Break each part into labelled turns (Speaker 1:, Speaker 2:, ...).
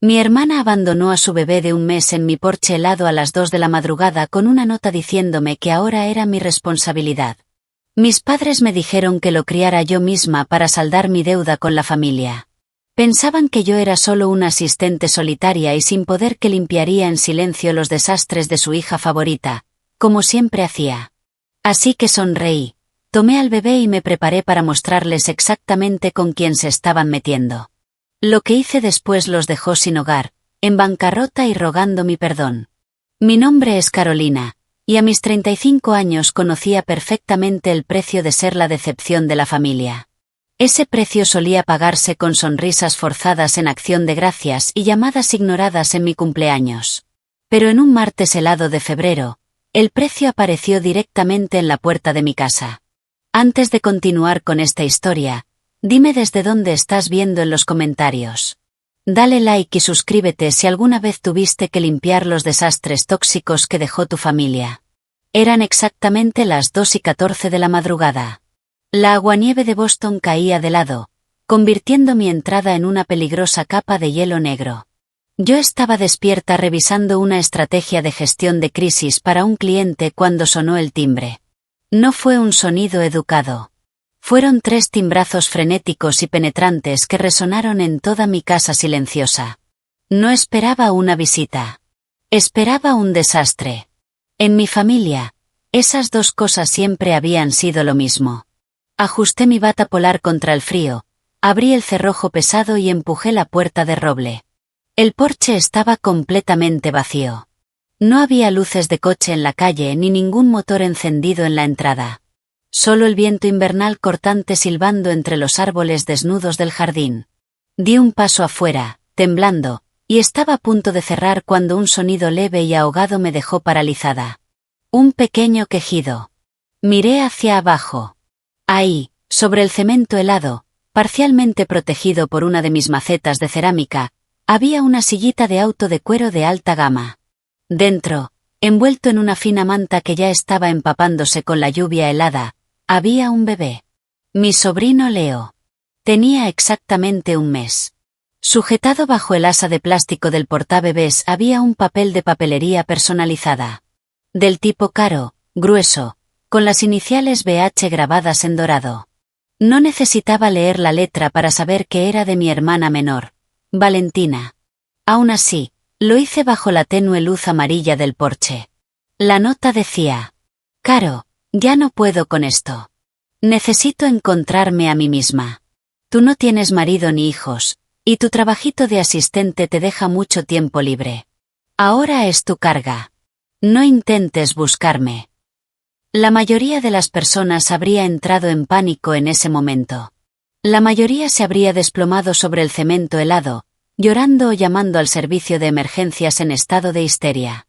Speaker 1: Mi hermana abandonó a su bebé de un mes en mi porche helado a las 2 de la madrugada con una nota diciéndome que ahora era mi responsabilidad. Mis padres me dijeron que lo criara yo misma para saldar mi deuda con la familia. Pensaban que yo era solo una asistente solitaria y sin poder que limpiaría en silencio los desastres de su hija favorita, como siempre hacía. Así que sonreí, tomé al bebé y me preparé para mostrarles exactamente con quién se estaban metiendo. Lo que hice después los dejó sin hogar, en bancarrota y rogando mi perdón. Mi nombre es Carolina, y a mis 35 años conocía perfectamente el precio de ser la decepción de la familia. Ese precio solía pagarse con sonrisas forzadas en acción de gracias y llamadas ignoradas en mi cumpleaños. Pero en un martes helado de febrero, el precio apareció directamente en la puerta de mi casa. Antes de continuar con esta historia, dime desde dónde estás viendo en los comentarios. Dale like y suscríbete si alguna vez tuviste que limpiar los desastres tóxicos que dejó tu familia. Eran exactamente las 2:14 de la madrugada. La aguanieve de Boston caía de lado, convirtiendo mi entrada en una peligrosa capa de hielo negro. Yo estaba despierta revisando una estrategia de gestión de crisis para un cliente cuando sonó el timbre. No fue un sonido educado. Fueron 3 timbrazos frenéticos y penetrantes que resonaron en toda mi casa silenciosa. No esperaba una visita. Esperaba un desastre. En mi familia, esas 2 cosas siempre habían sido lo mismo. Ajusté mi bata polar contra el frío, abrí el cerrojo pesado y empujé la puerta de roble. El porche estaba completamente vacío. No había luces de coche en la calle ni ningún motor encendido en la entrada. Solo el viento invernal cortante silbando entre los árboles desnudos del jardín. Di un paso afuera, temblando, y estaba a punto de cerrar cuando un sonido leve y ahogado me dejó paralizada. Un pequeño quejido. Miré hacia abajo. Ahí, sobre el cemento helado, parcialmente protegido por una de mis macetas de cerámica, había una sillita de auto de cuero de alta gama. Dentro, envuelto en una fina manta que ya estaba empapándose con la lluvia helada, había un bebé. Mi sobrino Leo. Tenía exactamente un mes. Sujetado bajo el asa de plástico del portabebés había un papel de papelería personalizada. Del tipo caro, grueso, con las iniciales BH grabadas en dorado. No necesitaba leer la letra para saber que era de mi hermana menor, Valentina. Aún así, lo hice bajo la tenue luz amarilla del porche. La nota decía: Caro, ya no puedo con esto. Necesito encontrarme a mí misma. Tú no tienes marido ni hijos, y tu trabajito de asistente te deja mucho tiempo libre. Ahora es tu carga. No intentes buscarme. La mayoría de las personas habría entrado en pánico en ese momento. La mayoría se habría desplomado sobre el cemento helado, llorando o llamando al servicio de emergencias en estado de histeria.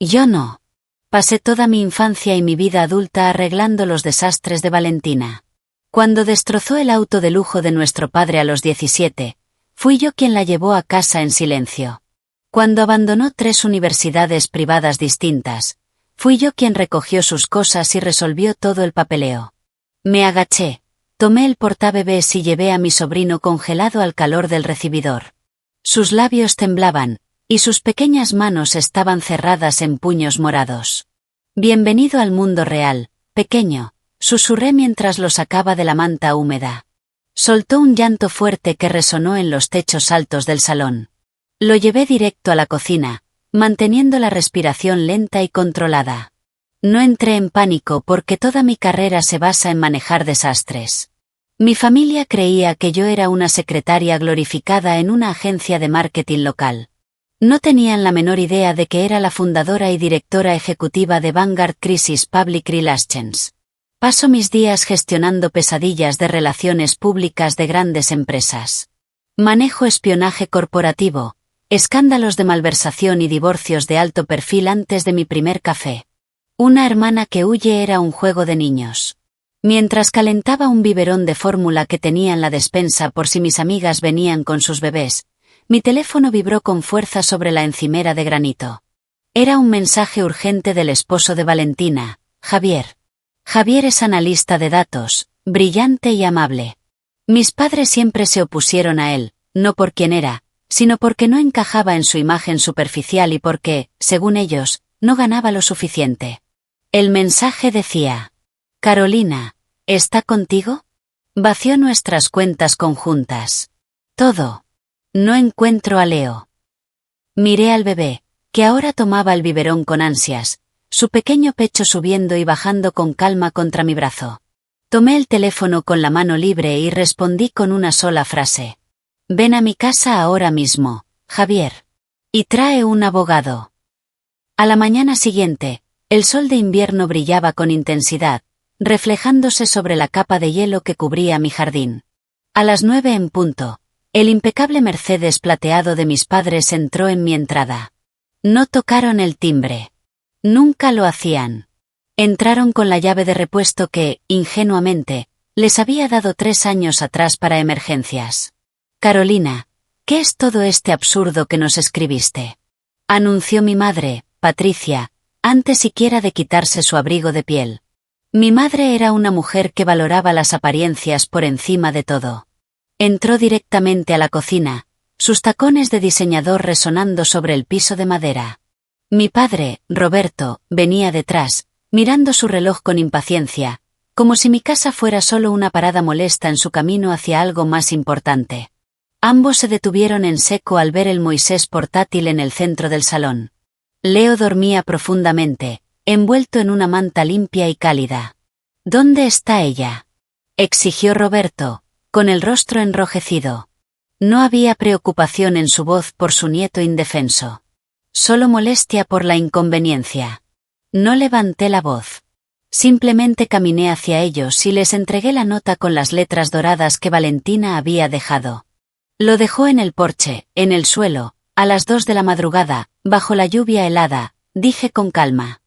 Speaker 1: Yo no. Pasé toda mi infancia y mi vida adulta arreglando los desastres de Valentina. Cuando destrozó el auto de lujo de nuestro padre a los 17, fui yo quien la llevó a casa en silencio. Cuando abandonó 3 universidades privadas distintas, fui yo quien recogió sus cosas y resolvió todo el papeleo. Me agaché, tomé el portabebés y llevé a mi sobrino congelado al calor del recibidor. Sus labios temblaban, y sus pequeñas manos estaban cerradas en puños morados. Bienvenido al mundo real, pequeño, susurré mientras lo sacaba de la manta húmeda. Soltó un llanto fuerte que resonó en los techos altos del salón. Lo llevé directo a la cocina, manteniendo la respiración lenta y controlada. No entré en pánico porque toda mi carrera se basa en manejar desastres. Mi familia creía que yo era una secretaria glorificada en una agencia de marketing local. No tenían la menor idea de que era la fundadora y directora ejecutiva de Vanguard Crisis Public Relations. Paso mis días gestionando pesadillas de relaciones públicas de grandes empresas. Manejo espionaje corporativo, escándalos de malversación y divorcios de alto perfil antes de mi primer café. Una hermana que huye era un juego de niños. Mientras calentaba un biberón de fórmula que tenía en la despensa por si mis amigas venían con sus bebés, mi teléfono vibró con fuerza sobre la encimera de granito. Era un mensaje urgente del esposo de Valentina, Javier. Javier es analista de datos, brillante y amable. Mis padres siempre se opusieron a él, no por quién era, sino porque no encajaba en su imagen superficial y porque, según ellos, no ganaba lo suficiente. El mensaje decía: Carolina, ¿está contigo? Vació nuestras cuentas conjuntas. Todo. No encuentro a Leo. Miré al bebé, que ahora tomaba el biberón con ansias, su pequeño pecho subiendo y bajando con calma contra mi brazo. Tomé el teléfono con la mano libre y respondí con una sola frase. Ven a mi casa ahora mismo, Javier. Y trae un abogado. A la mañana siguiente, el sol de invierno brillaba con intensidad, reflejándose sobre la capa de hielo que cubría mi jardín. A las 9 en punto, el impecable Mercedes plateado de mis padres entró en mi entrada. No tocaron el timbre. Nunca lo hacían. Entraron con la llave de repuesto que, ingenuamente, les había dado 3 años atrás para emergencias. Carolina, ¿qué es todo este absurdo que nos escribiste? Anunció mi madre, Patricia, antes siquiera de quitarse su abrigo de piel. Mi madre era una mujer que valoraba las apariencias por encima de todo. Entró directamente a la cocina, sus tacones de diseñador resonando sobre el piso de madera. Mi padre, Roberto, venía detrás, mirando su reloj con impaciencia, como si mi casa fuera solo una parada molesta en su camino hacia algo más importante. Ambos se detuvieron en seco al ver el Moisés portátil en el centro del salón. Leo dormía profundamente, envuelto en una manta limpia y cálida. ¿Dónde está ella?, exigió Roberto, con el rostro enrojecido. No había preocupación en su voz por su nieto indefenso. Solo molestia por la inconveniencia. No levanté la voz. Simplemente caminé hacia ellos y les entregué la nota con las letras doradas que Valentina había dejado. Lo dejó en el porche, en el suelo, a las 2 de la madrugada, bajo la lluvia helada, dije con calma.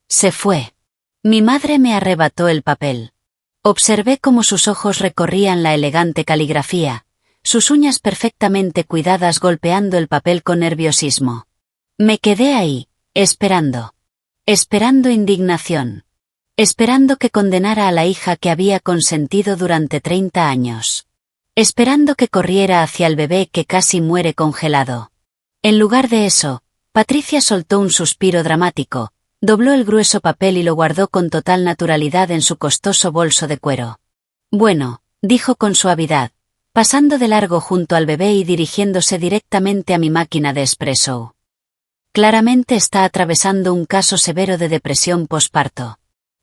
Speaker 1: Se fue. Mi madre me arrebató el papel. Observé cómo sus ojos recorrían la elegante caligrafía, sus uñas perfectamente cuidadas golpeando el papel con nerviosismo. Me quedé ahí, esperando. Esperando indignación. Esperando que condenara a la hija que había consentido durante 30 años. Esperando que corriera hacia el bebé que casi muere congelado. En lugar de eso, Patricia soltó un suspiro dramático, dobló el grueso papel y lo guardó con total naturalidad en su costoso bolso de cuero. Bueno, dijo con suavidad, pasando de largo junto al bebé y dirigiéndose directamente a mi máquina de espresso. Claramente está atravesando un caso severo de depresión posparto.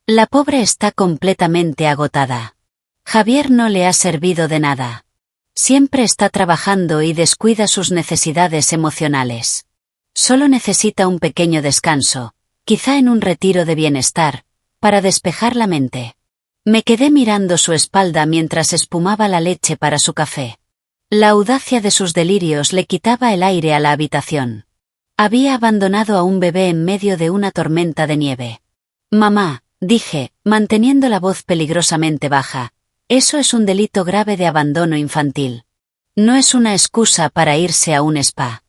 Speaker 1: La pobre está completamente agotada. Javier no le ha servido de nada. Siempre está trabajando y descuida sus necesidades emocionales. Solo necesita un pequeño descanso, quizá en un retiro de bienestar, para despejar la mente. Me quedé mirando su espalda mientras espumaba la leche para su café. La audacia de sus delirios le quitaba el aire a la habitación. Había abandonado a un bebé en medio de una tormenta de nieve. Mamá, dije, manteniendo la voz peligrosamente baja, eso es un delito grave de abandono infantil. No es una excusa para irse a un spa.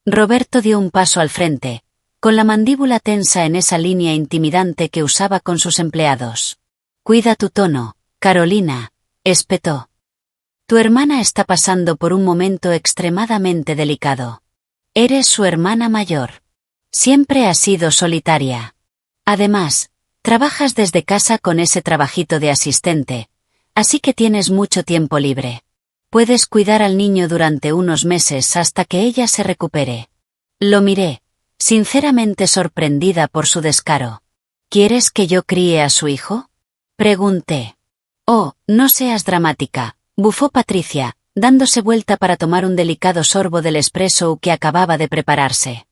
Speaker 1: Roberto dio un paso al frente, con la mandíbula tensa en esa línea intimidante que usaba con sus empleados. Cuida tu tono, Carolina, espetó. Tu hermana está pasando por un momento extremadamente delicado. Eres su hermana mayor. Siempre has sido solitaria. Además, trabajas desde casa con ese trabajito de asistente, así que tienes mucho tiempo libre. Puedes cuidar al niño durante unos meses hasta que ella se recupere. Lo miré, sinceramente sorprendida por su descaro. ¿Quieres que yo críe a su hijo?, pregunté. Oh, no seas dramática, bufó Patricia, dándose vuelta para tomar un delicado sorbo del espresso que acababa de prepararse.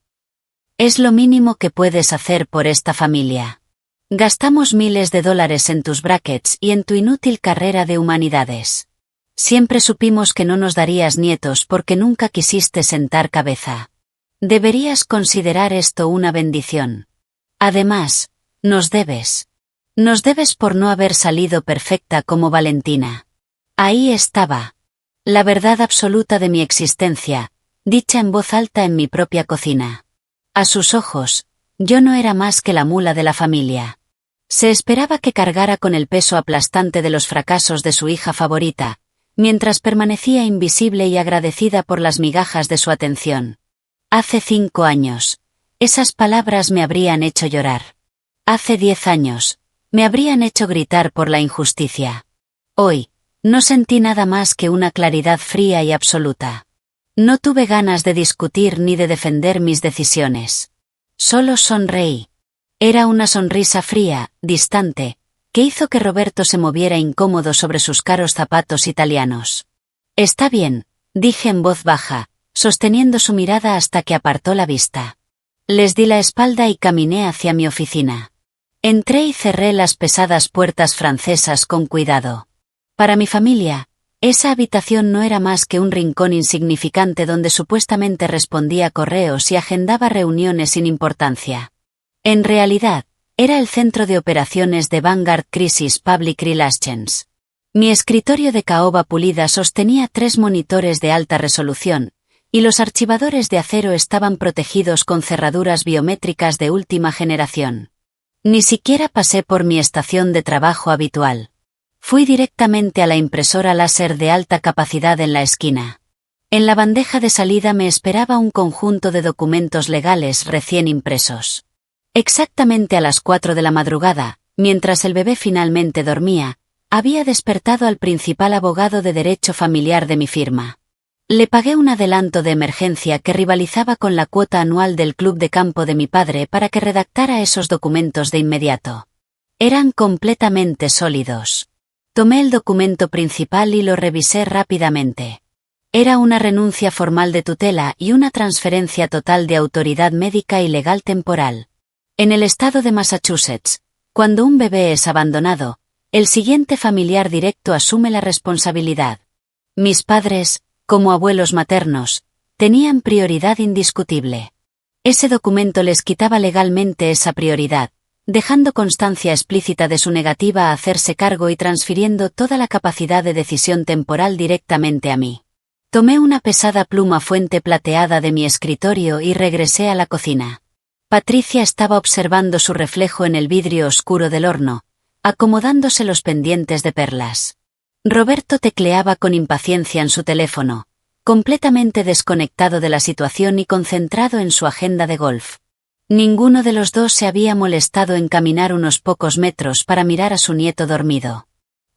Speaker 1: Es lo mínimo que puedes hacer por esta familia. Gastamos miles de dólares en tus brackets y en tu inútil carrera de humanidades. Siempre supimos que no nos darías nietos porque nunca quisiste sentar cabeza. Deberías considerar esto una bendición. Además, nos debes. Nos debes por no haber salido perfecta como Valentina. Ahí estaba. La verdad absoluta de mi existencia, dicha en voz alta en mi propia cocina. A sus ojos, yo no era más que la mula de la familia. Se esperaba que cargara con el peso aplastante de los fracasos de su hija favorita, mientras permanecía invisible y agradecida por las migajas de su atención. Hace 5 años, esas palabras me habrían hecho llorar. Hace 10 años, me habrían hecho gritar por la injusticia. Hoy, no sentí nada más que una claridad fría y absoluta. No tuve ganas de discutir ni de defender mis decisiones. Solo sonreí. Era una sonrisa fría, distante, que hizo que Roberto se moviera incómodo sobre sus caros zapatos italianos. Está bien, dije en voz baja, sosteniendo su mirada hasta que apartó la vista. Les di la espalda y caminé hacia mi oficina. Entré y cerré las pesadas puertas francesas con cuidado. Para mi familia, esa habitación no era más que un rincón insignificante donde supuestamente respondía correos y agendaba reuniones sin importancia. En realidad, era el centro de operaciones de Vanguard Crisis Public Relations. Mi escritorio de caoba pulida sostenía 3 monitores de alta resolución, y los archivadores de acero estaban protegidos con cerraduras biométricas de última generación. Ni siquiera pasé por mi estación de trabajo habitual. Fui directamente a la impresora láser de alta capacidad en la esquina. En la bandeja de salida me esperaba un conjunto de documentos legales recién impresos. Exactamente a las 4 de la madrugada, mientras el bebé finalmente dormía, había despertado al principal abogado de derecho familiar de mi firma. Le pagué un adelanto de emergencia que rivalizaba con la cuota anual del club de campo de mi padre para que redactara esos documentos de inmediato. Eran completamente sólidos. Tomé el documento principal y lo revisé rápidamente. Era una renuncia formal de tutela y una transferencia total de autoridad médica y legal temporal. En el estado de Massachusetts, cuando un bebé es abandonado, el siguiente familiar directo asume la responsabilidad. Mis padres, como abuelos maternos, tenían prioridad indiscutible. Ese documento les quitaba legalmente esa prioridad, dejando constancia explícita de su negativa a hacerse cargo y transfiriendo toda la capacidad de decisión temporal directamente a mí. Tomé una pesada pluma fuente plateada de mi escritorio y regresé a la cocina. Patricia estaba observando su reflejo en el vidrio oscuro del horno, acomodándose los pendientes de perlas. Roberto tecleaba con impaciencia en su teléfono, completamente desconectado de la situación y concentrado en su agenda de golf. Ninguno de los dos se había molestado en caminar unos pocos metros para mirar a su nieto dormido.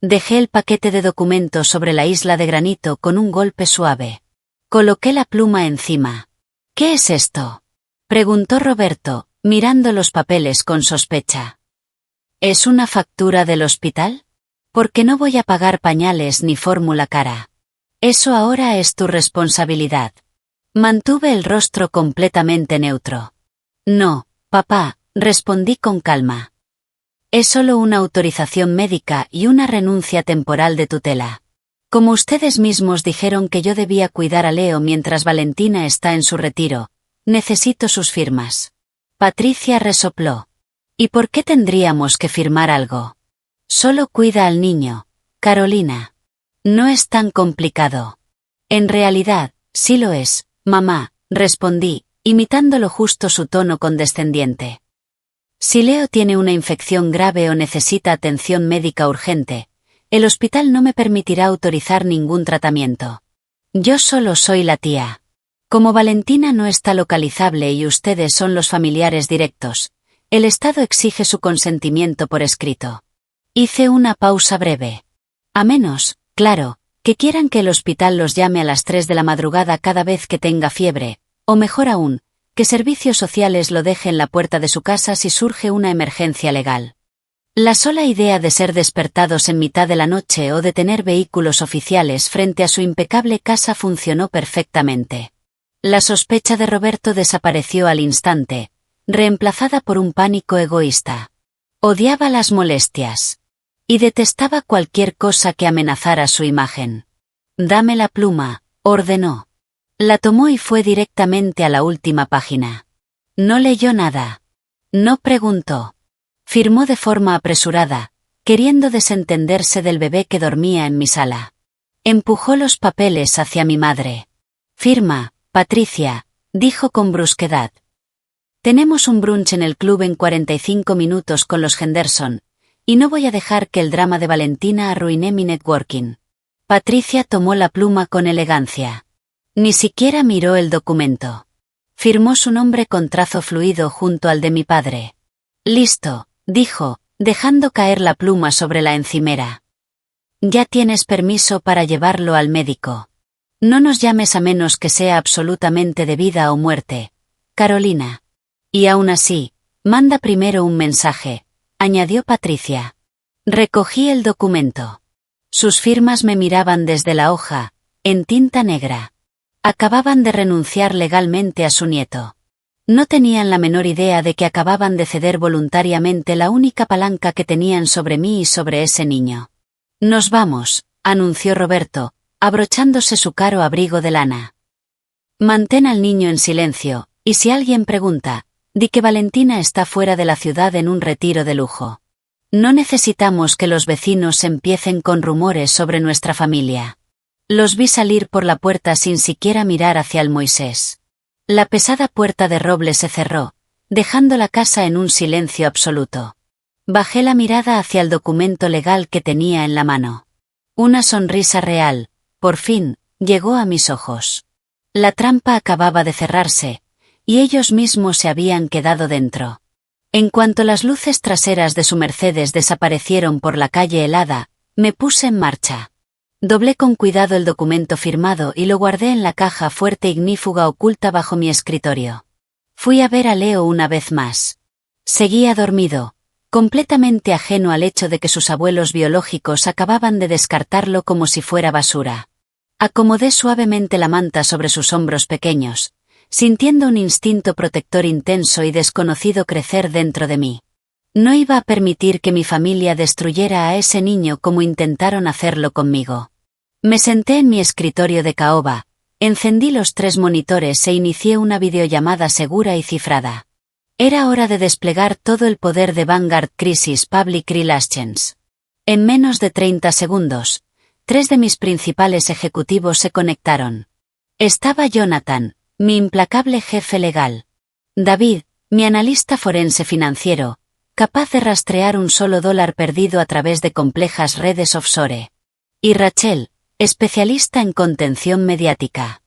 Speaker 1: Dejé el paquete de documentos sobre la isla de granito con un golpe suave. Coloqué la pluma encima. ¿Qué es esto?, preguntó Roberto, mirando los papeles con sospecha. ¿Es una factura del hospital? Porque no voy a pagar pañales ni fórmula cara. Eso ahora es tu responsabilidad. Mantuve el rostro completamente neutro. No, papá, respondí con calma. Es solo una autorización médica y una renuncia temporal de tutela. Como ustedes mismos dijeron que yo debía cuidar a Leo mientras Valentina está en su retiro, necesito sus firmas. Patricia resopló. ¿Y por qué tendríamos que firmar algo? Solo cuida al niño, Carolina. No es tan complicado. En realidad, sí lo es, mamá, respondí, imitándolo justo su tono condescendiente. Si Leo tiene una infección grave o necesita atención médica urgente, el hospital no me permitirá autorizar ningún tratamiento. Yo solo soy la tía. Como Valentina no está localizable y ustedes son los familiares directos, el Estado exige su consentimiento por escrito. Hice una pausa breve. A menos, claro, que quieran que el hospital los llame a las 3 de la madrugada cada vez que tenga fiebre, o mejor aún, que Servicios Sociales lo deje en la puerta de su casa si surge una emergencia legal. La sola idea de ser despertados en mitad de la noche o de tener vehículos oficiales frente a su impecable casa funcionó perfectamente. La sospecha de Roberto desapareció al instante, reemplazada por un pánico egoísta. Odiaba las molestias. Y detestaba cualquier cosa que amenazara su imagen. Dame la pluma, ordenó. La tomó y fue directamente a la última página. No leyó nada. No preguntó. Firmó de forma apresurada, queriendo desentenderse del bebé que dormía en mi sala. Empujó los papeles hacia mi madre. Firma, Patricia, dijo con brusquedad. Tenemos un brunch en el club en 45 minutos con los Henderson, y no voy a dejar que el drama de Valentina arruine mi networking. Patricia tomó la pluma con elegancia. Ni siquiera miró el documento. Firmó su nombre con trazo fluido junto al de mi padre. Listo, dijo, dejando caer la pluma sobre la encimera. Ya tienes permiso para llevarlo al médico. No nos llames a menos que sea absolutamente de vida o muerte, Carolina. Y aún así, manda primero un mensaje, añadió Patricia. Recogí el documento. Sus firmas me miraban desde la hoja, en tinta negra. Acababan de renunciar legalmente a su nieto. No tenían la menor idea de que acababan de ceder voluntariamente la única palanca que tenían sobre mí y sobre ese niño. Nos vamos, anunció Roberto, abrochándose su caro abrigo de lana. Mantén al niño en silencio, y si alguien pregunta, di que Valentina está fuera de la ciudad en un retiro de lujo. No necesitamos que los vecinos empiecen con rumores sobre nuestra familia. Los vi salir por la puerta sin siquiera mirar hacia el Moisés. La pesada puerta de roble se cerró, dejando la casa en un silencio absoluto. Bajé la mirada hacia el documento legal que tenía en la mano. Una sonrisa real, por fin, llegó a mis ojos. La trampa acababa de cerrarse, y ellos mismos se habían quedado dentro. En cuanto las luces traseras de su Mercedes desaparecieron por la calle helada, me puse en marcha. Doblé con cuidado el documento firmado y lo guardé en la caja fuerte ignífuga oculta bajo mi escritorio. Fui a ver a Leo una vez más. Seguía dormido, completamente ajeno al hecho de que sus abuelos biológicos acababan de descartarlo como si fuera basura. Acomodé suavemente la manta sobre sus hombros pequeños, sintiendo un instinto protector intenso y desconocido crecer dentro de mí. No iba a permitir que mi familia destruyera a ese niño como intentaron hacerlo conmigo. Me senté en mi escritorio de caoba, encendí los 3 monitores e inicié una videollamada segura y cifrada. Era hora de desplegar todo el poder de Vanguard Crisis Public Relations. En menos de 30 segundos, 3 de mis principales ejecutivos se conectaron. Estaba Jonathan, mi implacable jefe legal. David, mi analista forense financiero, capaz de rastrear un solo dólar perdido a través de complejas redes offshore. Y Rachel, especialista en contención mediática.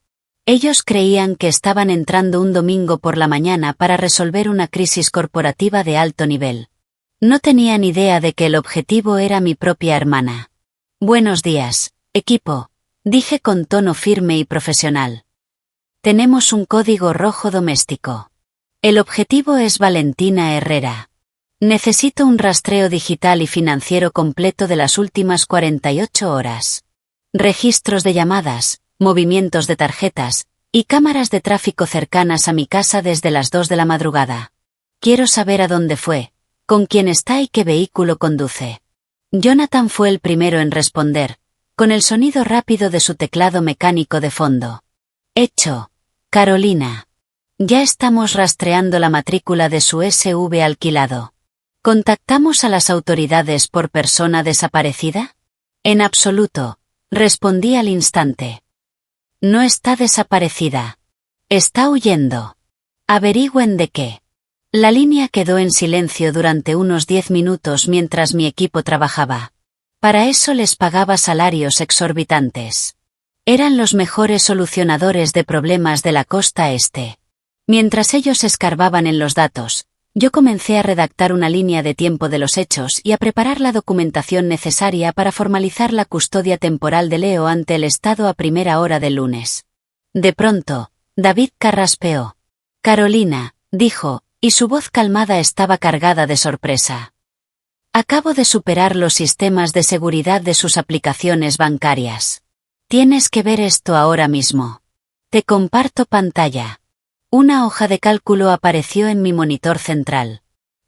Speaker 1: Ellos creían que estaban entrando un domingo por la mañana para resolver una crisis corporativa de alto nivel. No tenían idea de que el objetivo era mi propia hermana. Buenos días, equipo, dije con tono firme y profesional. Tenemos un código rojo doméstico. El objetivo es Valentina Herrera. Necesito un rastreo digital y financiero completo de las últimas 48 horas. Registros de llamadas, movimientos de tarjetas, y cámaras de tráfico cercanas a mi casa desde las 2 de la madrugada. Quiero saber a dónde fue, con quién está y qué vehículo conduce. Jonathan fue el primero en responder, con el sonido rápido de su teclado mecánico de fondo. Hecho, Carolina. Ya estamos rastreando la matrícula de su SUV alquilado. ¿Contactamos a las autoridades por persona desaparecida? En absoluto, respondí al instante. No está desaparecida. Está huyendo. Averigüen de qué. La línea quedó en silencio durante unos 10 minutos mientras mi equipo trabajaba. Para eso les pagaba salarios exorbitantes. Eran los mejores solucionadores de problemas de la costa este. Mientras ellos escarbaban en los datos, yo comencé a redactar una línea de tiempo de los hechos y a preparar la documentación necesaria para formalizar la custodia temporal de Leo ante el Estado a primera hora del lunes. De pronto, David carraspeó. Carolina, dijo, y su voz calmada estaba cargada de sorpresa. Acabo de superar los sistemas de seguridad de sus aplicaciones bancarias. Tienes que ver esto ahora mismo. Te comparto pantalla. Una hoja de cálculo apareció en mi monitor central.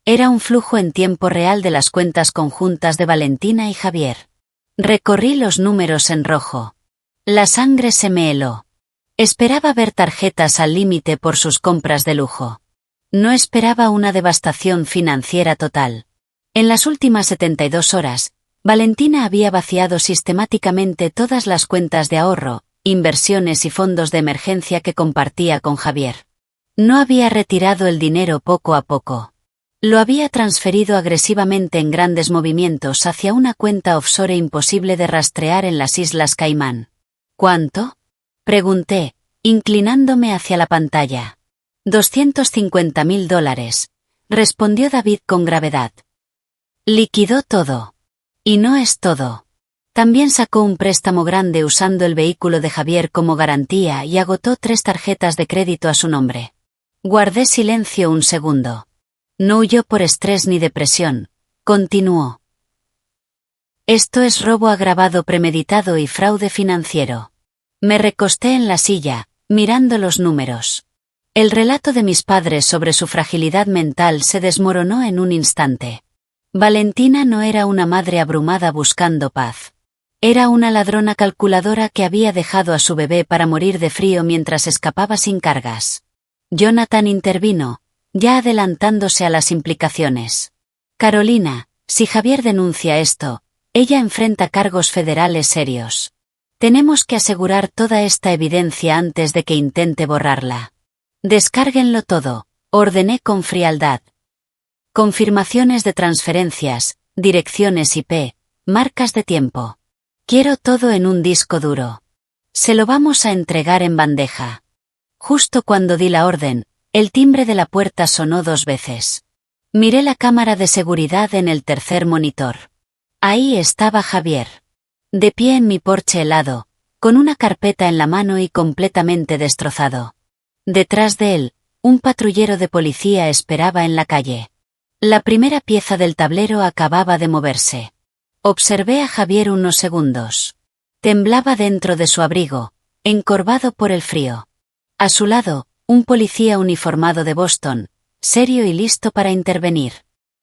Speaker 1: Era un flujo en tiempo real de las cuentas conjuntas de Valentina y Javier. Recorrí los números en rojo. La sangre se me heló. Esperaba ver tarjetas al límite por sus compras de lujo. No esperaba una devastación financiera total. En las últimas 72 horas, Valentina había vaciado sistemáticamente todas las cuentas de ahorro, inversiones y fondos de emergencia que compartía con Javier. No había retirado el dinero poco a poco. Lo había transferido agresivamente en grandes movimientos hacia una cuenta offshore imposible de rastrear en las Islas Caimán. ¿Cuánto? Pregunté, inclinándome hacia la pantalla. $250.000, respondió David con gravedad. Liquidó todo. Y no es todo. También sacó un préstamo grande usando el vehículo de Javier como garantía y agotó 3 tarjetas de crédito a su nombre. Guardé silencio un segundo. No huyó por estrés ni depresión, continuó. Esto es robo agravado premeditado y fraude financiero. Me recosté en la silla, mirando los números. El relato de mis padres sobre su fragilidad mental se desmoronó en un instante. Valentina no era una madre abrumada buscando paz. Era una ladrona calculadora que había dejado a su bebé para morir de frío mientras escapaba sin cargas. Jonathan intervino, ya adelantándose a las implicaciones. Carolina, si Javier denuncia esto, ella enfrenta cargos federales serios. Tenemos que asegurar toda esta evidencia antes de que intente borrarla. Descárguenlo todo, ordené con frialdad. Confirmaciones de transferencias, direcciones IP, marcas de tiempo. Quiero todo en un disco duro. Se lo vamos a entregar en bandeja. Justo cuando di la orden, el timbre de la puerta sonó 2 veces. Miré la cámara de seguridad en el tercer monitor. Ahí estaba Javier. De pie en mi porche helado, con una carpeta en la mano y completamente destrozado. Detrás de él, un patrullero de policía esperaba en la calle. La primera pieza del tablero acababa de moverse. Observé a Javier unos segundos. Temblaba dentro de su abrigo, encorvado por el frío. A su lado, un policía uniformado de Boston, serio y listo para intervenir.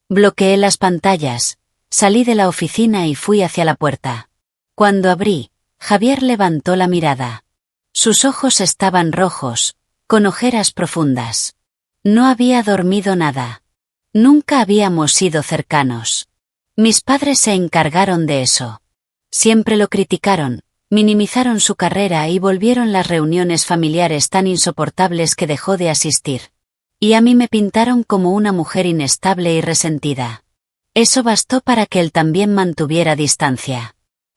Speaker 1: Bloqueé las pantallas, salí de la oficina y fui hacia la puerta. Cuando abrí, Javier levantó la mirada. Sus ojos estaban rojos, con ojeras profundas. No había dormido nada. Nunca habíamos sido cercanos. Mis padres se encargaron de eso. Siempre lo criticaron, minimizaron su carrera y volvieron las reuniones familiares tan insoportables que dejó de asistir. Y a mí me pintaron como una mujer inestable y resentida. Eso bastó para que él también mantuviera distancia.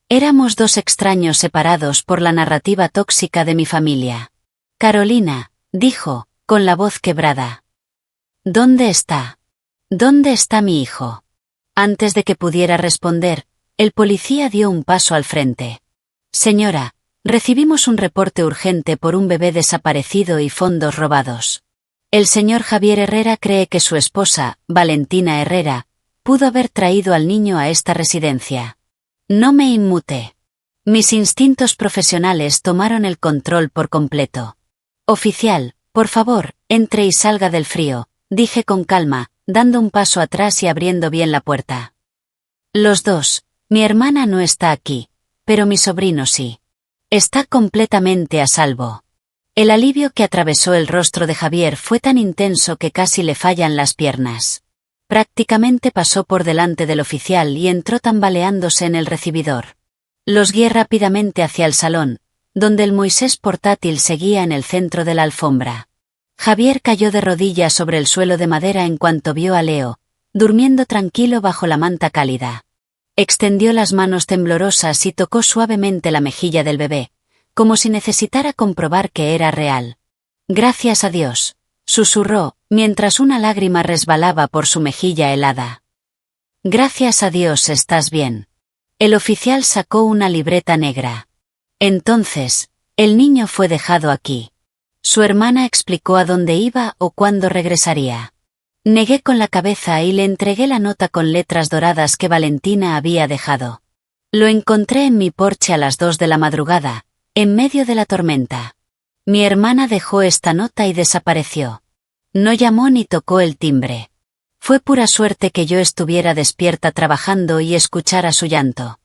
Speaker 1: Éramos 2 extraños separados por la narrativa tóxica de mi familia. Carolina, dijo, con la voz quebrada. ¿Dónde está? ¿Dónde está mi hijo? Antes de que pudiera responder, el policía dio un paso al frente. Señora, recibimos un reporte urgente por un bebé desaparecido y fondos robados. El señor Javier Herrera cree que su esposa, Valentina Herrera, pudo haber traído al niño a esta residencia. No me inmuté. Mis instintos profesionales tomaron el control por completo. Oficial, por favor, entre y salga del frío, dije con calma, dando un paso atrás y abriendo bien la puerta. Los dos, mi hermana no está aquí, pero mi sobrino sí. Está completamente a salvo. El alivio que atravesó el rostro de Javier fue tan intenso que casi le fallan las piernas. Prácticamente pasó por delante del oficial y entró tambaleándose en el recibidor. Los guié rápidamente hacia el salón, donde el Moisés portátil seguía en el centro de la alfombra. Javier cayó de rodillas sobre el suelo de madera en cuanto vio a Leo, durmiendo tranquilo bajo la manta cálida. Extendió las manos temblorosas y tocó suavemente la mejilla del bebé, como si necesitara comprobar que era real. Gracias a Dios, susurró, mientras una lágrima resbalaba por su mejilla helada. Gracias a Dios estás bien. El oficial sacó una libreta negra. Entonces, el niño fue dejado aquí. Su hermana explicó a dónde iba o cuándo regresaría. Negué con la cabeza y le entregué la nota con letras doradas que Valentina había dejado. Lo encontré en mi porche a las 2 de la madrugada, en medio de la tormenta. Mi hermana dejó esta nota y desapareció. No llamó ni tocó el timbre. Fue pura suerte que yo estuviera despierta trabajando y escuchara su llanto.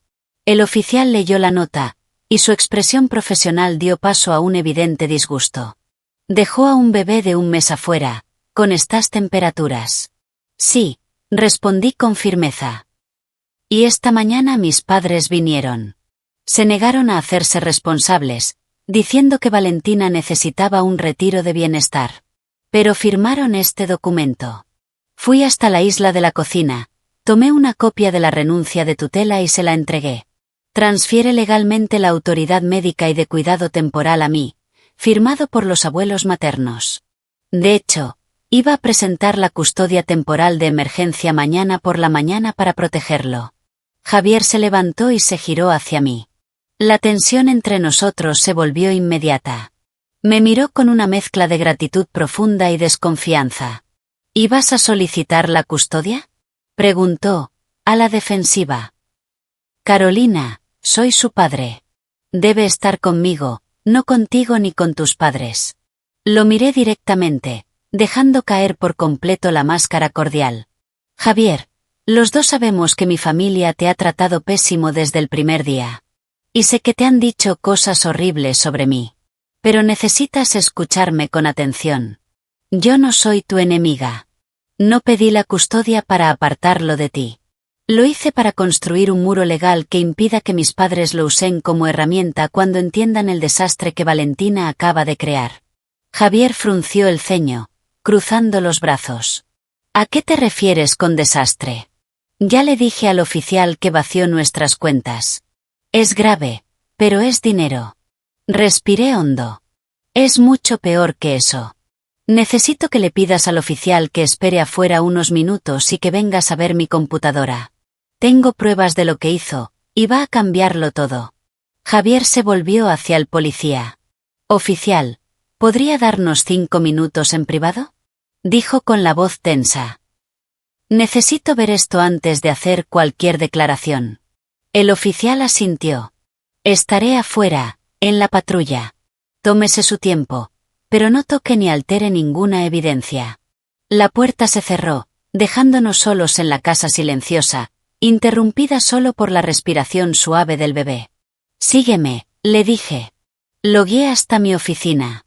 Speaker 1: El oficial leyó la nota, y su expresión profesional dio paso a un evidente disgusto. Dejó a un bebé de 1 mes afuera, con estas temperaturas. Sí, respondí con firmeza. Y esta mañana mis padres vinieron. Se negaron a hacerse responsables, diciendo que Valentina necesitaba un retiro de bienestar. Pero firmaron este documento. Fui hasta la isla de la cocina, tomé una copia de la renuncia de tutela y se la entregué. Transfiere legalmente la autoridad médica y de cuidado temporal a mí, firmado por los abuelos maternos. De hecho, iba a presentar la custodia temporal de emergencia mañana por la mañana para protegerlo. Javier se levantó y se giró hacia mí. La tensión entre nosotros se volvió inmediata. Me miró con una mezcla de gratitud profunda y desconfianza. ¿Ibas a solicitar la custodia?, preguntó, a la defensiva. Carolina, soy su padre. Debe estar conmigo, no contigo ni con tus padres. Lo miré directamente, dejando caer por completo la máscara cordial. Javier, los dos sabemos que mi familia te ha tratado pésimo desde el primer día. Y sé que te han dicho cosas horribles sobre mí. Pero necesitas escucharme con atención. Yo no soy tu enemiga. No pedí la custodia para apartarlo de ti. Lo hice para construir un muro legal que impida que mis padres lo usen como herramienta cuando entiendan el desastre que Valentina acaba de crear. Javier frunció el ceño, cruzando los brazos. ¿A qué te refieres con desastre? Ya le dije al oficial que vació nuestras cuentas. Es grave, pero es dinero. Respiré hondo. Es mucho peor que eso. Necesito que le pidas al oficial que espere afuera unos minutos y que vengas a ver mi computadora. Tengo pruebas de lo que hizo, y va a cambiarlo todo. Javier se volvió hacia el policía. Oficial, ¿podría darnos 5 minutos en privado?, dijo con la voz tensa. Necesito ver esto antes de hacer cualquier declaración. El oficial asintió. Estaré afuera, en la patrulla. Tómese su tiempo, pero no toque ni altere ninguna evidencia. La puerta se cerró, dejándonos solos en la casa silenciosa, interrumpida solo por la respiración suave del bebé. Sígueme, le dije. Lo guié hasta mi oficina.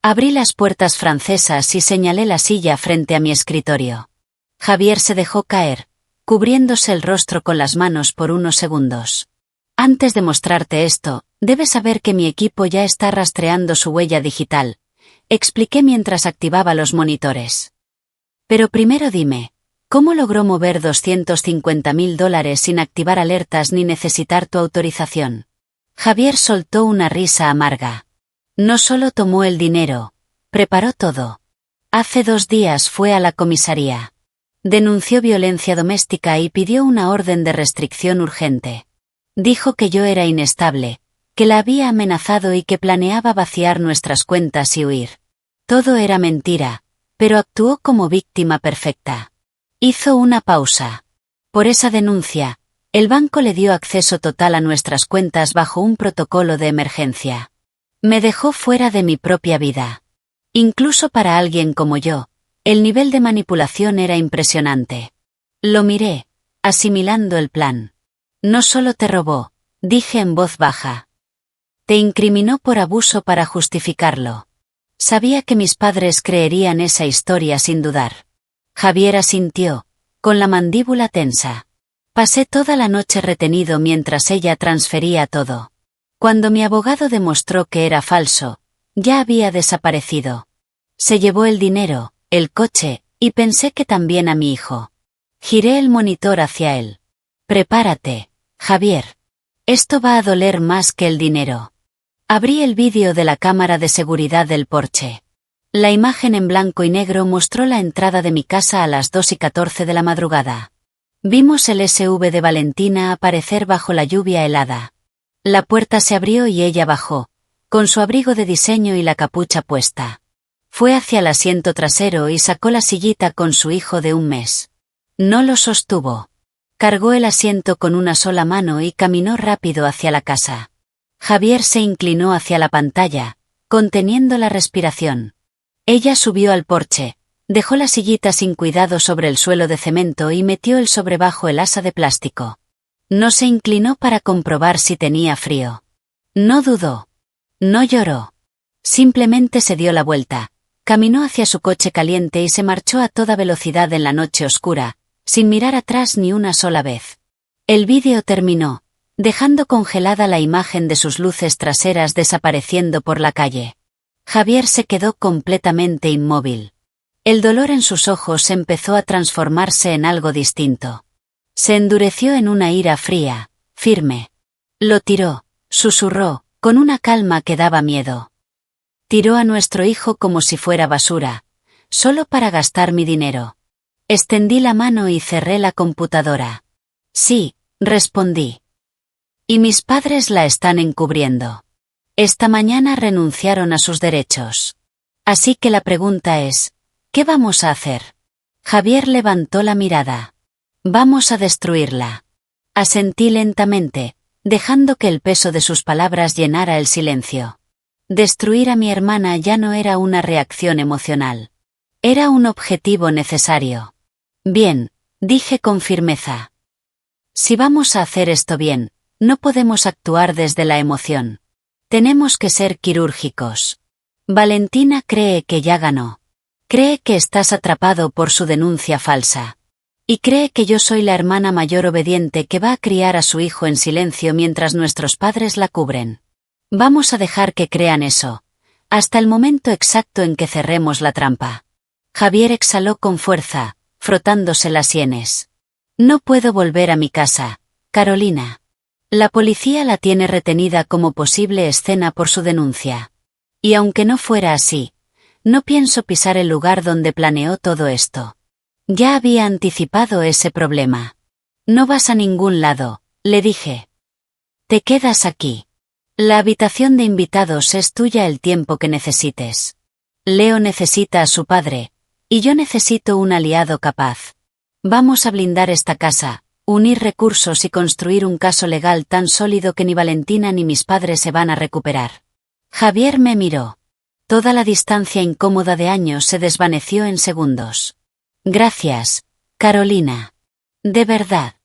Speaker 1: Abrí las puertas francesas y señalé la silla frente a mi escritorio. Javier se dejó caer, cubriéndose el rostro con las manos por unos segundos. Antes de mostrarte esto, debes saber que mi equipo ya está rastreando su huella digital, expliqué mientras activaba los monitores. Pero primero dime, ¿cómo logró mover $250.000 sin activar alertas ni necesitar tu autorización? Javier soltó una risa amarga. No solo tomó el dinero, preparó todo. Hace 2 días fue a la comisaría. Denunció violencia doméstica y pidió una orden de restricción urgente. Dijo que yo era inestable, que la había amenazado y que planeaba vaciar nuestras cuentas y huir. Todo era mentira, pero actuó como víctima perfecta. Hizo una pausa. Por esa denuncia, el banco le dio acceso total a nuestras cuentas bajo un protocolo de emergencia. Me dejó fuera de mi propia vida. Incluso para alguien como yo, el nivel de manipulación era impresionante. Lo miré, asimilando el plan. No solo te robó, dije en voz baja. Te incriminó por abuso para justificarlo. Sabía que mis padres creerían esa historia sin dudar. Javier asintió, con la mandíbula tensa. Pasé toda la noche retenido mientras ella transfería todo. Cuando mi abogado demostró que era falso, ya había desaparecido. Se llevó el dinero, el coche, y pensé que también a mi hijo. Giré el monitor hacia él. Prepárate, Javier. Esto va a doler más que el dinero. Abrí el vídeo de la cámara de seguridad del Porsche. La imagen en blanco y negro mostró la entrada de mi casa a las 2:14 de la madrugada. Vimos el SUV de Valentina aparecer bajo la lluvia helada. La puerta se abrió y ella bajó, con su abrigo de diseño y la capucha puesta. Fue hacia el asiento trasero y sacó la sillita con su hijo de 1 mes. No lo sostuvo. Cargó el asiento con una sola mano y caminó rápido hacia la casa. Javier se inclinó hacia la pantalla, conteniendo la respiración. Ella subió al porche, dejó la sillita sin cuidado sobre el suelo de cemento y metió el sobre bajo el asa de plástico. No se inclinó para comprobar si tenía frío. No dudó. No lloró. Simplemente se dio la vuelta, caminó hacia su coche caliente y se marchó a toda velocidad en la noche oscura, sin mirar atrás ni una sola vez. El vídeo terminó, dejando congelada la imagen de sus luces traseras desapareciendo por la calle. Javier se quedó completamente inmóvil. El dolor en sus ojos empezó a transformarse en algo distinto. Se endureció en una ira fría, firme. Lo tiró, susurró, con una calma que daba miedo. Tiró a nuestro hijo como si fuera basura, solo para gastar mi dinero. Extendí la mano y cerré la computadora. Sí, respondí. Y mis padres la están encubriendo. Esta mañana renunciaron a sus derechos. Así que la pregunta es, ¿qué vamos a hacer? Javier levantó la mirada. Vamos a destruirla. Asentí lentamente, dejando que el peso de sus palabras llenara el silencio. Destruir a mi hermana ya no era una reacción emocional. Era un objetivo necesario. Bien, dije con firmeza. Si vamos a hacer esto bien, no podemos actuar desde la emoción. Tenemos que ser quirúrgicos. Valentina cree que ya ganó. Cree que estás atrapado por su denuncia falsa. Y cree que yo soy la hermana mayor obediente que va a criar a su hijo en silencio mientras nuestros padres la cubren. Vamos a dejar que crean eso, hasta el momento exacto en que cerremos la trampa. Javier exhaló con fuerza, frotándose las sienes. No puedo volver a mi casa, Carolina. La policía la tiene retenida como posible escena por su denuncia. Y aunque no fuera así, no pienso pisar el lugar donde planeó todo esto. Ya había anticipado ese problema. No vas a ningún lado, le dije. Te quedas aquí. La habitación de invitados es tuya el tiempo que necesites. Leo necesita a su padre, y yo necesito un aliado capaz. Vamos a blindar esta casa, unir recursos y construir un caso legal tan sólido que ni Valentina ni mis padres se van a recuperar. Javier me miró. Toda la distancia incómoda de años se desvaneció en segundos. Gracias, Carolina. De verdad.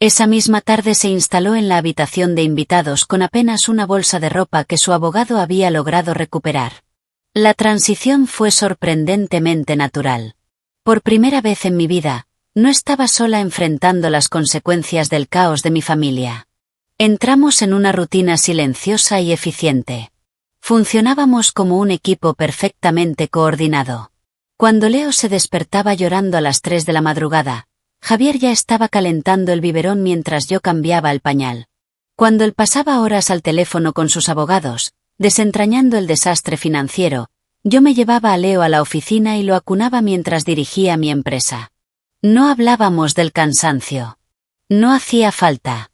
Speaker 1: Esa misma tarde se instaló en la habitación de invitados con apenas una bolsa de ropa que su abogado había logrado recuperar. La transición fue sorprendentemente natural. Por primera vez en mi vida, no estaba sola enfrentando las consecuencias del caos de mi familia. Entramos en una rutina silenciosa y eficiente. Funcionábamos como un equipo perfectamente coordinado. Cuando Leo se despertaba llorando a las 3 de la madrugada, Javier ya estaba calentando el biberón mientras yo cambiaba el pañal. Cuando él pasaba horas al teléfono con sus abogados, desentrañando el desastre financiero, yo me llevaba a Leo a la oficina y lo acunaba mientras dirigía mi empresa. No hablábamos del cansancio. No hacía falta.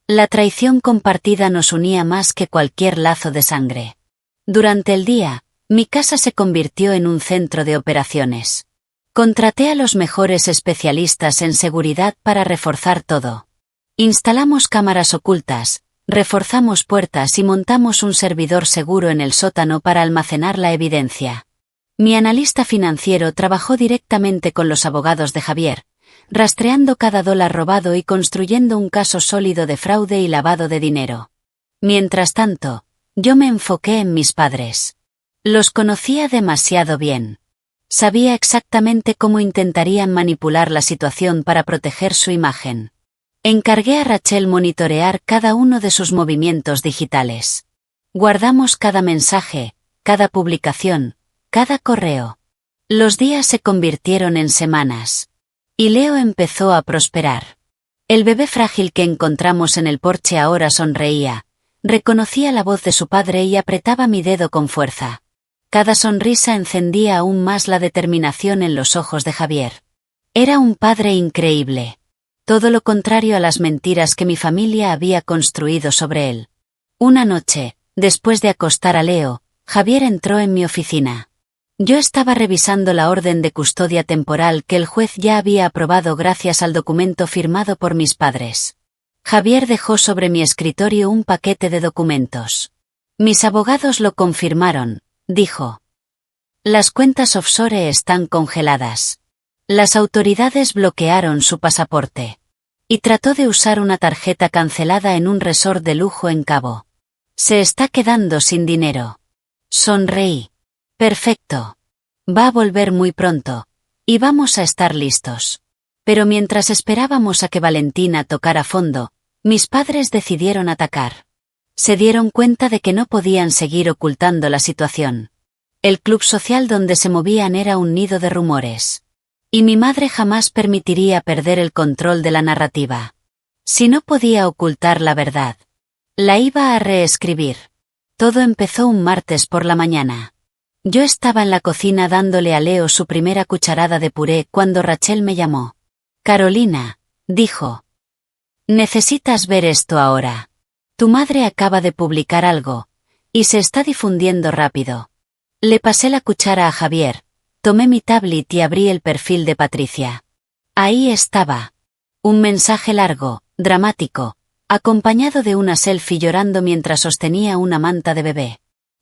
Speaker 1: La traición compartida nos unía más que cualquier lazo de sangre. Durante el día, mi casa se convirtió en un centro de operaciones. Contraté a los mejores especialistas en seguridad para reforzar todo. Instalamos cámaras ocultas, reforzamos puertas y montamos un servidor seguro en el sótano para almacenar la evidencia. Mi analista financiero trabajó directamente con los abogados de Javier, rastreando cada dólar robado y construyendo un caso sólido de fraude y lavado de dinero. Mientras tanto, yo me enfoqué en mis padres. Los conocía demasiado bien. Sabía exactamente cómo intentarían manipular la situación para proteger su imagen. Encargué a Rachel monitorear cada uno de sus movimientos digitales. Guardamos cada mensaje, cada publicación, cada correo. Los días se convirtieron en semanas. Y Leo empezó a prosperar. El bebé frágil que encontramos en el porche ahora sonreía, reconocía la voz de su padre y apretaba mi dedo con fuerza. Cada sonrisa encendía aún más la determinación en los ojos de Javier. Era un padre increíble. Todo lo contrario a las mentiras que mi familia había construido sobre él. Una noche, después de acostar a Leo, Javier entró en mi oficina. Yo estaba revisando la orden de custodia temporal que el juez ya había aprobado gracias al documento firmado por mis padres. Javier dejó sobre mi escritorio un paquete de documentos. Mis abogados lo confirmaron, dijo. Las cuentas offshore están congeladas. Las autoridades bloquearon su pasaporte. Y trató de usar una tarjeta cancelada en un resort de lujo en Cabo. Se está quedando sin dinero. Sonreí. Perfecto. Va a volver muy pronto, y vamos a estar listos. Pero mientras esperábamos a que Valentina tocara fondo, mis padres decidieron atacar. Se dieron cuenta de que no podían seguir ocultando la situación. El club social donde se movían era un nido de rumores. Y mi madre jamás permitiría perder el control de la narrativa. Si no podía ocultar la verdad, la iba a reescribir. Todo empezó un martes por la mañana. Yo estaba en la cocina dándole a Leo su primera cucharada de puré cuando Rachel me llamó. Carolina, dijo. Necesitas ver esto ahora. Tu madre acaba de publicar algo, y se está difundiendo rápido. Le pasé la cuchara a Javier, tomé mi tablet y abrí el perfil de Patricia. Ahí estaba. Un mensaje largo, dramático, acompañado de una selfie llorando mientras sostenía una manta de bebé.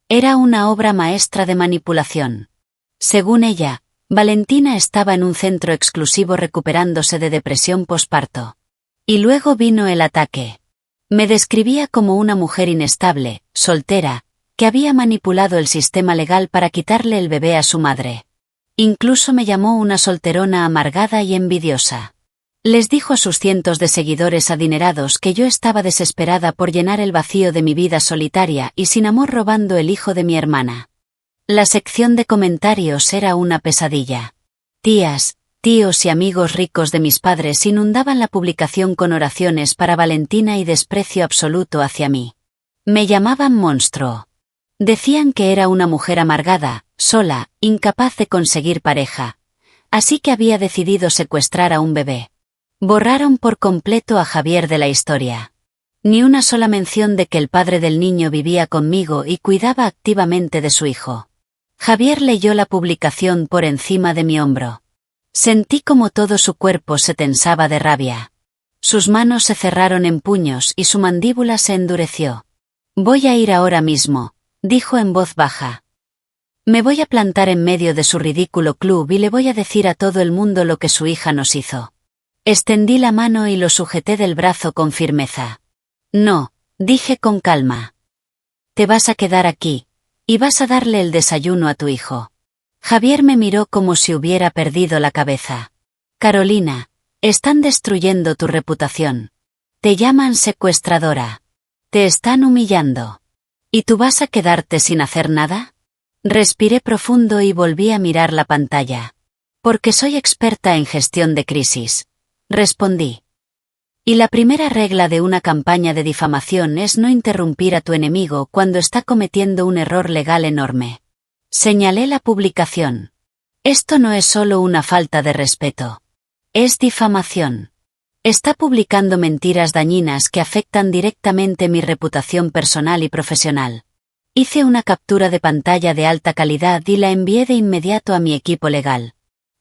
Speaker 1: Era una obra maestra de manipulación. Según ella, Valentina estaba en un centro exclusivo recuperándose de depresión posparto. Y luego vino el ataque. Me describía como una mujer inestable, soltera, que había manipulado el sistema legal para quitarle el bebé a su madre. Incluso me llamó una solterona amargada y envidiosa. Les dijo a sus cientos de seguidores adinerados que yo estaba desesperada por llenar el vacío de mi vida solitaria y sin amor robando el hijo de mi hermana. La sección de comentarios era una pesadilla. Tías, tíos y amigos ricos de mis padres inundaban la publicación con oraciones para Valentina y desprecio absoluto hacia mí. Me llamaban monstruo. Decían que era una mujer amargada, sola, incapaz de conseguir pareja. Así que había decidido secuestrar a un bebé. Borraron por completo a Javier de la historia. Ni una sola mención de que el padre del niño vivía conmigo y cuidaba activamente de su hijo. Javier leyó la publicación por encima de mi hombro. Sentí como todo su cuerpo se tensaba de rabia. Sus manos se cerraron en puños y su mandíbula se endureció. Voy a ir ahora mismo, dijo en voz baja. Me voy a plantar en medio de su ridículo club y le voy a decir a todo el mundo lo que su hija nos hizo. Extendí la mano y lo sujeté del brazo con firmeza. No, dije con calma. Te vas a quedar aquí, y vas a darle el desayuno a tu hijo. Javier me miró como si hubiera perdido la cabeza. Carolina, están destruyendo tu reputación. Te llaman secuestradora. Te están humillando. ¿Y tú vas a quedarte sin hacer nada? Respiré profundo y volví a mirar la pantalla. Porque soy experta en gestión de crisis. Respondí. Y la primera regla de una campaña de difamación es no interrumpir a tu enemigo cuando está cometiendo un error legal enorme. Señalé la publicación. Esto no es solo una falta de respeto. Es difamación. Está publicando mentiras dañinas que afectan directamente mi reputación personal y profesional. Hice una captura de pantalla de alta calidad y la envié de inmediato a mi equipo legal.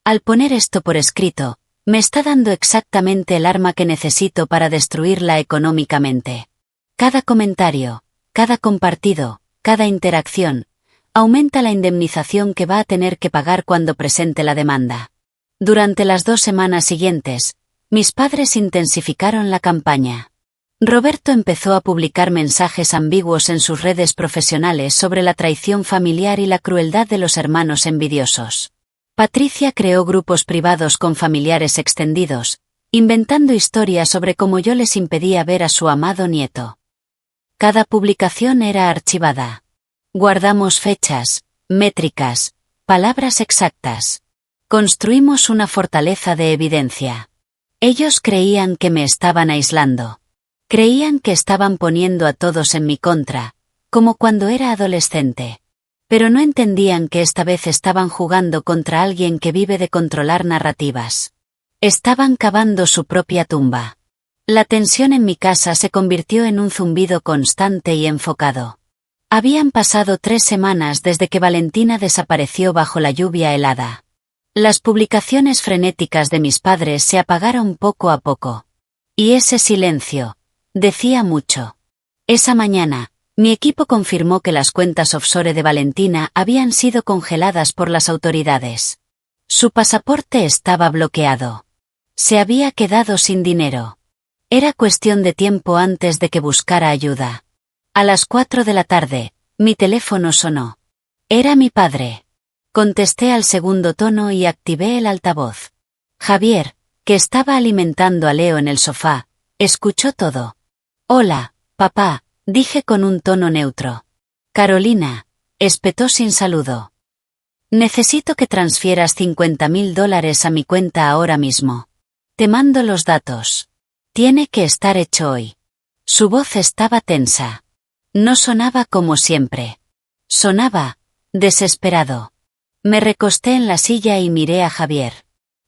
Speaker 1: Al poner esto por escrito, me está dando exactamente el arma que necesito para destruirla económicamente. Cada comentario, cada compartido, cada interacción, aumenta la indemnización que va a tener que pagar cuando presente la demanda. Durante las 2 semanas siguientes, mis padres intensificaron la campaña. Roberto empezó a publicar mensajes ambiguos en sus redes profesionales sobre la traición familiar y la crueldad de los hermanos envidiosos. Patricia creó grupos privados con familiares extendidos, inventando historias sobre cómo yo les impedía ver a su amado nieto. Cada publicación era archivada. Guardamos fechas, métricas, palabras exactas. Construimos una fortaleza de evidencia. Ellos creían que me estaban aislando. Creían que estaban poniendo a todos en mi contra, como cuando era adolescente. Pero no entendían que esta vez estaban jugando contra alguien que vive de controlar narrativas. Estaban cavando su propia tumba. La tensión en mi casa se convirtió en un zumbido constante y enfocado. Habían pasado 3 semanas desde que Valentina desapareció bajo la lluvia helada. Las publicaciones frenéticas de mis padres se apagaron poco a poco. Y ese silencio decía mucho. Esa mañana, mi equipo confirmó que las cuentas offshore de Valentina habían sido congeladas por las autoridades. Su pasaporte estaba bloqueado. Se había quedado sin dinero. Era cuestión de tiempo antes de que buscara ayuda. A las 4 de la tarde, mi teléfono sonó. Era mi padre. Contesté al segundo tono y activé el altavoz. Javier, que estaba alimentando a Leo en el sofá, escuchó todo. Hola, papá, dije con un tono neutro. Carolina, espetó sin saludo. Necesito que transfieras $50.000 a mi cuenta ahora mismo. Te mando los datos. Tiene que estar hecho hoy. Su voz estaba tensa. No sonaba como siempre. Sonaba desesperado. Me recosté en la silla y miré a Javier.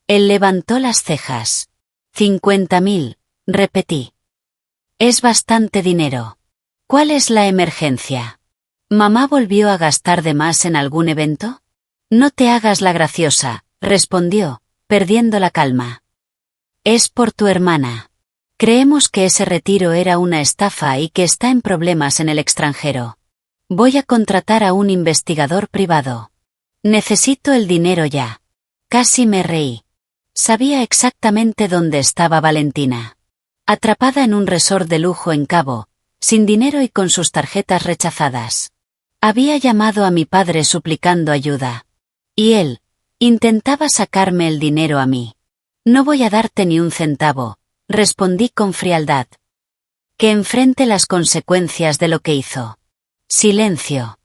Speaker 1: Él levantó las cejas. 50.000, repetí. Es bastante dinero. ¿Cuál es la emergencia? ¿Mamá volvió a gastar de más en algún evento? No te hagas la graciosa, respondió, perdiendo la calma. Es por tu hermana. Creemos que ese retiro era una estafa y que está en problemas en el extranjero. Voy a contratar a un investigador privado. Necesito el dinero ya. Casi me reí. Sabía exactamente dónde estaba Valentina. Atrapada en un resort de lujo en Cabo, sin dinero y con sus tarjetas rechazadas. Había llamado a mi padre suplicando ayuda. Y él intentaba sacarme el dinero a mí. No voy a darte ni un centavo, respondí con frialdad. Que enfrente las consecuencias de lo que hizo. Silencio.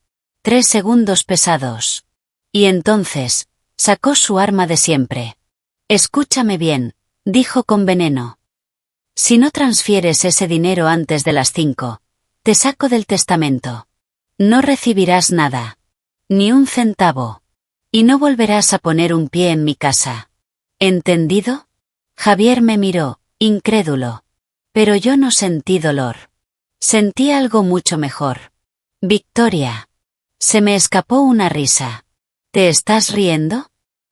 Speaker 1: 3 segundos pesados. Y entonces, sacó su arma de siempre. Escúchame bien, dijo con veneno. Si no transfieres ese dinero antes de las 5, te saco del testamento. No recibirás nada. Ni un centavo. Y no volverás a poner un pie en mi casa. ¿Entendido? Javier me miró, incrédulo. Pero yo no sentí dolor. Sentí algo mucho mejor. Victoria. Se me escapó una risa. ¿Te estás riendo?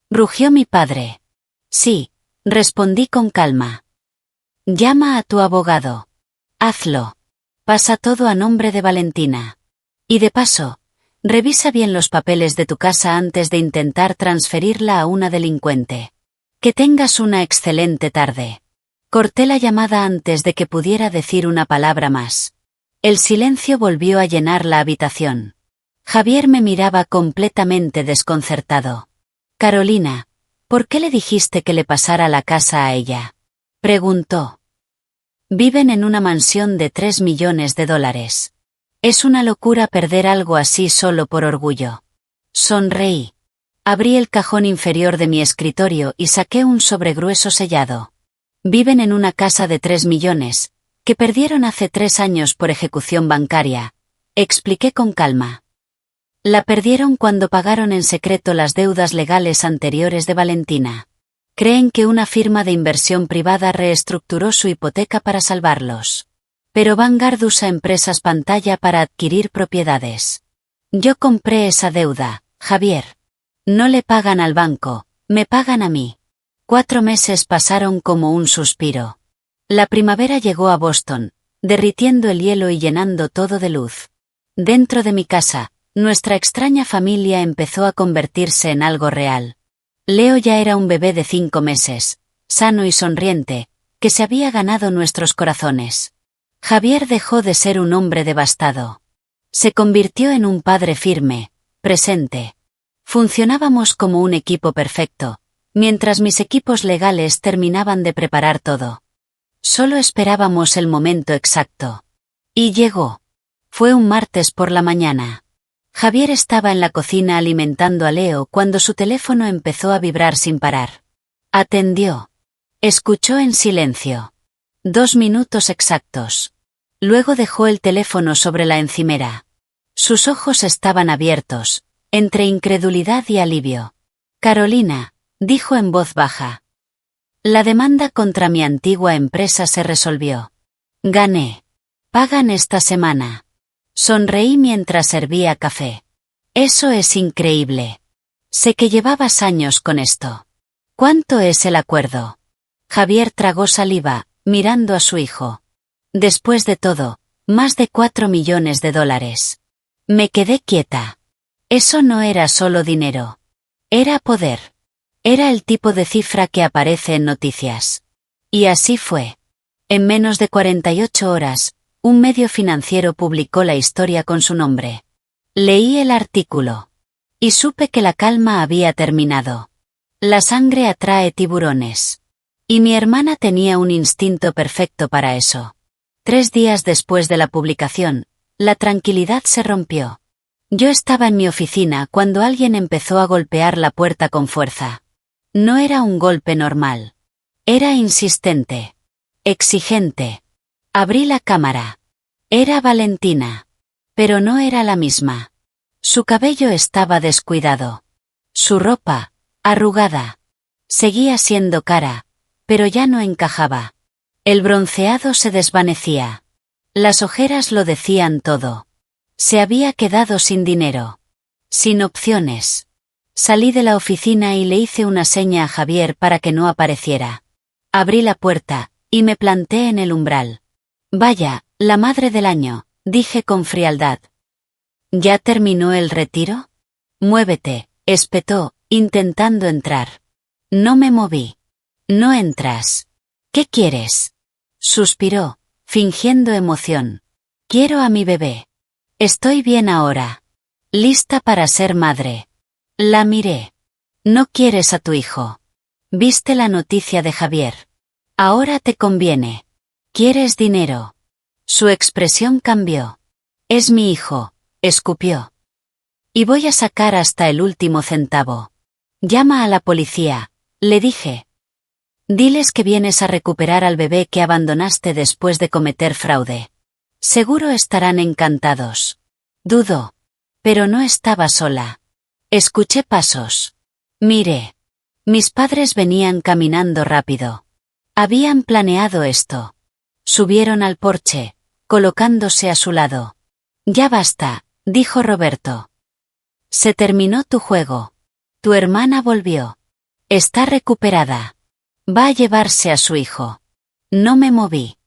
Speaker 1: Rugió mi padre. Sí, respondí con calma. Llama a tu abogado. Hazlo. Pasa todo a nombre de Valentina. Y de paso, revisa bien los papeles de tu casa antes de intentar transferirla a una delincuente. Que tengas una excelente tarde. Corté la llamada antes de que pudiera decir una palabra más. El silencio volvió a llenar la habitación. Javier me miraba completamente desconcertado. Carolina, ¿por qué le dijiste que le pasara la casa a ella? Preguntó. Viven en una mansión de $3 millones. Es una locura perder algo así solo por orgullo. Sonreí. Abrí el cajón inferior de mi escritorio y saqué un sobregrueso sellado. Viven en una casa de 3 millones, que perdieron hace 3 años por ejecución bancaria, expliqué con calma. La perdieron cuando pagaron en secreto las deudas legales anteriores de Valentina. Creen que una firma de inversión privada reestructuró su hipoteca para salvarlos. Pero Vanguard usa empresas pantalla para adquirir propiedades. Yo compré esa deuda, Javier. No le pagan al banco, me pagan a mí. 4 meses pasaron como un suspiro. La primavera llegó a Boston, derritiendo el hielo y llenando todo de luz. Dentro de mi casa, nuestra extraña familia empezó a convertirse en algo real. Leo ya era un bebé de 5 meses, sano y sonriente, que se había ganado nuestros corazones. Javier dejó de ser un hombre devastado. Se convirtió en un padre firme, presente. Funcionábamos como un equipo perfecto, mientras mis equipos legales terminaban de preparar todo. Solo esperábamos el momento exacto. Y llegó. Fue un martes por la mañana. Javier estaba en la cocina alimentando a Leo cuando su teléfono empezó a vibrar sin parar. Atendió. Escuchó en silencio. 2 minutos exactos. Luego dejó el teléfono sobre la encimera. Sus ojos estaban abiertos, entre incredulidad y alivio. Carolina, dijo en voz baja. La demanda contra mi antigua empresa se resolvió. Gané. Pagan esta semana. Sonreí mientras servía café. Eso es increíble. Sé que llevabas años con esto. ¿Cuánto es el acuerdo? Javier tragó saliva, mirando a su hijo. Después de todo, más de $4 millones. Me quedé quieta. Eso no era solo dinero. Era poder. Era el tipo de cifra que aparece en noticias. Y así fue. En menos de 48 horas, un medio financiero publicó la historia con su nombre. Leí el artículo. Y supe que la calma había terminado. La sangre atrae tiburones. Y mi hermana tenía un instinto perfecto para eso. 3 días después de la publicación, la tranquilidad se rompió. Yo estaba en mi oficina cuando alguien empezó a golpear la puerta con fuerza. No era un golpe normal. Era insistente. Exigente. Abrí la cámara. Era Valentina. Pero no era la misma. Su cabello estaba descuidado. Su ropa, arrugada. Seguía siendo cara, pero ya no encajaba. El bronceado se desvanecía. Las ojeras lo decían todo. Se había quedado sin dinero. Sin opciones. Salí de la oficina y le hice una seña a Javier para que no apareciera. Abrí la puerta, y me planté en el umbral. Vaya, la madre del año, dije con frialdad. ¿Ya terminó el retiro? Muévete, espetó, intentando entrar. No me moví. No entras. ¿Qué quieres? Suspiró, fingiendo emoción. Quiero a mi bebé. Estoy bien ahora. Lista para ser madre. La miré. No quieres a tu hijo. Viste la noticia de Javier. Ahora te conviene. Quieres dinero. Su expresión cambió. Es mi hijo, escupió. Y voy a sacar hasta el último centavo. Llama a la policía, le dije. Diles que vienes a recuperar al bebé que abandonaste después de cometer fraude. Seguro estarán encantados. Dudo. Pero no estaba sola. Escuché pasos. Miré. Mis padres venían caminando rápido. Habían planeado esto. Subieron al porche, colocándose a su lado. Ya basta, dijo Roberto. Se terminó tu juego. Tu hermana volvió. Está recuperada. Va a llevarse a su hijo. No me moví.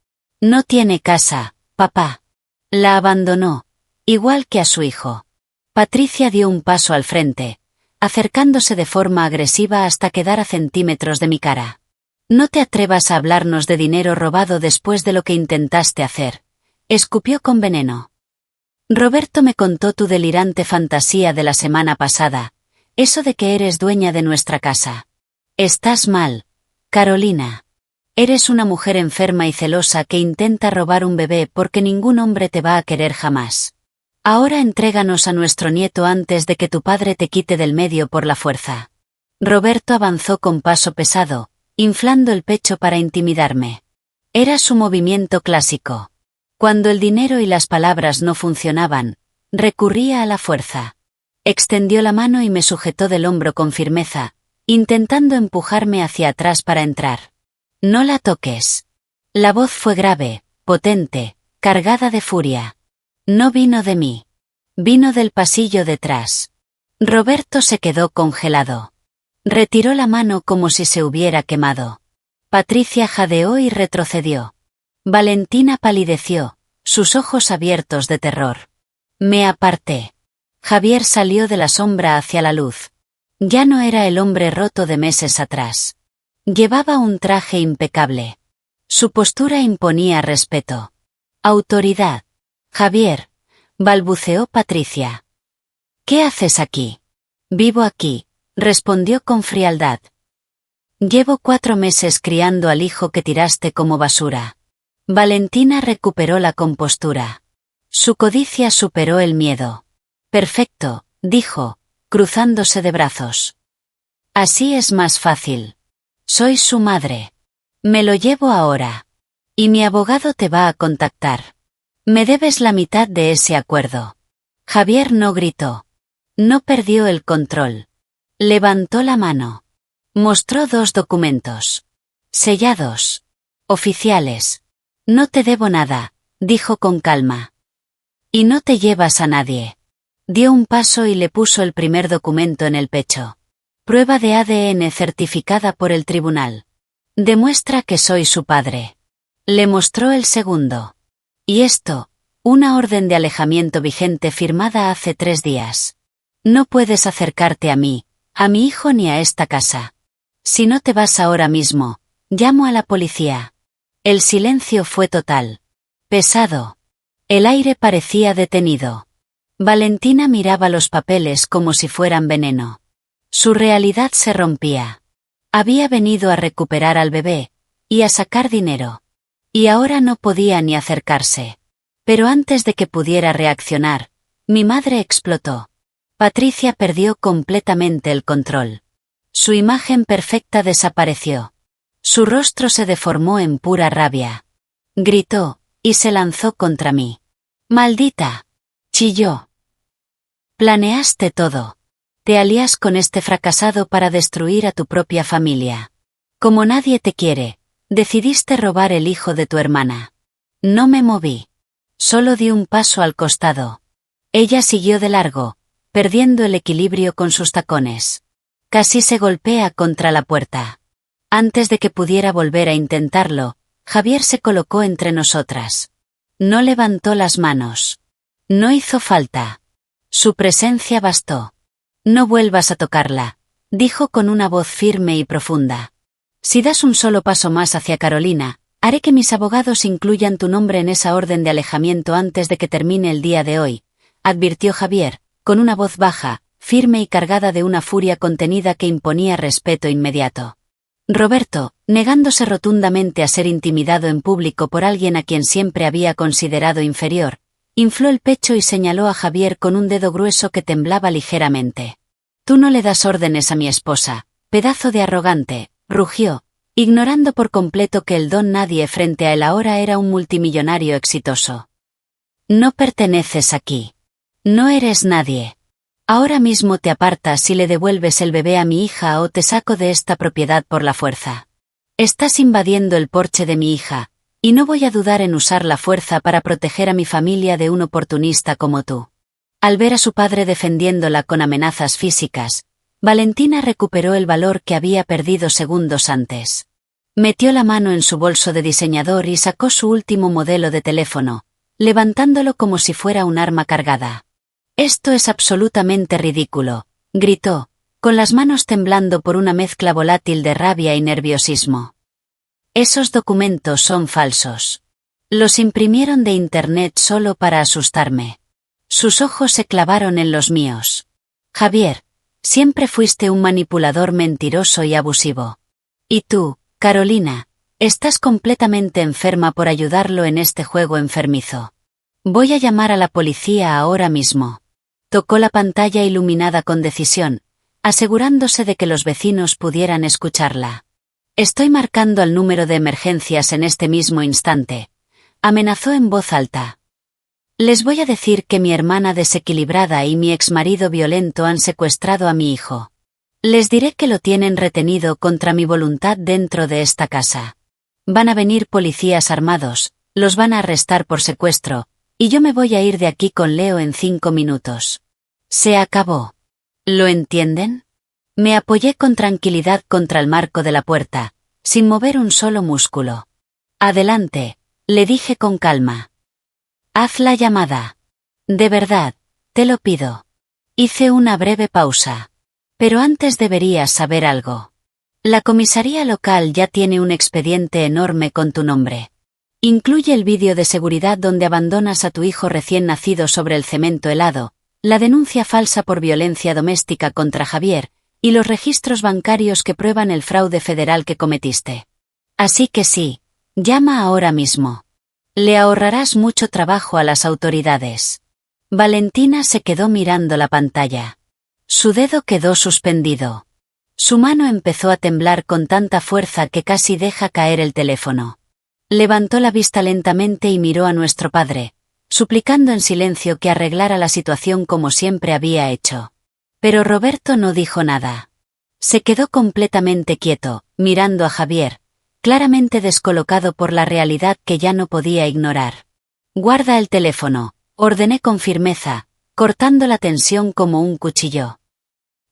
Speaker 1: No tiene casa, papá. La abandonó, igual que a su hijo. Patricia dio un paso al frente, acercándose de forma agresiva hasta quedar a centímetros de mi cara. No te atrevas a hablarnos de dinero robado después de lo que intentaste hacer. Escupió con veneno. Roberto me contó tu delirante fantasía de la semana pasada, eso de que eres dueña de nuestra casa. Estás mal, Carolina. Eres una mujer enferma y celosa que intenta robar un bebé porque ningún hombre te va a querer jamás. Ahora entréganos a nuestro nieto antes de que tu padre te quite del medio por la fuerza. Roberto avanzó con paso pesado, inflando el pecho para intimidarme. Era su movimiento clásico. Cuando el dinero y las palabras no funcionaban, recurría a la fuerza. Extendió la mano y me sujetó del hombro con firmeza, intentando empujarme hacia atrás para entrar. No la toques. La voz fue grave, potente, cargada de furia. No vino de mí. Vino del pasillo detrás. Roberto se quedó congelado. Retiró la mano como si se hubiera quemado. Patricia jadeó y retrocedió. Valentina palideció, sus ojos abiertos de terror. Me aparté. Javier salió de la sombra hacia la luz. Ya no era el hombre roto de meses atrás. Llevaba un traje impecable. Su postura imponía respeto. Autoridad. Javier, balbuceó Patricia. ¿Qué haces aquí? Vivo aquí, respondió con frialdad. Llevo 4 meses criando al hijo que tiraste como basura. Valentina recuperó la compostura. Su codicia superó el miedo. Perfecto, dijo, cruzándose de brazos. Así es más fácil. Soy su madre. Me lo llevo ahora. Y mi abogado te va a contactar. Me debes la mitad de ese acuerdo. Javier no gritó. No perdió el control. Levantó la mano. Mostró 2 documentos. Sellados. Oficiales. No te debo nada, dijo con calma. Y no te llevas a nadie. Dio un paso y le puso el primer documento en el pecho. Prueba de ADN certificada por el tribunal. Demuestra que soy su padre. Le mostró el segundo. Y esto, una orden de alejamiento vigente firmada hace 3 días. No puedes acercarte a mí, a mi hijo ni a esta casa. Si no te vas ahora mismo, llamo a la policía. El silencio fue total. Pesado. El aire parecía detenido. Valentina miraba los papeles como si fueran veneno. Su realidad se rompía. Había venido a recuperar al bebé, y a sacar dinero. Y ahora no podía ni acercarse. Pero antes de que pudiera reaccionar, Mi madre explotó. Patricia perdió completamente el control. Su imagen perfecta desapareció. Su rostro se deformó en pura rabia. Gritó, y se lanzó contra mí. ¡Maldita!, chilló. Planeaste todo. Te alías con este fracasado para destruir a tu propia familia. Como nadie te quiere, decidiste robar el hijo de tu hermana. No me moví. Solo di un paso al costado. Ella siguió de largo, perdiendo el equilibrio con sus tacones. Casi se golpea contra la puerta. Antes de que pudiera volver a intentarlo, Javier se colocó entre nosotras. No levantó las manos. No hizo falta. Su presencia bastó. No vuelvas a tocarla, dijo con una voz firme y profunda. Si das un solo paso más hacia Carolina, haré que mis abogados incluyan tu nombre en esa orden de alejamiento antes de que termine el día de hoy, advirtió Javier, con una voz baja, firme y cargada de una furia contenida que imponía respeto inmediato. Roberto, negándose rotundamente a ser intimidado en público por alguien a quien siempre había considerado inferior, infló el pecho y señaló a Javier con un dedo grueso que temblaba ligeramente. Tú no le das órdenes a mi esposa, pedazo de arrogante, rugió, ignorando por completo que el don nadie frente a él ahora era un multimillonario exitoso. No perteneces aquí. No eres nadie. Ahora mismo te apartas y le devuelves el bebé a mi hija o te saco de esta propiedad por la fuerza. Estás invadiendo el porche de mi hija, y no voy a dudar en usar la fuerza para proteger a mi familia de un oportunista como tú. Al ver a su padre defendiéndola con amenazas físicas, Valentina recuperó el valor que había perdido segundos antes. Metió la mano en su bolso de diseñador y sacó su último modelo de teléfono, levantándolo como si fuera un arma cargada. Esto es absolutamente ridículo, gritó, con las manos temblando por una mezcla volátil de rabia y nerviosismo. Esos documentos son falsos. Los imprimieron de internet solo para asustarme. Sus ojos se clavaron en los míos. Javier, siempre fuiste un manipulador mentiroso y abusivo. Y tú, Carolina, estás completamente enferma por ayudarlo en este juego enfermizo. Voy a llamar a la policía ahora mismo. Tocó la pantalla iluminada con decisión, asegurándose de que los vecinos pudieran escucharla. Estoy marcando al número de emergencias en este mismo instante, amenazó en voz alta. Les voy a decir que mi hermana desequilibrada y mi exmarido violento han secuestrado a mi hijo. Les diré que lo tienen retenido contra mi voluntad dentro de esta casa. Van a venir policías armados, los van a arrestar por secuestro, y yo me voy a ir de aquí con Leo en 5 minutos. Se acabó. ¿Lo entienden? Me apoyé con tranquilidad contra el marco de la puerta, sin mover un solo músculo. Adelante, le dije con calma. Haz la llamada. De verdad, te lo pido. Hice una breve pausa. Pero antes deberías saber algo. La comisaría local ya tiene un expediente enorme con tu nombre. Incluye el vídeo de seguridad donde abandonas a tu hijo recién nacido sobre el cemento helado, la denuncia falsa por violencia doméstica contra Javier, y los registros bancarios que prueban el fraude federal que cometiste. Así que sí, llama ahora mismo. Le ahorrarás mucho trabajo a las autoridades. Valentina se quedó mirando la pantalla. Su dedo quedó suspendido. Su mano empezó a temblar con tanta fuerza que casi deja caer el teléfono. Levantó la vista lentamente y miró a nuestro padre, suplicando en silencio que arreglara la situación como siempre había hecho. Pero Roberto no dijo nada. Se quedó completamente quieto, mirando a Javier, claramente descolocado por la realidad que ya no podía ignorar. Guarda el teléfono, ordené con firmeza, cortando la tensión como un cuchillo.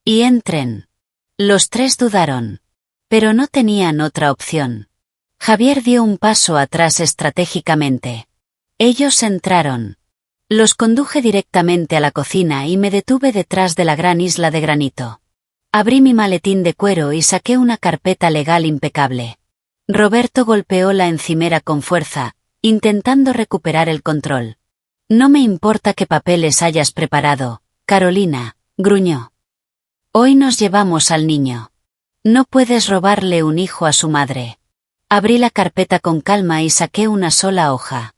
Speaker 1: Y entren. Los tres dudaron. Pero no tenían otra opción. Javier dio un paso atrás estratégicamente. Ellos entraron. Los conduje directamente a la cocina y me detuve detrás de la gran isla de granito. Abrí mi maletín de cuero y saqué una carpeta legal impecable. Roberto golpeó la encimera con fuerza, intentando recuperar el control. No me importa qué papeles hayas preparado, Carolina, gruñó. Hoy nos llevamos al niño. No puedes robarle un hijo a su madre. Abrí la carpeta con calma y saqué una sola hoja.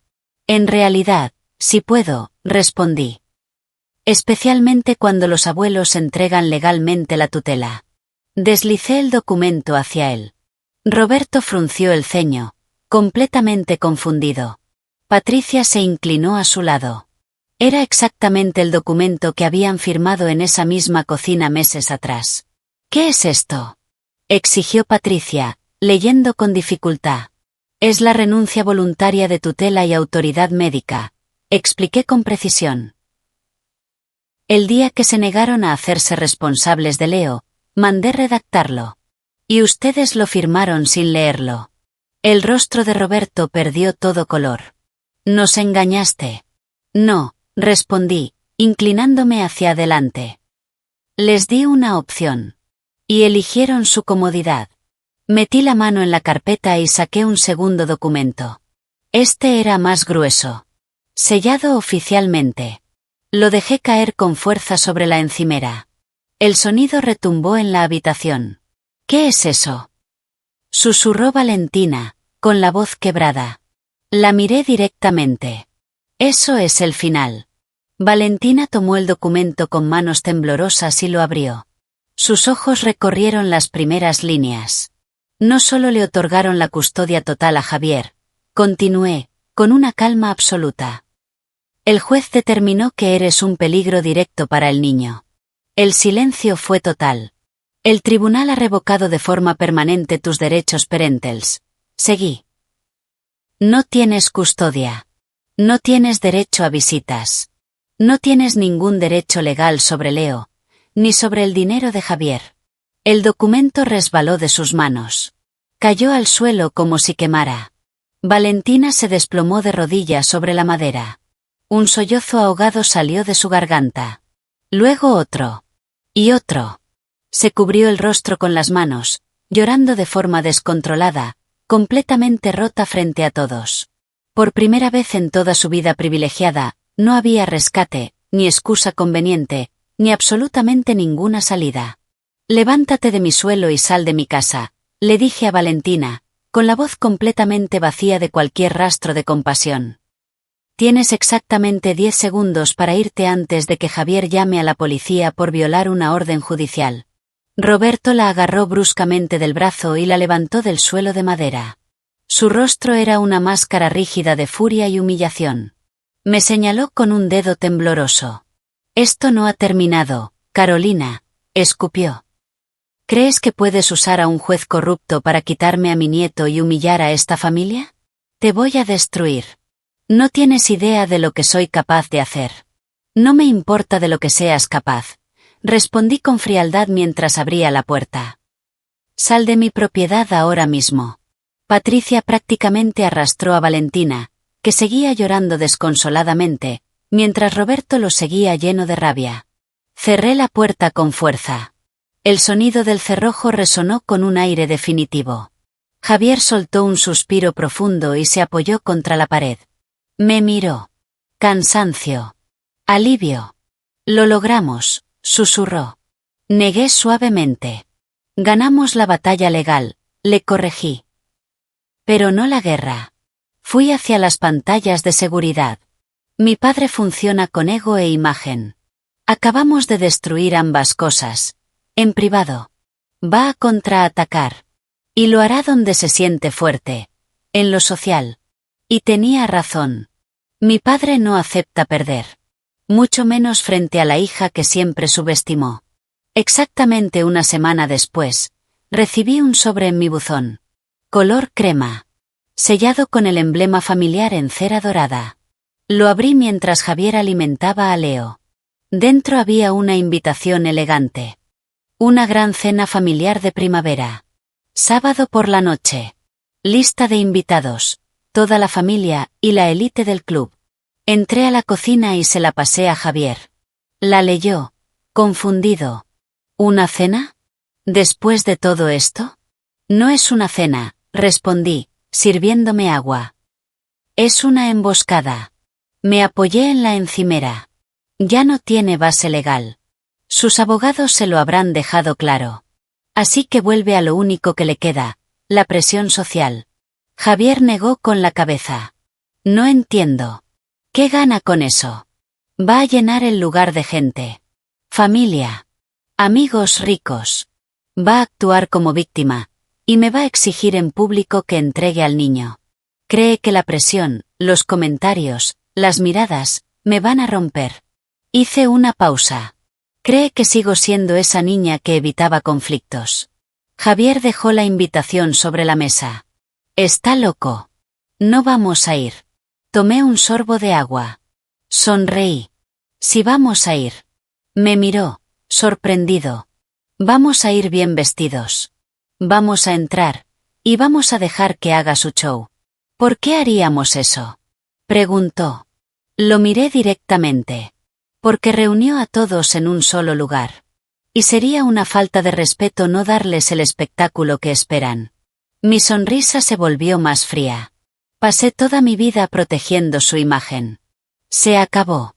Speaker 1: En realidad, sí puedo, respondí. especialmente cuando los abuelos entregan legalmente la tutela. Deslicé el documento hacia él. Roberto frunció el ceño, completamente confundido. Patricia se inclinó a su lado. Era exactamente el documento que habían firmado en esa misma cocina meses atrás. ¿Qué es esto?, exigió Patricia, leyendo con dificultad. Es la renuncia voluntaria de tutela y autoridad médica, expliqué con precisión. El día que se negaron a hacerse responsables de Leo, mandé redactarlo. Y ustedes lo firmaron sin leerlo. El rostro de Roberto perdió todo color. Nos engañaste. No, respondí, inclinándome hacia adelante. Les di una opción. Y eligieron su comodidad. Metí la mano en la carpeta y saqué un segundo documento. Este era más grueso. Sellado oficialmente. Lo dejé caer con fuerza sobre la encimera. El sonido retumbó en la habitación. ¿Qué es eso?, susurró Valentina, con la voz quebrada. La miré directamente. Eso es el final. Valentina tomó el documento con manos temblorosas y lo abrió. Sus ojos recorrieron las primeras líneas. No solo le otorgaron la custodia total a Javier, continué, con una calma absoluta. El juez determinó que eres un peligro directo para el niño. El silencio fue total. El tribunal ha revocado de forma permanente tus derechos parentales. Seguí. No tienes custodia. No tienes derecho a visitas. No tienes ningún derecho legal sobre Leo, ni sobre el dinero de Javier. El documento resbaló de sus manos. Cayó al suelo como si quemara. Valentina se desplomó de rodillas sobre la madera. Un sollozo ahogado salió de su garganta. Luego otro. Y otro. Se cubrió el rostro con las manos, llorando de forma descontrolada, completamente rota frente a todos. Por primera vez en toda su vida privilegiada, no había rescate, ni excusa conveniente, ni absolutamente ninguna salida. Levántate de mi suelo y sal de mi casa, le dije a Valentina, con la voz completamente vacía de cualquier rastro de compasión. Tienes exactamente 10 segundos para irte antes de que Javier llame a la policía por violar una orden judicial. Roberto la agarró bruscamente del brazo y la levantó del suelo de madera. Su rostro era una máscara rígida de furia y humillación. Me señaló con un dedo tembloroso. Esto no ha terminado, Carolina, escupió. ¿Crees que puedes usar a un juez corrupto para quitarme a mi nieto y humillar a esta familia? Te voy a destruir. No tienes idea de lo que soy capaz de hacer. No me importa de lo que seas capaz. Respondí con frialdad mientras abría la puerta. Sal de mi propiedad ahora mismo. Patricia prácticamente arrastró a Valentina, que seguía llorando desconsoladamente, mientras Roberto lo seguía lleno de rabia. Cerré la puerta con fuerza. El sonido del cerrojo resonó con un aire definitivo. Javier soltó un suspiro profundo y se apoyó contra la pared. Me miró. Cansancio. Alivio. Lo logramos, susurró. Negué suavemente. Ganamos la batalla legal, le corregí. Pero no la guerra. Fui hacia las pantallas de seguridad. Mi padre funciona con ego e imagen. Acabamos de destruir ambas cosas. En privado. Va a contraatacar. Y lo hará donde se siente fuerte. En lo social. Y tenía razón. Mi padre no acepta perder. Mucho menos frente a la hija que siempre subestimó. Exactamente una semana después, recibí un sobre en mi buzón. Color crema. Sellado con el emblema familiar en cera dorada. Lo abrí mientras Javier alimentaba a Leo. Dentro había una invitación elegante. Una gran cena familiar de primavera. Sábado por la noche. Lista de invitados. Toda la familia y la élite del club. Entré a la cocina y se la pasé a Javier. La leyó, confundido. ¿Una cena? ¿Después de todo esto? No es una cena, respondí, sirviéndome agua. Es una emboscada. Me apoyé en la encimera. Ya no tiene base legal. Sus abogados se lo habrán dejado claro. Así que vuelve a lo único que le queda, la presión social. Javier negó con la cabeza. No entiendo. ¿Qué gana con eso? Va a llenar el lugar de gente. Familia. Amigos ricos. Va a actuar como víctima, y me va a exigir en público que entregue al niño. Cree que la presión, los comentarios, las miradas, me van a romper. Hice una pausa. Cree que sigo siendo esa niña que evitaba conflictos. Javier dejó la invitación sobre la mesa. Está loco. No vamos a ir. Tomé un sorbo de agua. Sonreí. Sí vamos a ir. Me miró, sorprendido. Vamos a ir bien vestidos. Vamos a entrar, y vamos a dejar que haga su show. ¿Por qué haríamos eso? Preguntó. Lo miré directamente. Porque reunió a todos en un solo lugar. Y sería una falta de respeto no darles el espectáculo que esperan. Mi sonrisa se volvió más fría. Pasé toda mi vida protegiendo su imagen. Se acabó.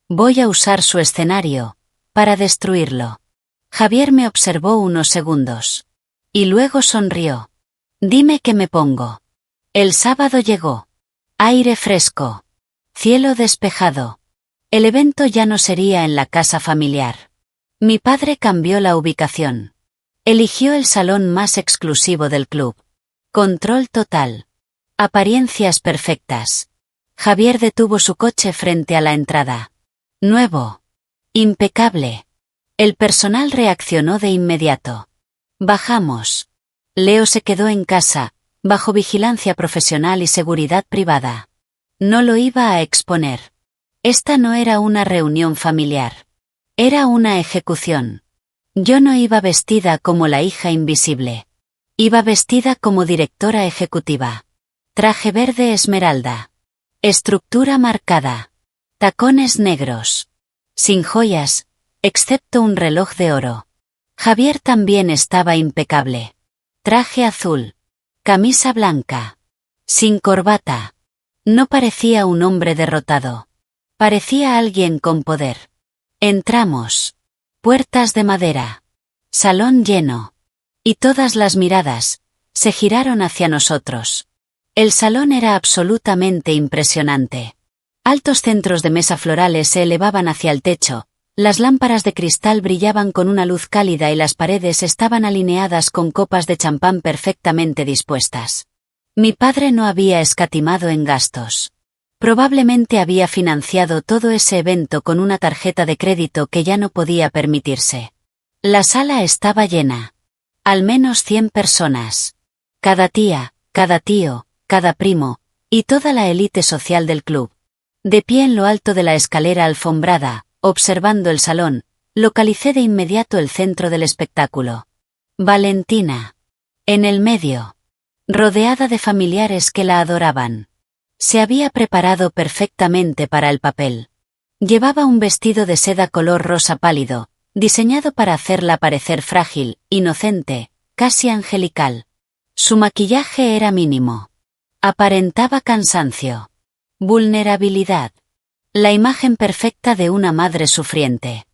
Speaker 1: Voy a usar su escenario, para destruirlo. Javier me observó unos segundos. Y luego sonrió. Dime qué me pongo. El sábado llegó. Aire fresco. Cielo despejado. El evento ya no sería en la casa familiar. Mi padre cambió la ubicación. Eligió el salón más exclusivo del club. Control total. Apariencias perfectas. Javier detuvo su coche frente a la entrada. Nuevo. Impecable. El personal reaccionó de inmediato. Bajamos. Leo se quedó en casa, bajo vigilancia profesional y seguridad privada. No lo iba a exponer. Esta no era una reunión familiar. Era una ejecución. Yo no iba vestida como la hija invisible. Iba vestida como directora ejecutiva. Traje verde esmeralda. Estructura marcada. Tacones negros. Sin joyas, excepto un reloj de oro. Javier también estaba impecable. Traje azul. Camisa blanca. Sin corbata. No parecía un hombre derrotado. Parecía alguien con poder. Entramos. Puertas de madera. Salón lleno. Y todas las miradas se giraron hacia nosotros. El salón era absolutamente impresionante. Altos centros de mesa florales se elevaban hacia el techo, las lámparas de cristal brillaban con una luz cálida y las paredes estaban alineadas con copas de champán perfectamente dispuestas. Mi padre no había escatimado en gastos. Probablemente había financiado todo ese evento con una tarjeta de crédito que ya no podía permitirse. La sala estaba llena. Al menos 100 personas. Cada tía, cada tío, cada primo, y toda la élite social del club. De pie en lo alto de la escalera alfombrada, observando el salón, localicé de inmediato el centro del espectáculo. Valentina. En el medio. Rodeada de familiares que la adoraban. Se había preparado perfectamente para el papel. Llevaba un vestido de seda color rosa pálido, diseñado para hacerla parecer frágil, inocente, casi angelical. Su maquillaje era mínimo. Aparentaba cansancio. Vulnerabilidad. La imagen perfecta de una madre sufriente.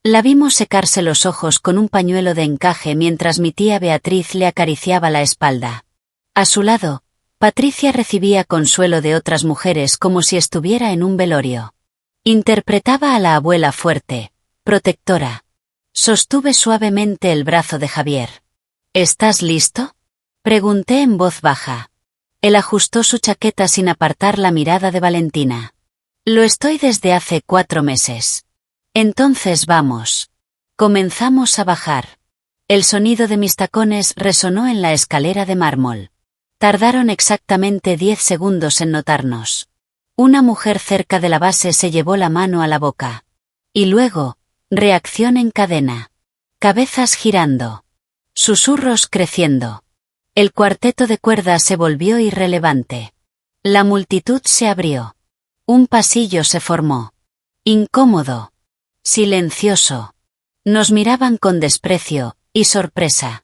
Speaker 1: La vimos secarse los ojos con un pañuelo de encaje mientras mi tía Beatriz le acariciaba la espalda. A su lado, Patricia recibía consuelo de otras mujeres como si estuviera en un velorio. Interpretaba a la abuela fuerte, protectora. Sostuve suavemente el brazo de Javier. ¿Estás listo? Pregunté en voz baja. Él ajustó su chaqueta sin apartar la mirada de Valentina. Lo estoy desde hace 4 meses. Entonces vamos. Comenzamos a bajar. El sonido de mis tacones resonó en la escalera de mármol. Tardaron exactamente 10 segundos en notarnos. Una mujer cerca de la base se llevó la mano a la boca. Y luego, reacción en cadena. Cabezas girando. Susurros creciendo. El cuarteto de cuerdas se volvió irrelevante. La multitud se abrió. Un pasillo se formó. Incómodo. Silencioso. Nos miraban con desprecio y sorpresa.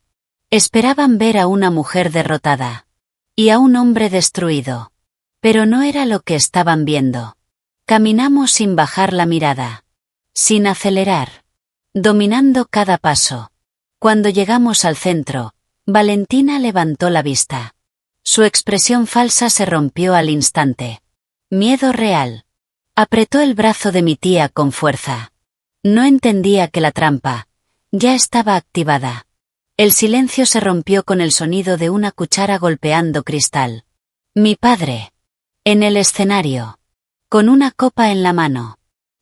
Speaker 1: Esperaban ver a una mujer derrotada. Y a un hombre destruido. Pero no era lo que estaban viendo. Caminamos sin bajar la mirada. Sin acelerar. Dominando cada paso. Cuando llegamos al centro, Valentina levantó la vista. Su expresión falsa se rompió al instante. Miedo real. Apretó el brazo de mi tía con fuerza. No entendía que la trampa ya estaba activada. El silencio se rompió con el sonido de una cuchara golpeando cristal. Mi padre, en el escenario, con una copa en la mano,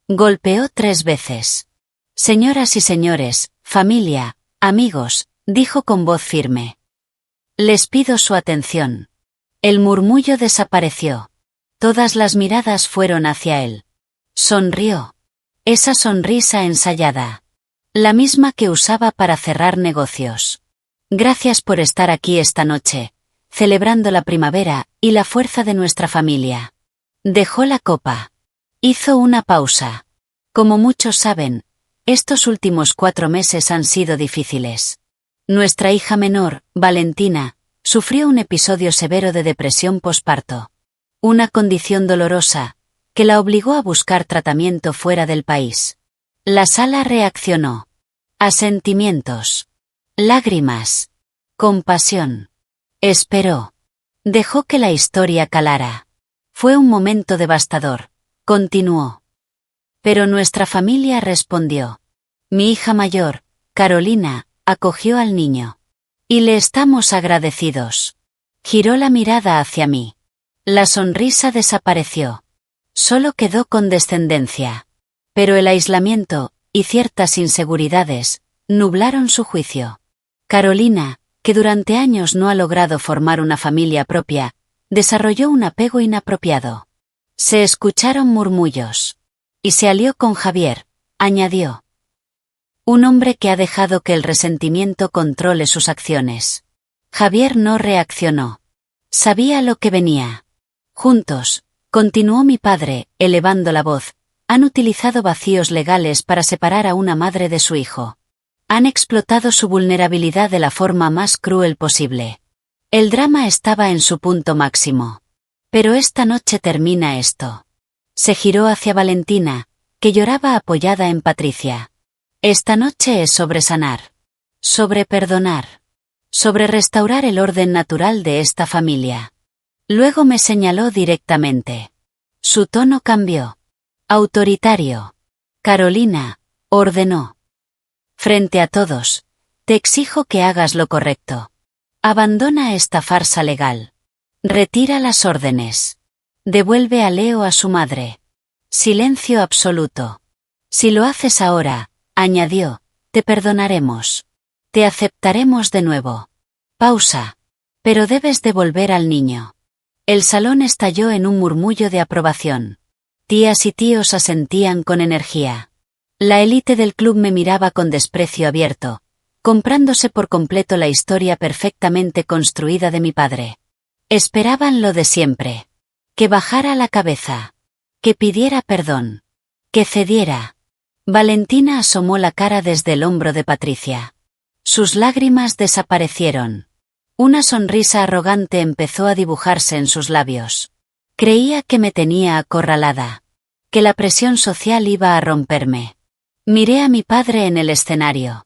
Speaker 1: golpeó 3 veces. Señoras y señores, familia, amigos, dijo con voz firme. Les pido su atención. El murmullo desapareció. Todas las miradas fueron hacia él. Sonrió. Esa sonrisa ensayada. La misma que usaba para cerrar negocios. Gracias por estar aquí esta noche, celebrando la primavera y la fuerza de nuestra familia. Dejó la copa. Hizo una pausa. Como muchos saben, estos últimos 4 meses han sido difíciles. Nuestra hija menor, Valentina, sufrió un episodio severo de depresión posparto. Una condición dolorosa, que la obligó a buscar tratamiento fuera del país. La sala reaccionó. A sentimientos. Lágrimas. Compasión. Esperó. Dejó que la historia calara. Fue un momento devastador. Continuó. Pero nuestra familia respondió. Mi hija mayor, Carolina, acogió al niño. Y le estamos agradecidos. Giró la mirada hacia mí. La sonrisa desapareció. Solo quedó condescendencia. Pero el aislamiento, y ciertas inseguridades, nublaron su juicio. Carolina, que durante años no ha logrado formar una familia propia, desarrolló un apego inapropiado. Se escucharon murmullos. Y se alió con Javier, añadió. Un hombre que ha dejado que el resentimiento controle sus acciones. Javier no reaccionó. Sabía lo que venía. Juntos, continuó mi padre, elevando la voz, han utilizado vacíos legales para separar a una madre de su hijo. Han explotado su vulnerabilidad de la forma más cruel posible. El drama estaba en su punto máximo. Pero esta noche termina esto. Se giró hacia Valentina, que lloraba apoyada en Patricia. Esta noche es sobre sanar. Sobre perdonar. Sobre restaurar el orden natural de esta familia. Luego me señaló directamente. Su tono cambió. Autoritario. Carolina, ordenó. Frente a todos, te exijo que hagas lo correcto. Abandona esta farsa legal. Retira las órdenes. Devuelve a Leo a su madre. Silencio absoluto. Si lo haces ahora, añadió, te perdonaremos. Te aceptaremos de nuevo. Pausa. Pero debes devolver al niño. El salón estalló en un murmullo de aprobación. Tías y tíos asentían con energía. La élite del club me miraba con desprecio abierto, comprándose por completo la historia perfectamente construida de mi padre. Esperaban lo de siempre. Que bajara la cabeza. Que pidiera perdón. Que cediera. Valentina asomó la cara desde el hombro de Patricia. Sus lágrimas desaparecieron. Una sonrisa arrogante empezó a dibujarse en sus labios. Creía que me tenía acorralada. Que la presión social iba a romperme. Miré a mi padre en el escenario.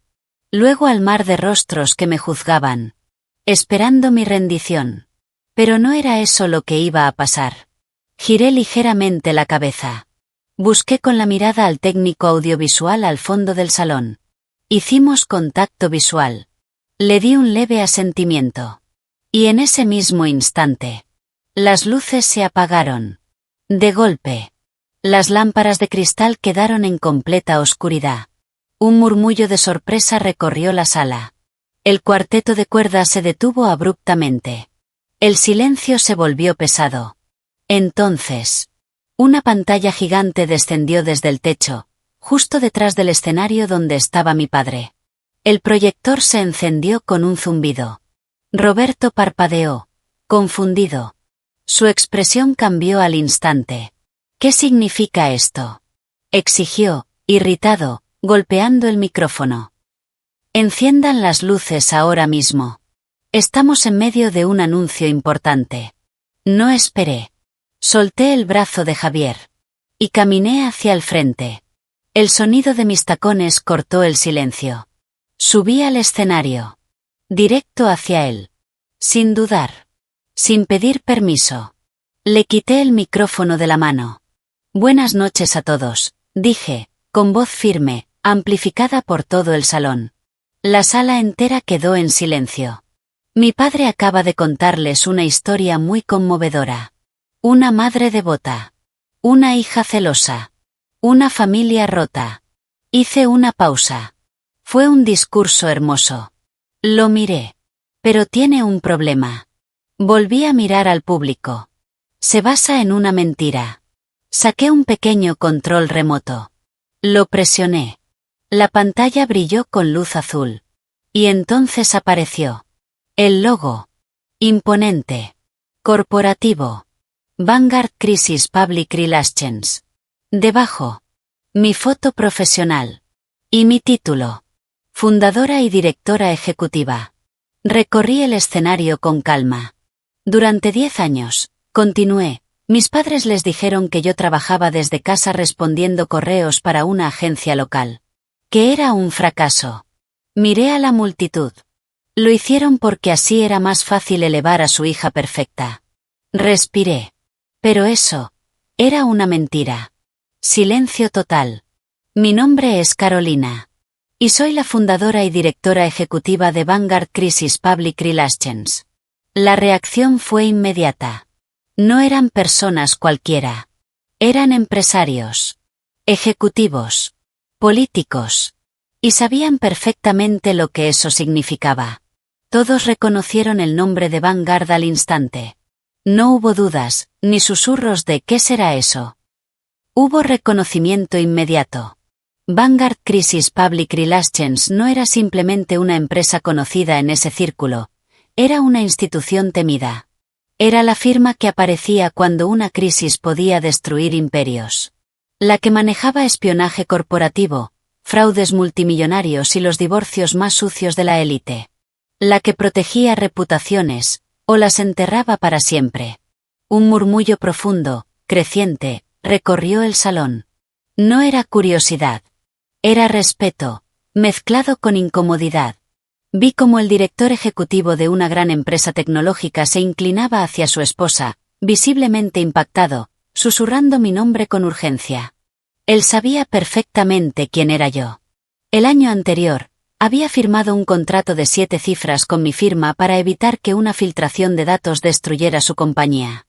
Speaker 1: Luego al mar de rostros que me juzgaban. Esperando mi rendición. Pero no era eso lo que iba a pasar. Giré ligeramente la cabeza. Busqué con la mirada al técnico audiovisual al fondo del salón. Hicimos contacto visual. Le di un leve asentimiento. Y en ese mismo instante, las luces se apagaron. De golpe. Las lámparas de cristal quedaron en completa oscuridad. Un murmullo de sorpresa recorrió la sala. El cuarteto de cuerdas se detuvo abruptamente. El silencio se volvió pesado. Entonces, una pantalla gigante descendió desde el techo, justo detrás del escenario donde estaba mi padre. El proyector se encendió con un zumbido. Roberto parpadeó, confundido. Su expresión cambió al instante. ¿Qué significa esto?, exigió, irritado, golpeando el micrófono. Enciendan las luces ahora mismo. Estamos en medio de un anuncio importante. No esperé. Solté el brazo de Javier. Y caminé hacia el frente. El sonido de mis tacones cortó el silencio. Subí al escenario. Directo hacia él. Sin dudar. Sin pedir permiso. Le quité el micrófono de la mano. Buenas noches a todos, dije, con voz firme, amplificada por todo el salón. La sala entera quedó en silencio. Mi padre acaba de contarles una historia muy conmovedora. Una madre devota. Una hija celosa. Una familia rota. Hice una pausa. Fue un discurso hermoso. Lo miré. Pero tiene un problema. Volví a mirar al público. Se basa en una mentira. Saqué un pequeño control remoto. Lo presioné. La pantalla brilló con luz azul. Y entonces apareció. El logo. Imponente. Corporativo. Vanguard Crisis Public Relations. Debajo. Mi foto profesional. Y mi título. Fundadora y directora ejecutiva. Recorrí el escenario con calma. Durante 10 años, continué, mis padres les dijeron que yo trabajaba desde casa respondiendo correos para una agencia local. Que era un fracaso. Miré a la multitud. Lo hicieron porque así era más fácil elevar a su hija perfecta. Respiré. Pero eso, era una mentira. Silencio total. Mi nombre es Carolina. Y soy la fundadora y directora ejecutiva de Vanguard Crisis Public Relations. La reacción fue inmediata. No eran personas cualquiera. Eran empresarios. Ejecutivos. Políticos. Y sabían perfectamente lo que eso significaba. Todos reconocieron el nombre de Vanguard al instante. No hubo dudas, ni susurros de ¿qué será eso? Hubo reconocimiento inmediato. Vanguard Crisis Public Relations no era simplemente una empresa conocida en ese círculo, era una institución temida. Era la firma que aparecía cuando una crisis podía destruir imperios. La que manejaba espionaje corporativo, fraudes multimillonarios y los divorcios más sucios de la élite. La que protegía reputaciones, o las enterraba para siempre. Un murmullo profundo, creciente, recorrió el salón. No era curiosidad. Era respeto, mezclado con incomodidad. Vi cómo el director ejecutivo de una gran empresa tecnológica se inclinaba hacia su esposa, visiblemente impactado, susurrando mi nombre con urgencia. Él sabía perfectamente quién era yo. El año anterior, había firmado un contrato de 7 cifras con mi firma para evitar que una filtración de datos destruyera su compañía.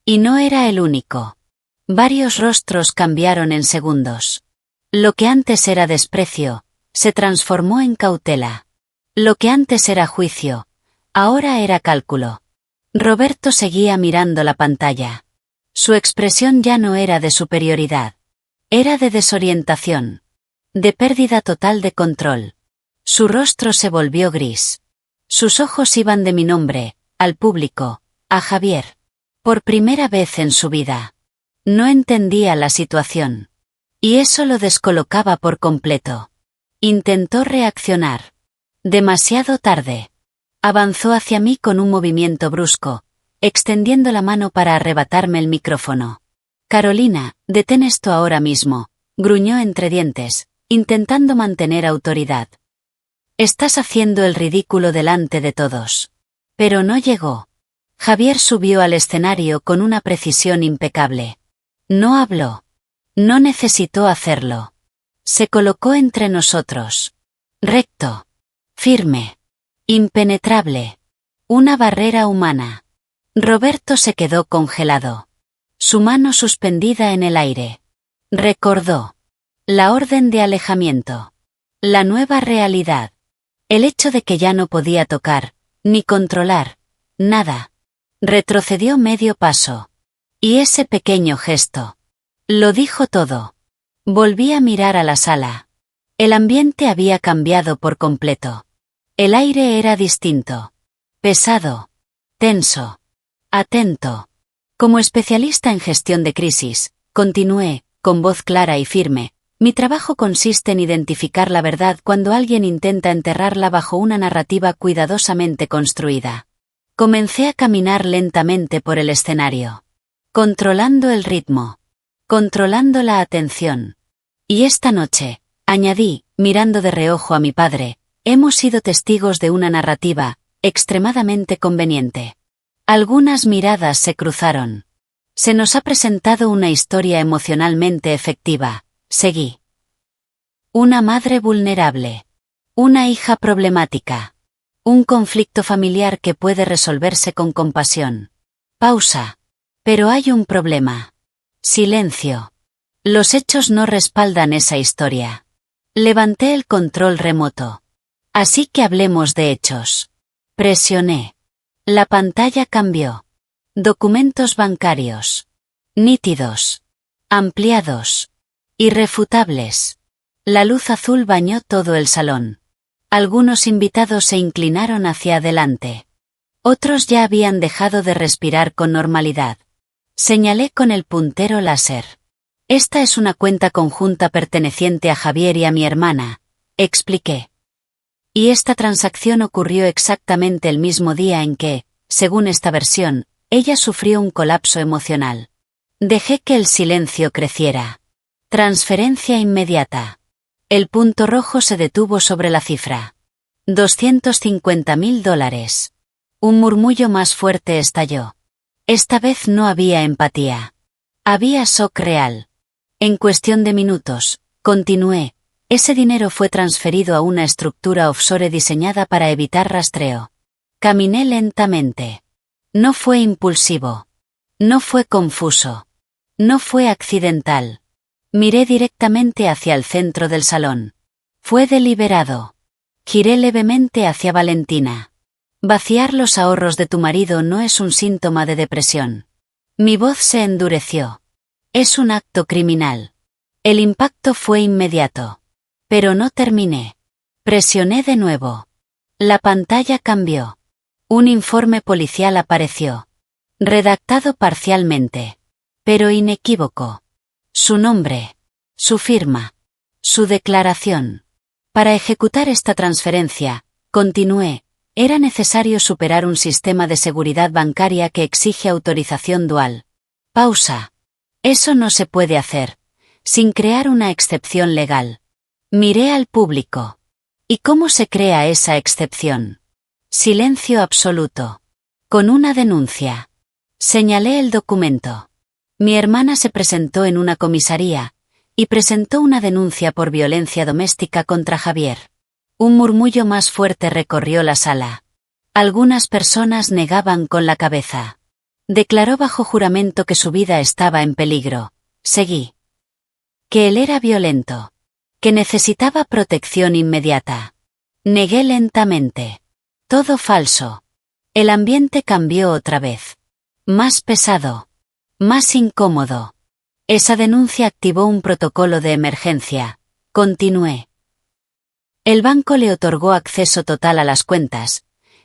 Speaker 1: Y no era el único. Varios rostros cambiaron en segundos. Lo que antes era desprecio, se transformó en cautela. Lo que antes era juicio, ahora era cálculo. Roberto seguía mirando la pantalla. Su expresión ya no era de superioridad. Era de desorientación. De pérdida total de control. Su rostro se volvió gris. Sus ojos iban de mi nombre, al público, a Javier. Por primera vez en su vida. No entendía la situación. Y eso lo descolocaba por completo. Intentó reaccionar. Demasiado tarde. Avanzó hacia mí con un movimiento brusco, extendiendo la mano para arrebatarme el micrófono. Carolina, detén esto ahora mismo, gruñó entre dientes, intentando mantener autoridad. Estás haciendo el ridículo delante de todos. Pero no llegó. Javier subió al escenario con una precisión impecable. No habló. No necesitó hacerlo. Se colocó entre nosotros. Recto. Firme. Impenetrable. Una barrera humana. Roberto se quedó congelado. Su mano suspendida en el aire. Recordó. La orden de alejamiento. La nueva realidad. El hecho de que ya no podía tocar, ni controlar, nada. Retrocedió medio paso. Y ese pequeño gesto. Lo dijo todo. Volví a mirar a la sala. El ambiente había cambiado por completo. El aire era distinto. Pesado. Tenso. Atento. Como especialista en gestión de crisis, continué, con voz clara y firme, mi trabajo consiste en identificar la verdad cuando alguien intenta enterrarla bajo una narrativa cuidadosamente construida. Comencé a caminar lentamente por el escenario. Controlando el ritmo. Controlando la atención. Y esta noche, añadí, mirando de reojo a mi padre, hemos sido testigos de una narrativa, extremadamente conveniente. Algunas miradas se cruzaron. Se nos ha presentado una historia emocionalmente efectiva, seguí. Una madre vulnerable. Una hija problemática. Un conflicto familiar que puede resolverse con compasión. Pausa. Pero hay un problema. Silencio. Los hechos no respaldan esa historia. Levanté el control remoto. Así que hablemos de hechos. Presioné. La pantalla cambió. Documentos bancarios. Nítidos. Ampliados. Irrefutables. La luz azul bañó todo el salón. Algunos invitados se inclinaron hacia adelante. Otros ya habían dejado de respirar con normalidad. Señalé con el puntero láser. Esta es una cuenta conjunta perteneciente a Javier y a mi hermana, expliqué. Y esta transacción ocurrió exactamente el mismo día en que, según esta versión, ella sufrió un colapso emocional. Dejé que el silencio creciera. Transferencia inmediata. El punto rojo se detuvo sobre la cifra. $250.000. Un murmullo más fuerte estalló. Esta vez no había empatía. Había shock real. En cuestión de minutos, continué, ese dinero fue transferido a una estructura offshore diseñada para evitar rastreo. Caminé lentamente. No fue impulsivo. No fue confuso. No fue accidental. Miré directamente hacia el centro del salón. Fue deliberado. Giré levemente hacia Valentina. Vaciar los ahorros de tu marido no es un síntoma de depresión. Mi voz se endureció. Es un acto criminal. El impacto fue inmediato. Pero no terminé. Presioné de nuevo. La pantalla cambió. Un informe policial apareció. Redactado parcialmente. Pero inequívoco. Su nombre. Su firma. Su declaración. Para ejecutar esta transferencia, continué, era necesario superar un sistema de seguridad bancaria que exige autorización dual. Pausa. Eso no se puede hacer, sin crear una excepción legal. Miré al público. ¿Y cómo se crea esa excepción? Silencio absoluto. Con una denuncia. Señalé el documento. Mi hermana se presentó en una comisaría, y presentó una denuncia por violencia doméstica contra Javier. Un murmullo más fuerte recorrió la sala. Algunas personas negaban con la cabeza. Declaró bajo juramento que su vida estaba en peligro. Seguí. Que él era violento. Que necesitaba protección inmediata. Negué lentamente. Todo falso. El ambiente cambió otra vez. Más pesado. Más incómodo. Esa denuncia activó un protocolo de emergencia. Continué. El banco le otorgó acceso total a las cuentas,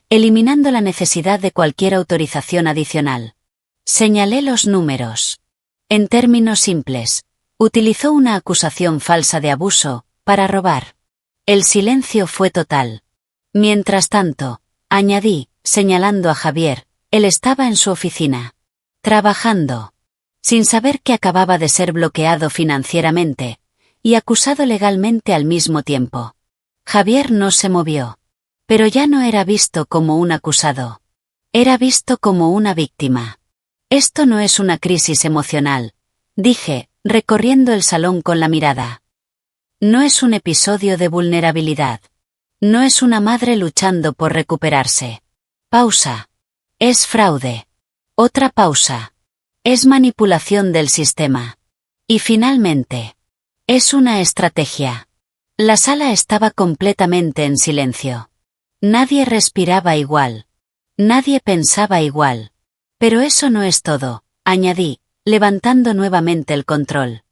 Speaker 1: eliminando la necesidad de cualquier autorización adicional. Señalé los números. En términos simples, utilizó una acusación falsa de abuso, para robar. El silencio fue total. Mientras tanto, añadí, señalando a Javier, él estaba en su oficina. Trabajando. Sin saber que acababa de ser bloqueado financieramente, y acusado legalmente al mismo tiempo. Javier no se movió. Pero ya no era visto como un acusado. Era visto como una víctima. Esto no es una crisis emocional, dije, recorriendo el salón con la mirada. No es un episodio de vulnerabilidad. No es una madre luchando por recuperarse. Pausa. Es fraude. Otra pausa. Es manipulación del sistema. Y finalmente. Es una estrategia. La sala estaba completamente en silencio. Nadie respiraba igual. Nadie pensaba igual. Pero eso no es todo, añadí, levantando nuevamente el control.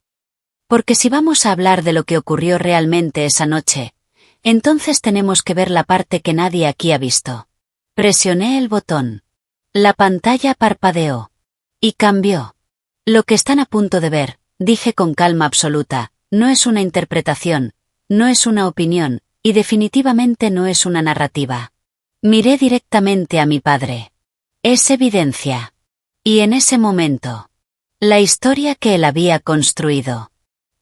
Speaker 1: Porque si vamos a hablar de lo que ocurrió realmente esa noche, entonces tenemos que ver la parte que nadie aquí ha visto. Presioné el botón. La pantalla parpadeó. Y cambió. Lo que están a punto de ver, dije con calma absoluta, no es una interpretación, no es una opinión, y definitivamente no es una narrativa. Miré directamente a mi padre. Es evidencia. Y en ese momento, la historia que él había construido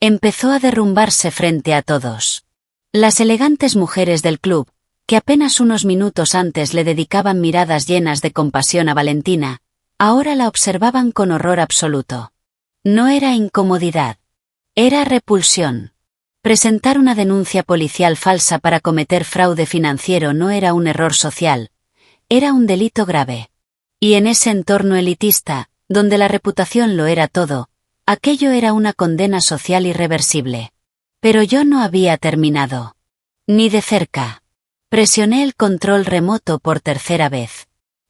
Speaker 1: empezó a derrumbarse frente a todos. Las elegantes mujeres del club, que apenas unos minutos antes le dedicaban miradas llenas de compasión a Valentina, Ahora la observaban con horror absoluto. No era incomodidad. Era repulsión. Presentar una denuncia policial falsa para cometer fraude financiero no era un error social. Era un delito grave. Y en ese entorno elitista, donde la reputación lo era todo, aquello era una condena social irreversible. Pero yo no había terminado. Ni de cerca. Presioné el control remoto por tercera vez.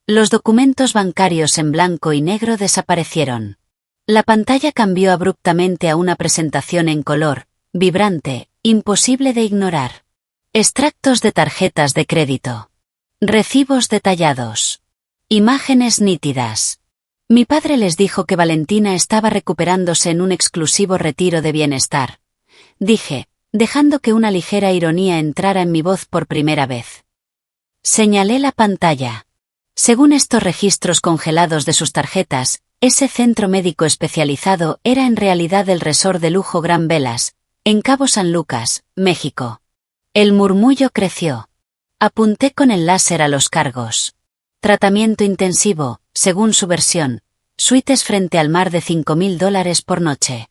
Speaker 1: Los documentos bancarios en blanco y negro desaparecieron. La pantalla cambió abruptamente a una presentación en color, vibrante, imposible de ignorar. Extractos de tarjetas de crédito. Recibos detallados. Imágenes nítidas. Mi padre les dijo que Valentina estaba recuperándose en un exclusivo retiro de bienestar. Dije, dejando que una ligera ironía entrara en mi voz por primera vez. Señalé la pantalla. Según estos registros congelados de sus tarjetas, ese centro médico especializado era en realidad el resort de lujo Gran Velas, en Cabo San Lucas, México. El murmullo creció. Apunté con el láser a los cargos. Tratamiento intensivo, según su versión. Suites frente al mar de $5.000 por noche.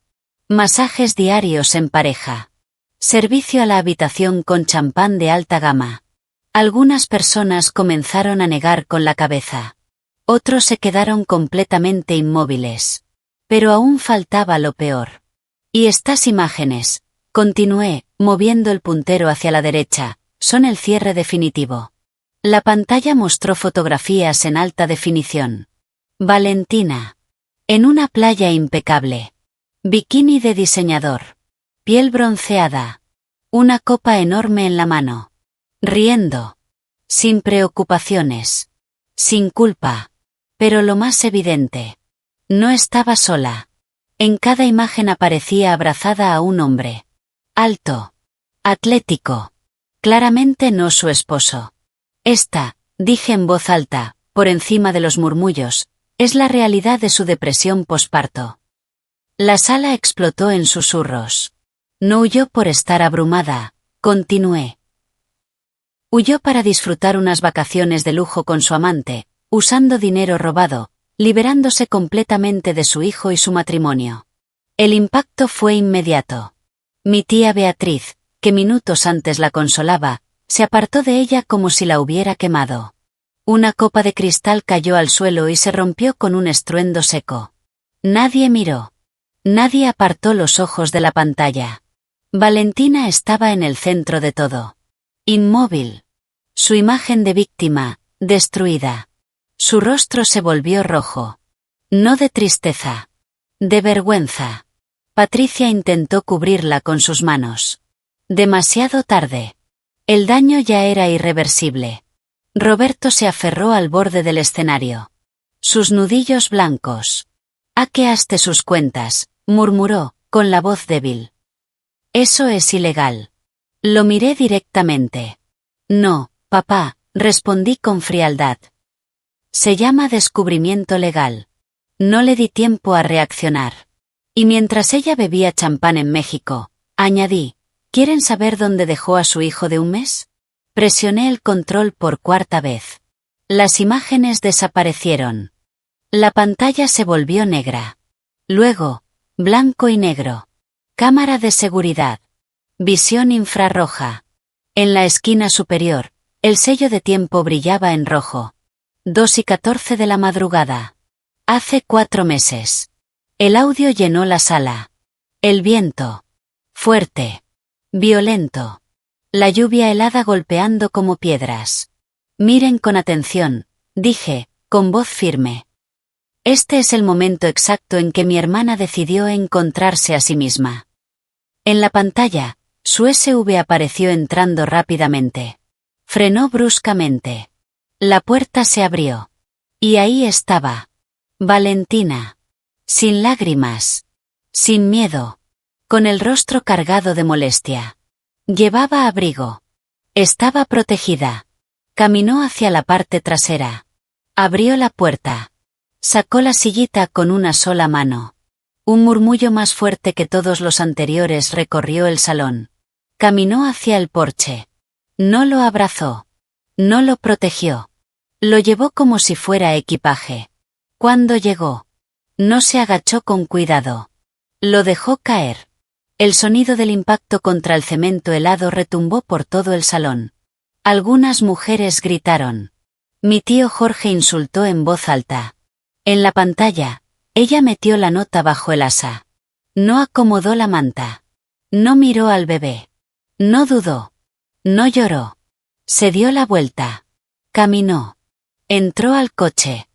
Speaker 1: Masajes diarios en pareja. Servicio a la habitación con champán de alta gama. Algunas personas comenzaron a negar con la cabeza. Otros se quedaron completamente inmóviles. Pero aún faltaba lo peor. Y estas imágenes, continué, moviendo el puntero hacia la derecha, son el cierre definitivo. La pantalla mostró fotografías en alta definición. Valentina. En una playa impecable. Bikini de diseñador. Piel bronceada. Una copa enorme en la mano. Riendo. Sin preocupaciones. Sin culpa. Pero lo más evidente. No estaba sola. En cada imagen aparecía abrazada a un hombre. Alto. Atlético. Claramente no su esposo. Esta, dije en voz alta, por encima de los murmullos, es la realidad de su depresión posparto. La sala explotó en susurros. No huyó por estar abrumada, continué. Huyó para disfrutar unas vacaciones de lujo con su amante, usando dinero robado, liberándose completamente de su hijo y su matrimonio. El impacto fue inmediato. Mi tía Beatriz, que minutos antes la consolaba, se apartó de ella como si la hubiera quemado. Una copa de cristal cayó al suelo y se rompió con un estruendo seco. Nadie miró. Nadie apartó los ojos de la pantalla. Valentina estaba en el centro de todo. Inmóvil. Su imagen de víctima, destruida. Su rostro se volvió rojo. No de tristeza. De vergüenza. Patricia intentó cubrirla con sus manos. Demasiado tarde. El daño ya era irreversible. Roberto se aferró al borde del escenario. Sus nudillos blancos. Hackeaste sus cuentas, murmuró, con la voz débil. Eso es ilegal. Lo miré directamente. No, papá, respondí con frialdad. Se llama descubrimiento legal. No le di tiempo a reaccionar. Y mientras ella bebía champán en México, añadí, ¿quieren saber dónde dejó a su hijo de un mes? Presioné el control por cuarta vez. Las imágenes desaparecieron. La pantalla se volvió negra. Luego, blanco y negro. Cámara de seguridad. Visión infrarroja. En la esquina superior, el sello de tiempo brillaba en rojo. 2:14 de la madrugada. Hace 4 meses. El audio llenó la sala. El viento. Fuerte. Violento. La lluvia helada golpeando como piedras. Miren con atención, dije, con voz firme. Este es el momento exacto en que mi hermana decidió encontrarse a sí misma. En la pantalla, su SV apareció entrando rápidamente. Frenó bruscamente. La puerta se abrió. Y ahí estaba. Valentina. Sin lágrimas. Sin miedo. Con el rostro cargado de molestia. Llevaba abrigo. Estaba protegida. Caminó hacia la parte trasera. Abrió la puerta. Sacó la sillita con una sola mano. Un murmullo más fuerte que todos los anteriores recorrió el salón. Caminó hacia el porche. No lo abrazó. No lo protegió. Lo llevó como si fuera equipaje. Cuando llegó, no se agachó con cuidado. Lo dejó caer. El sonido del impacto contra el cemento helado retumbó por todo el salón. Algunas mujeres gritaron. Mi tío Jorge insultó en voz alta. En la pantalla, ella metió la nota bajo el asa. No acomodó la manta. No miró al bebé. No dudó. No lloró. Se dio la vuelta. Caminó. Entró al coche.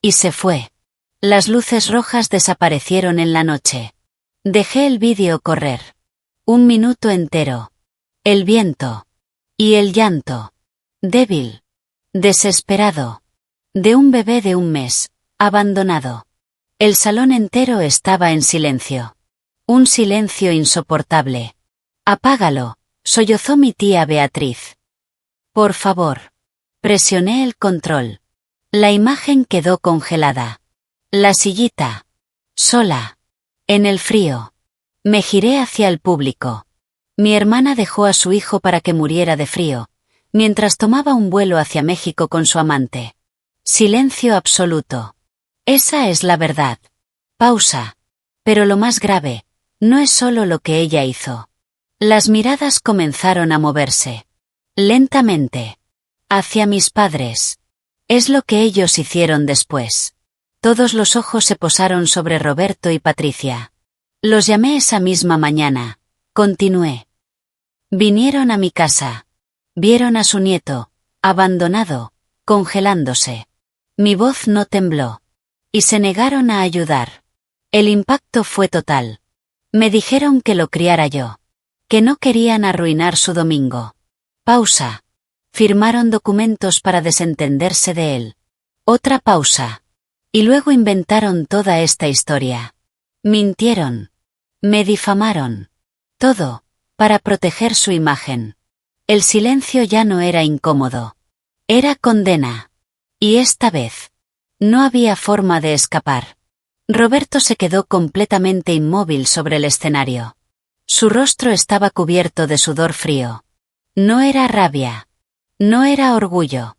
Speaker 1: Y se fue. Las luces rojas desaparecieron en la noche. Dejé el vídeo correr. 1 minuto entero. El viento. Y el llanto. Débil. Desesperado. De un bebé de 1 mes, abandonado. El salón entero estaba en silencio. Un silencio insoportable. Apágalo, sollozó mi tía Beatriz. Por favor. Presioné el control. La imagen quedó congelada. La sillita. Sola. En el frío. Me giré hacia el público. Mi hermana dejó a su hijo para que muriera de frío, mientras tomaba un vuelo hacia México con su amante. Silencio absoluto. Esa es la verdad. Pausa. Pero lo más grave, no es solo lo que ella hizo. Las miradas comenzaron a moverse. Lentamente. Hacia mis padres. Es lo que ellos hicieron después. Todos los ojos se posaron sobre Roberto y Patricia. Los llamé esa misma mañana. Continué. Vinieron a mi casa. Vieron a su nieto, abandonado, congelándose. Mi voz no tembló. Y se negaron a ayudar. El impacto fue total. Me dijeron que lo criara yo. Que no querían arruinar su domingo. Pausa. Firmaron documentos para desentenderse de él. Otra pausa. Y luego inventaron toda esta historia. Mintieron. Me difamaron. Todo, para proteger su imagen. El silencio ya no era incómodo. Era condena. Y esta vez. No había forma de escapar. Roberto se quedó completamente inmóvil sobre el escenario. Su rostro estaba cubierto de sudor frío. No era rabia. No era orgullo.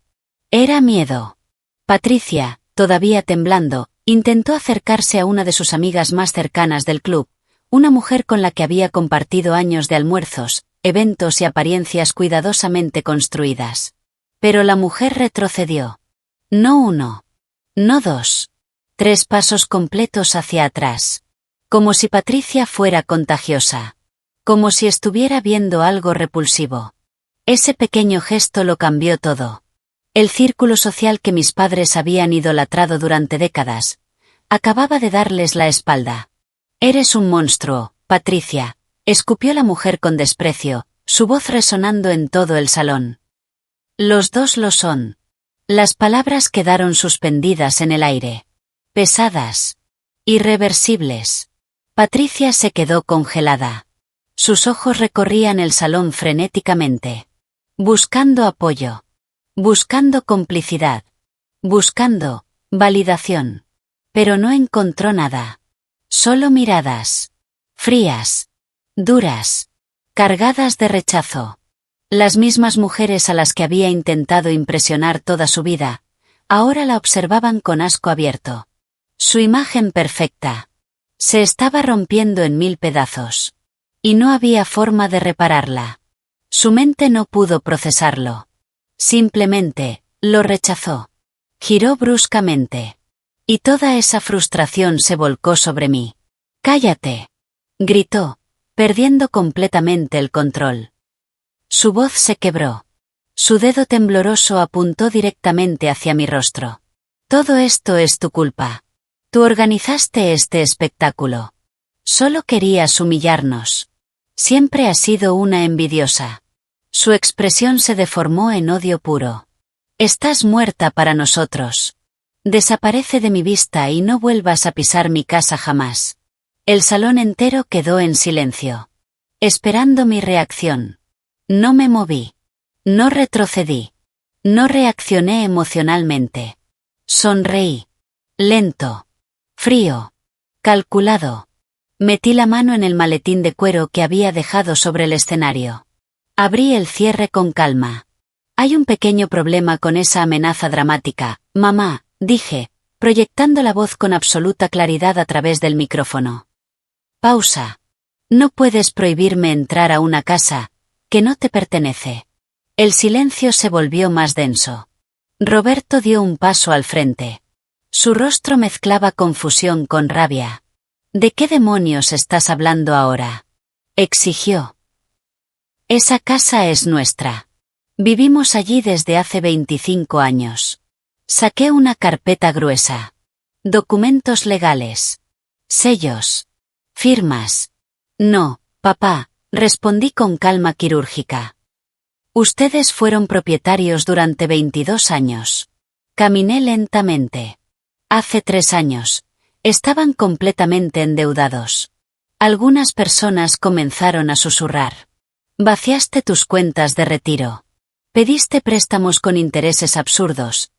Speaker 1: Era miedo. Patricia, todavía temblando, intentó acercarse a una de sus amigas más cercanas del club, una mujer con la que había compartido años de almuerzos, eventos y apariencias cuidadosamente construidas. Pero la mujer retrocedió. No 1. No 2. 3 pasos completos hacia atrás. Como si Patricia fuera contagiosa. Como si estuviera viendo algo repulsivo. Ese pequeño gesto lo cambió todo. El círculo social que mis padres habían idolatrado durante décadas, acababa de darles la espalda. Eres un monstruo, Patricia, escupió la mujer con desprecio, su voz resonando en todo el salón. Los dos lo son. Las palabras quedaron suspendidas en el aire. Pesadas. Irreversibles. Patricia se quedó congelada. Sus ojos recorrían el salón frenéticamente. Buscando apoyo. Buscando complicidad. Buscando validación. Pero no encontró nada. Solo miradas. Frías. Duras. Cargadas de rechazo. Las mismas mujeres a las que había intentado impresionar toda su vida, ahora la observaban con asco abierto. Su imagen perfecta. Se estaba rompiendo en 1000 pedazos. Y no había forma de repararla. Su mente no pudo procesarlo. Simplemente, lo rechazó. Giró bruscamente. Y toda esa frustración se volcó sobre mí. ¡Cállate!, gritó, perdiendo completamente el control. Su voz se quebró. Su dedo tembloroso apuntó directamente hacia mi rostro. Todo esto es tu culpa. Tú organizaste este espectáculo. Solo querías humillarnos. Siempre has sido una envidiosa. Su expresión se deformó en odio puro. Estás muerta para nosotros. Desaparece de mi vista y no vuelvas a pisar mi casa jamás. El salón entero quedó en silencio. Esperando mi reacción. No me moví. No retrocedí. No reaccioné emocionalmente. Sonreí. Lento. Frío. Calculado. Metí la mano en el maletín de cuero que había dejado sobre el escenario. Abrí el cierre con calma. Hay un pequeño problema con esa amenaza dramática, mamá, dije, proyectando la voz con absoluta claridad a través del micrófono. Pausa. No puedes prohibirme entrar a una casa que no te pertenece. El silencio se volvió más denso. Roberto dio un paso al frente. Su rostro mezclaba confusión con rabia. ¿De qué demonios estás hablando ahora?, exigió. Esa casa es nuestra. Vivimos allí desde hace 25 años. Saqué una carpeta gruesa. Documentos legales. Sellos. Firmas. No, papá, respondí con calma quirúrgica. Ustedes fueron propietarios durante 22 años. Caminé lentamente. Hace 3 años. Estaban completamente endeudados. Algunas personas comenzaron a susurrar. Vaciaste tus cuentas de retiro. Pediste préstamos con intereses absurdos.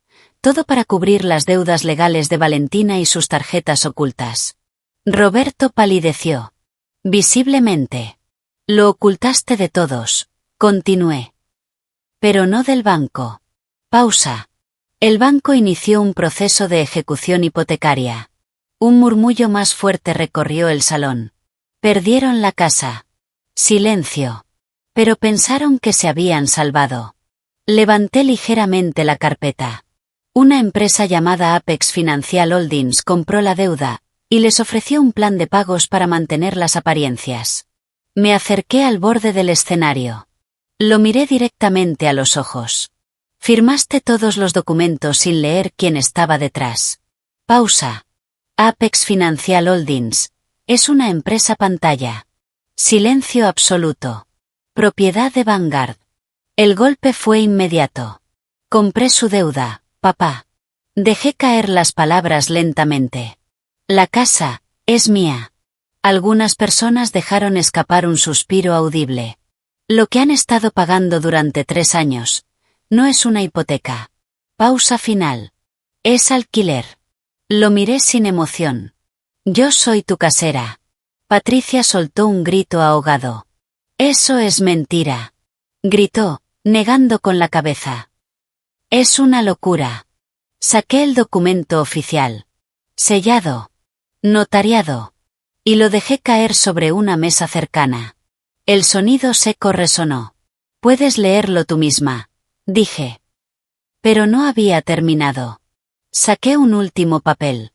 Speaker 1: Todo para cubrir las deudas legales de Valentina y sus tarjetas ocultas. Roberto palideció. Visiblemente. Lo ocultaste de todos, continué. Pero no del banco. Pausa. El banco inició un proceso de ejecución hipotecaria. Un murmullo más fuerte recorrió el salón. Perdieron la casa. Silencio. Pero pensaron que se habían salvado. Levanté ligeramente la carpeta. Una empresa llamada Apex Financial Holdings compró la deuda y les ofreció un plan de pagos para mantener las apariencias. Me acerqué al borde del escenario. Lo miré directamente a los ojos. Firmaste todos los documentos sin leer quién estaba detrás. Pausa. Apex Financial Holdings es una empresa pantalla. Silencio absoluto. Propiedad de Vanguard. El golpe fue inmediato. Compré su deuda, papá. Dejé caer las palabras lentamente. La casa es mía. Algunas personas dejaron escapar un suspiro audible. Lo que han estado pagando durante 3 años no es una hipoteca. Pausa final. Es alquiler. Lo miré sin emoción. Yo soy tu casera. Patricia soltó un grito ahogado. Eso es mentira. Gritó, negando con la cabeza. Es una locura. Saqué el documento oficial. Sellado. Notariado. Y lo dejé caer sobre una mesa cercana. El sonido seco resonó. Puedes leerlo tú misma, dije. Pero no había terminado. Saqué un último papel.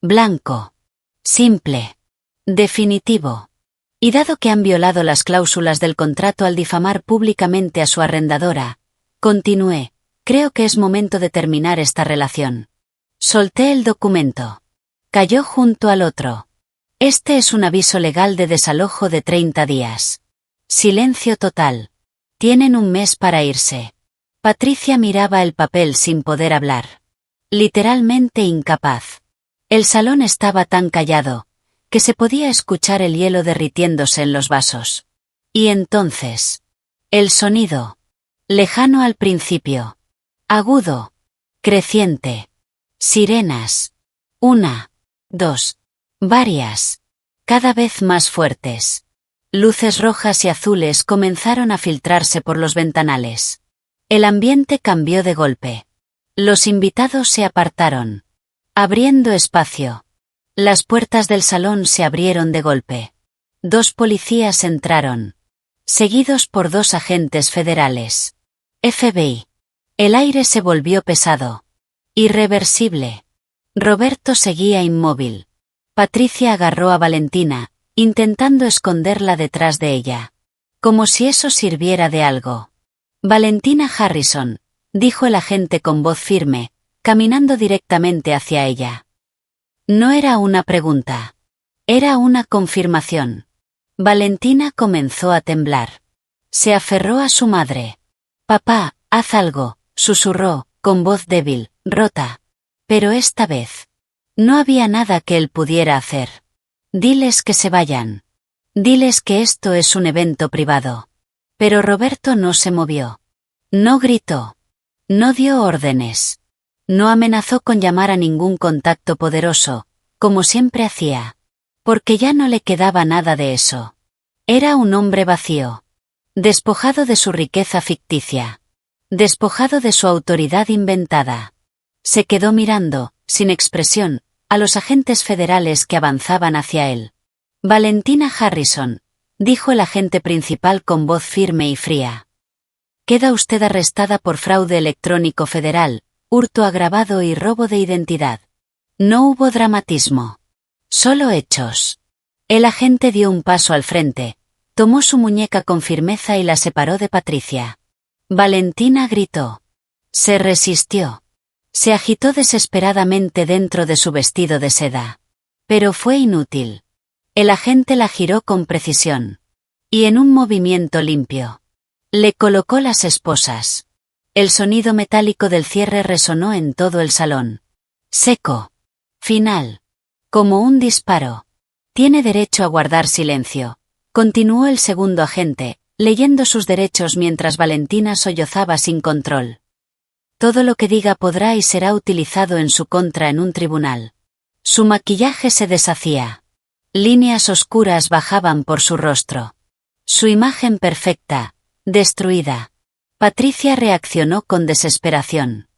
Speaker 1: Blanco. Simple. Definitivo. Y dado que han violado las cláusulas del contrato al difamar públicamente a su arrendadora, continué, creo que es momento de terminar esta relación. Solté el documento. Cayó junto al otro. Este es un aviso legal de desalojo de 30 días. Silencio total. Tienen un mes para irse. Patricia miraba el papel sin poder hablar. Literalmente incapaz. El salón estaba tan callado que se podía escuchar el hielo derritiéndose en los vasos. Y entonces, el sonido. Lejano al principio. Agudo. Creciente. Sirenas. 1, 2. Varias. Cada vez más fuertes. Luces rojas y azules comenzaron a filtrarse por los ventanales. El ambiente cambió de golpe. Los invitados se apartaron. Abriendo espacio. Las puertas del salón se abrieron de golpe. 2 policías entraron. Seguidos por 2 agentes federales. FBI. El aire se volvió pesado. Irreversible. Roberto seguía inmóvil. Patricia agarró a Valentina, intentando esconderla detrás de ella. Como si eso sirviera de algo. Valentina Harrison, dijo el agente con voz firme, caminando directamente hacia ella. No era una pregunta. Era una confirmación. Valentina comenzó a temblar. Se aferró a su madre. Papá, haz algo, susurró, con voz débil, rota. Pero esta vez. No había nada que él pudiera hacer. Diles que se vayan. Diles que esto es un evento privado. Pero Roberto no se movió. No gritó. No dio órdenes. No amenazó con llamar a ningún contacto poderoso, como siempre hacía. Porque ya no le quedaba nada de eso. Era un hombre vacío. Despojado de su riqueza ficticia. Despojado de su autoridad inventada. Se quedó mirando, sin expresión, a los agentes federales que avanzaban hacia él. Valentina Harrison, dijo el agente principal con voz firme y fría. Queda usted arrestada por fraude electrónico federal, hurto agravado y robo de identidad. No hubo dramatismo. Solo hechos. El agente dio un paso al frente, tomó su muñeca con firmeza y la separó de Patricia. Valentina gritó. Se resistió. Se agitó desesperadamente dentro de su vestido de seda. Pero fue inútil. El agente la giró con precisión. Y en un movimiento limpio. Le colocó las esposas. El sonido metálico del cierre resonó en todo el salón. Seco. Final. Como un disparo. Tiene derecho a guardar silencio. Continuó el segundo agente, leyendo sus derechos mientras Valentina sollozaba sin control. Todo lo que diga podrá y será utilizado en su contra en un tribunal. Su maquillaje se deshacía. Líneas oscuras bajaban por su rostro. Su imagen perfecta, destruida. Patricia reaccionó con desesperación.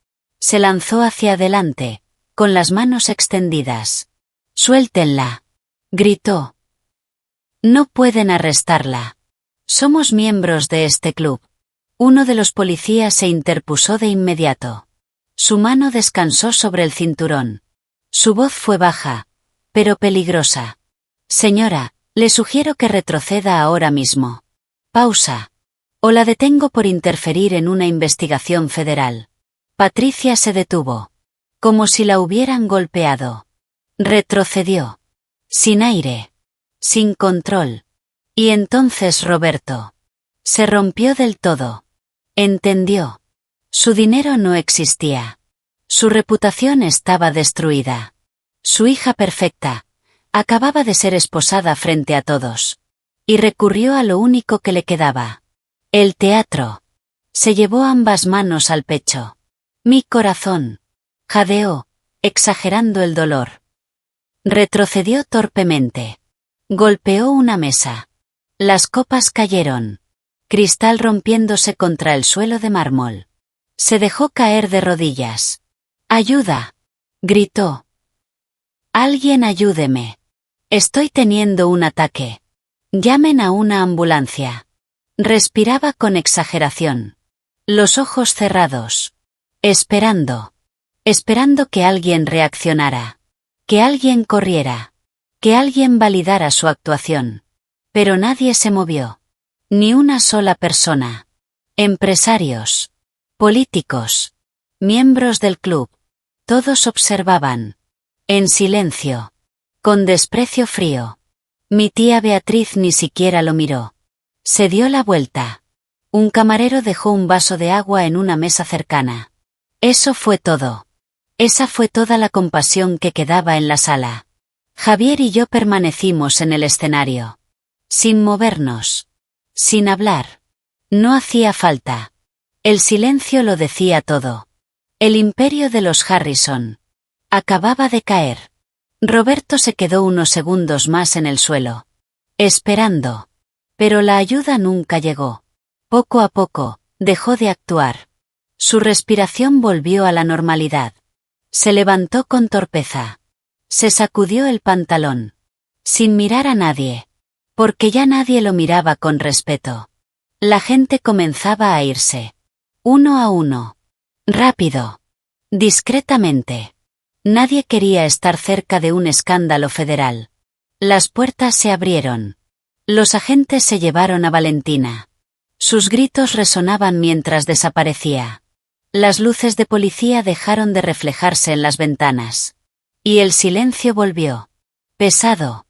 Speaker 1: Se lanzó hacia adelante, con las manos extendidas. «Suéltenla», gritó. «No pueden arrestarla. Somos miembros de este club». Uno de los policías se interpuso de inmediato. Su mano descansó sobre el cinturón. Su voz fue baja, pero peligrosa. «Señora, le sugiero que retroceda ahora mismo. Pausa. O la detengo por interferir en una investigación federal». Patricia se detuvo. Como si la hubieran golpeado. Retrocedió. Sin aire. Sin control. Y entonces Roberto. Se rompió del todo. Entendió. Su dinero no existía. Su reputación estaba destruida. Su hija perfecta. Acababa de ser esposada frente a todos. Y recurrió a lo único que le quedaba. El teatro. Se llevó ambas manos al pecho. «Mi corazón», jadeó, exagerando el dolor. Retrocedió torpemente. Golpeó una mesa. Las copas cayeron. Cristal rompiéndose contra el suelo de mármol. Se dejó caer de rodillas. «¡Ayuda!», gritó. «Alguien ayúdeme. Estoy teniendo un ataque. Llamen a una ambulancia». Respiraba con exageración. Los ojos cerrados. Esperando. Esperando que alguien reaccionara. Que alguien corriera. Que alguien validara su actuación. Pero nadie se movió. Ni una sola persona. Empresarios. Políticos. Miembros del club. Todos observaban. En silencio. Con desprecio frío. Mi tía Beatriz ni siquiera lo miró. Se dio la vuelta. Un camarero dejó un vaso de agua en una mesa cercana. Eso fue todo. Esa fue toda la compasión que quedaba en la sala. Javier y yo permanecimos en el escenario. Sin movernos. Sin hablar. No hacía falta. El silencio lo decía todo. El imperio de los Harrison. Acababa de caer. Roberto se quedó unos segundos más en el suelo. Esperando. Pero la ayuda nunca llegó. Poco a poco, dejó de actuar. Su respiración volvió a la normalidad. Se levantó con torpeza. Se sacudió el pantalón. Sin mirar a nadie. Porque ya nadie lo miraba con respeto. La gente comenzaba a irse. Uno a uno. Rápido. Discretamente. Nadie quería estar cerca de un escándalo federal. Las puertas se abrieron. Los agentes se llevaron a Valentina. Sus gritos resonaban mientras desaparecía. Las luces de policía dejaron de reflejarse en las ventanas. Y el silencio volvió. Pesado.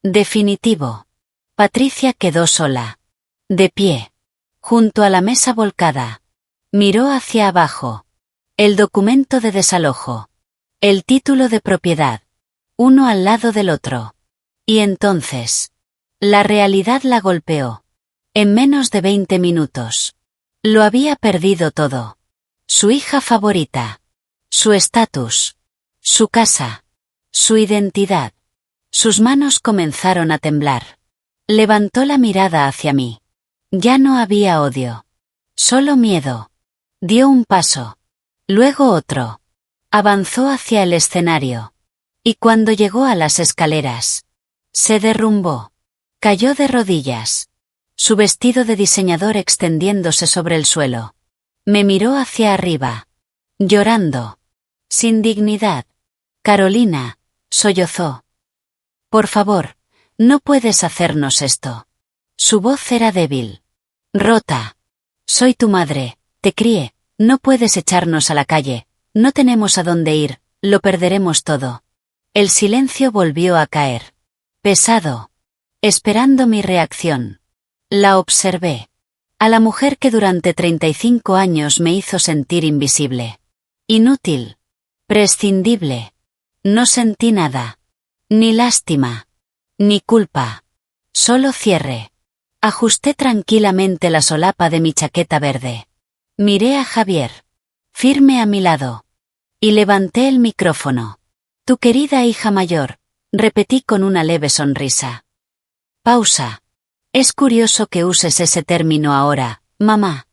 Speaker 1: Definitivo. Patricia quedó sola. De pie. Junto a la mesa volcada. Miró hacia abajo. El documento de desalojo. El título de propiedad. Uno al lado del otro. Y entonces. La realidad la golpeó. En menos de 20 minutos. Lo había perdido todo. Su hija favorita. Su estatus. Su casa. Su identidad. Sus manos comenzaron a temblar. Levantó la mirada hacia mí. Ya no había odio. Solo miedo. Dio un paso. Luego otro. Avanzó hacia el escenario. Y cuando llegó a las escaleras, se derrumbó. Cayó de rodillas. Su vestido de diseñador extendiéndose sobre el suelo. Me miró hacia arriba. Llorando. Sin dignidad. Carolina, sollozó. Por favor, no puedes hacernos esto. Su voz era débil. Rota. Soy tu madre, te crié, no puedes echarnos a la calle, no tenemos a dónde ir, lo perderemos todo. El silencio volvió a caer. Pesado. Esperando mi reacción. La observé. A la mujer que durante 35 años me hizo sentir invisible. Inútil. Prescindible. No sentí nada. Ni lástima. Ni culpa. Solo cierre. Ajusté tranquilamente la solapa de mi chaqueta verde. Miré a Javier. Firme a mi lado. Y levanté el micrófono. Tu querida hija mayor, repetí con una leve sonrisa. Pausa. Es curioso que uses ese término ahora, mamá.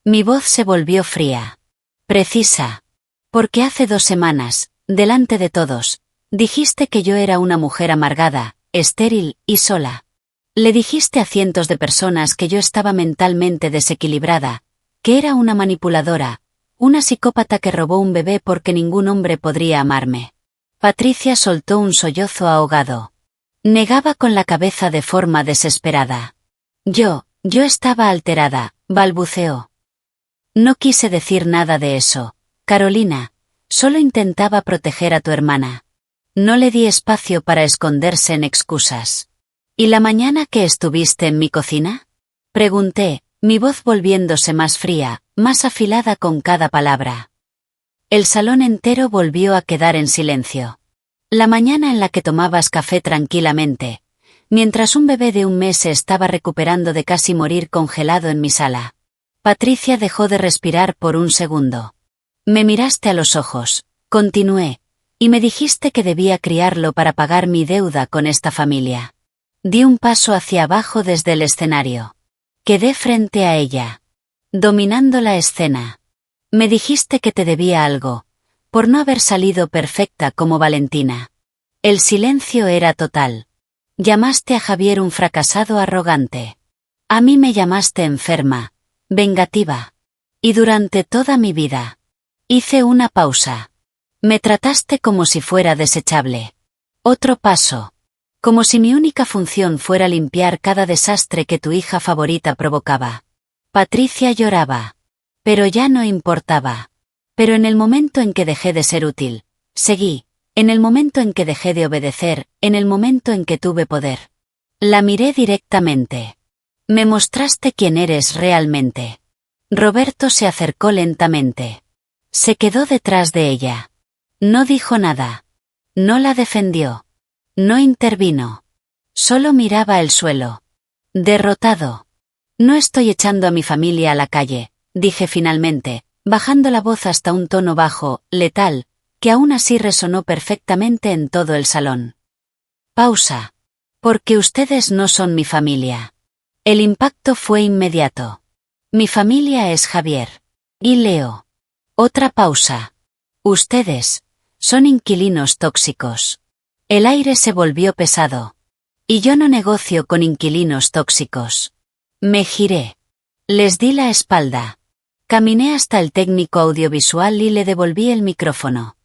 Speaker 1: Mi voz se volvió fría. Precisa. Porque hace 2 semanas, delante de todos, dijiste que yo era una mujer amargada, estéril y sola. Le dijiste a cientos de personas que yo estaba mentalmente desequilibrada, que era una manipuladora, una psicópata que robó un bebé porque ningún hombre podría amarme. Patricia soltó un sollozo ahogado. Negaba con la cabeza de forma desesperada. Yo estaba alterada, balbuceó. No quise decir nada de eso, Carolina, solo intentaba proteger a tu hermana. No le di espacio para esconderse en excusas. ¿Y la mañana que estuviste en mi cocina? Pregunté, mi voz volviéndose más fría, más afilada con cada palabra. El salón entero volvió a quedar en silencio. La mañana en la que tomabas café tranquilamente, mientras un bebé de 1 mes se estaba recuperando de casi morir congelado en mi sala. Patricia dejó de respirar por un segundo. Me miraste a los ojos, continué, y me dijiste que debía criarlo para pagar mi deuda con esta familia. Di un paso hacia abajo desde el escenario. Quedé frente a ella, dominando la escena. Me dijiste que te debía algo, por no haber salido perfecta como Valentina. El silencio era total. Llamaste a Javier un fracasado arrogante. A mí me llamaste enferma, vengativa. Y durante toda mi vida, hice una pausa. Me trataste como si fuera desechable. Otro paso. Como si mi única función fuera limpiar cada desastre que tu hija favorita provocaba. Patricia lloraba. Pero ya no importaba. Pero en el momento en que dejé de ser útil, seguí, en el momento en que dejé de obedecer, en el momento en que tuve poder. La miré directamente. Me mostraste quién eres realmente. Roberto se acercó lentamente. Se quedó detrás de ella. No dijo nada. No la defendió. No intervino. Solo miraba el suelo. Derrotado. No estoy echando a mi familia a la calle, dije finalmente, bajando la voz hasta un tono bajo, letal, que aún así resonó perfectamente en todo el salón. Pausa. Porque ustedes no son mi familia. El impacto fue inmediato. Mi familia es Javier. Y Leo. Otra pausa. Ustedes son inquilinos tóxicos. El aire se volvió pesado. Y yo no negocio con inquilinos tóxicos. Me giré. Les di la espalda. Caminé hasta el técnico audiovisual y le devolví el micrófono.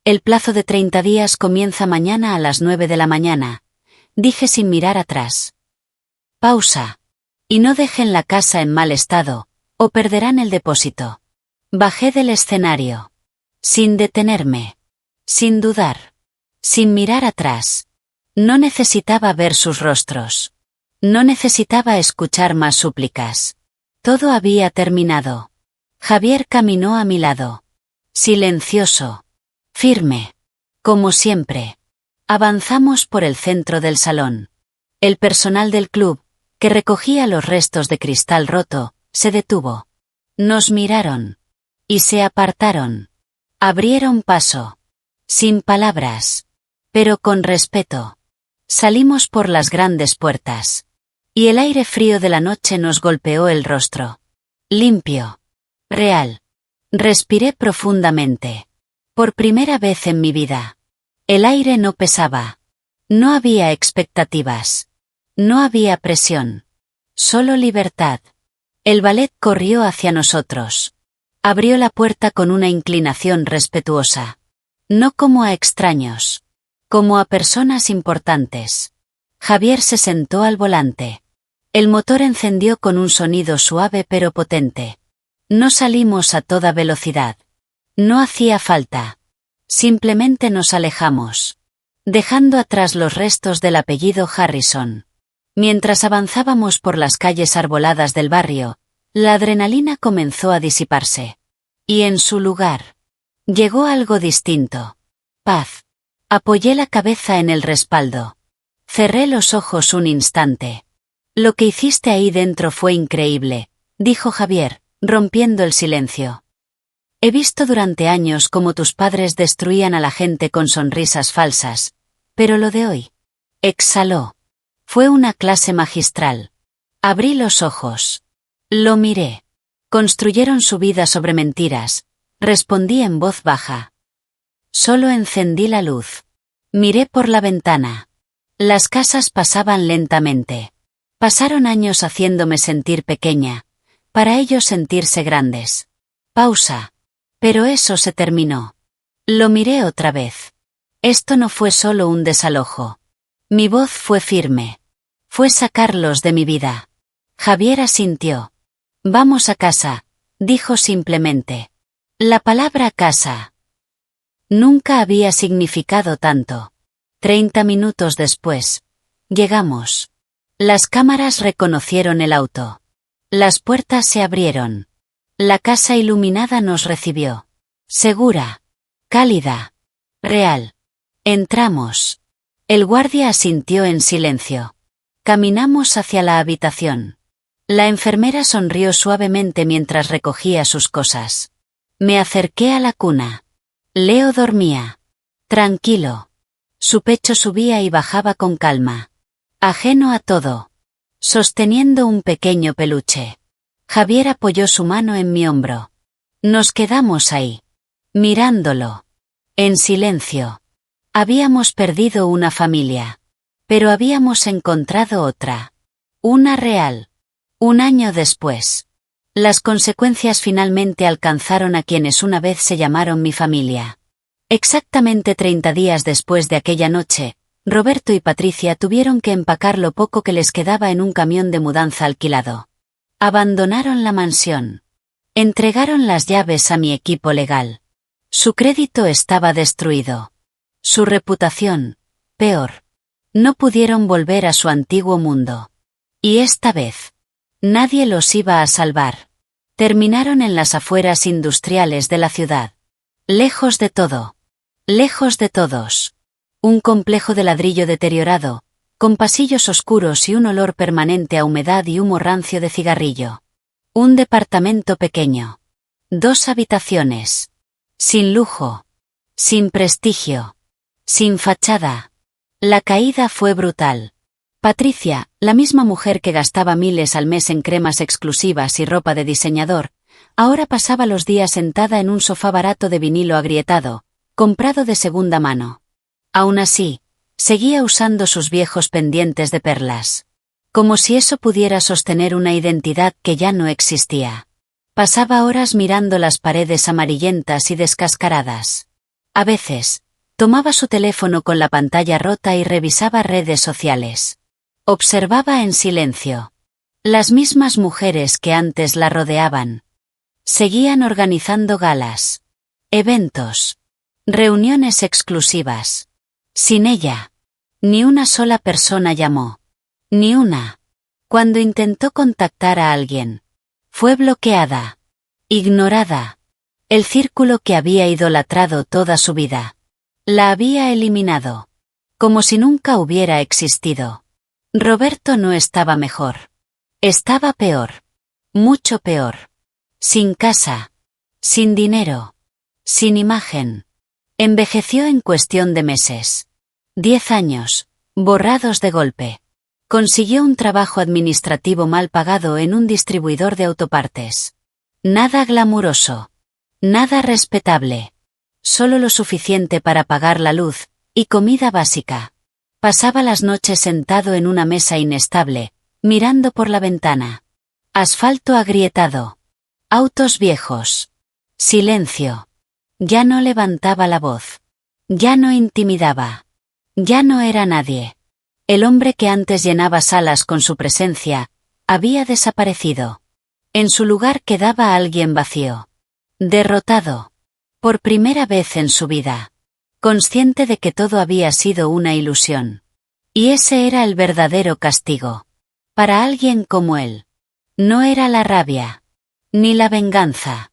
Speaker 1: El plazo de 30 días comienza mañana a las 9 de la mañana, dije sin mirar atrás. Pausa. Y no dejen la casa en mal estado, o perderán el depósito. Bajé del escenario. Sin detenerme. Sin dudar. Sin mirar atrás. No necesitaba ver sus rostros. No necesitaba escuchar más súplicas. Todo había terminado. Javier caminó a mi lado. Silencioso. Firme. Como siempre. Avanzamos por el centro del salón. El personal del club, que recogía los restos de cristal roto, se detuvo. Nos miraron. Y se apartaron. Abrieron paso. Sin palabras. Pero con respeto. Salimos por las grandes puertas. Y el aire frío de la noche nos golpeó el rostro. Limpio. Real. Respiré profundamente. Por primera vez en mi vida. El aire no pesaba. No había expectativas. No había presión. Solo libertad. El ballet corrió hacia nosotros. Abrió la puerta con una inclinación respetuosa. No como a extraños. Como a personas importantes. Javier se sentó al volante. El motor encendió con un sonido suave pero potente. No salimos a toda velocidad. No hacía falta. Simplemente nos alejamos. Dejando atrás los restos del apellido Harrison. Mientras avanzábamos por las calles arboladas del barrio, la adrenalina comenzó a disiparse. Y en su lugar, llegó algo distinto. Paz. Apoyé la cabeza en el respaldo. Cerré los ojos un instante. Lo que hiciste ahí dentro fue increíble, dijo Javier, rompiendo el silencio. He visto durante años cómo tus padres destruían a la gente con sonrisas falsas, pero lo de hoy. Exhaló. Fue una clase magistral. Abrí los ojos. Lo miré. Construyeron su vida sobre mentiras, respondí en voz baja. Solo encendí la luz. Miré por la ventana. Las casas pasaban lentamente. Pasaron años haciéndome sentir pequeña, para ellos sentirse grandes. Pausa. Pero eso se terminó. Lo miré otra vez. Esto no fue solo un desalojo. Mi voz fue firme. Fue sacarlos de mi vida. Javier asintió. Vamos a casa, dijo simplemente. La palabra casa. Nunca había significado tanto. 30 minutos después. Llegamos. Las cámaras reconocieron el auto. Las puertas se abrieron. La casa iluminada nos recibió. Segura. Cálida. Real. Entramos. El guardia asintió en silencio. Caminamos hacia la habitación. La enfermera sonrió suavemente mientras recogía sus cosas. Me acerqué a la cuna. Leo dormía. Tranquilo. Su pecho subía y bajaba con calma. Ajeno a todo. Sosteniendo un pequeño peluche. Javier apoyó su mano en mi hombro. Nos quedamos ahí. Mirándolo. En silencio. Habíamos perdido una familia. Pero habíamos encontrado otra. Una real. Un año después. Las consecuencias finalmente alcanzaron a quienes una vez se llamaron mi familia. Exactamente 30 días después de aquella noche, Roberto y Patricia tuvieron que empacar lo poco que les quedaba en un camión de mudanza alquilado. Abandonaron la mansión. Entregaron las llaves a mi equipo legal. Su crédito estaba destruido. Su reputación, peor. No pudieron volver a su antiguo mundo. Y esta vez, nadie los iba a salvar. Terminaron en las afueras industriales de la ciudad. Lejos de todo. Lejos de todos. Un complejo de ladrillo deteriorado, con pasillos oscuros y un olor permanente a humedad y humo rancio de cigarrillo. Un departamento pequeño. 2 habitaciones. Sin lujo. Sin prestigio. Sin fachada. La caída fue brutal. Patricia, la misma mujer que gastaba miles al mes en cremas exclusivas y ropa de diseñador, ahora pasaba los días sentada en un sofá barato de vinilo agrietado, comprado de segunda mano. Aún así, seguía usando sus viejos pendientes de perlas. Como si eso pudiera sostener una identidad que ya no existía. Pasaba horas mirando las paredes amarillentas y descascaradas. A veces, tomaba su teléfono con la pantalla rota y revisaba redes sociales. Observaba en silencio. Las mismas mujeres que antes la rodeaban. Seguían organizando galas. Eventos. Reuniones exclusivas. Sin ella. Ni una sola persona llamó. Ni una. Cuando intentó contactar a alguien. Fue bloqueada. Ignorada. El círculo que había idolatrado toda su vida. La había eliminado. Como si nunca hubiera existido. Roberto no estaba mejor. Estaba peor. Mucho peor. Sin casa. Sin dinero. Sin imagen. Envejeció en cuestión de meses. 10 años, borrados de golpe. Consiguió un trabajo administrativo mal pagado en un distribuidor de autopartes. Nada glamuroso. Nada respetable. solo lo suficiente para pagar la luz, y comida básica. Pasaba las noches sentado en una mesa inestable, mirando por la ventana. Asfalto agrietado. Autos viejos. Silencio. Ya no levantaba la voz. Ya no intimidaba. Ya no era nadie. El hombre que antes llenaba salas con su presencia, había desaparecido. En su lugar quedaba alguien vacío. Derrotado. Por primera vez en su vida. Consciente de que todo había sido una ilusión. Y ese era el verdadero castigo. Para alguien como él. No era la rabia. Ni la venganza.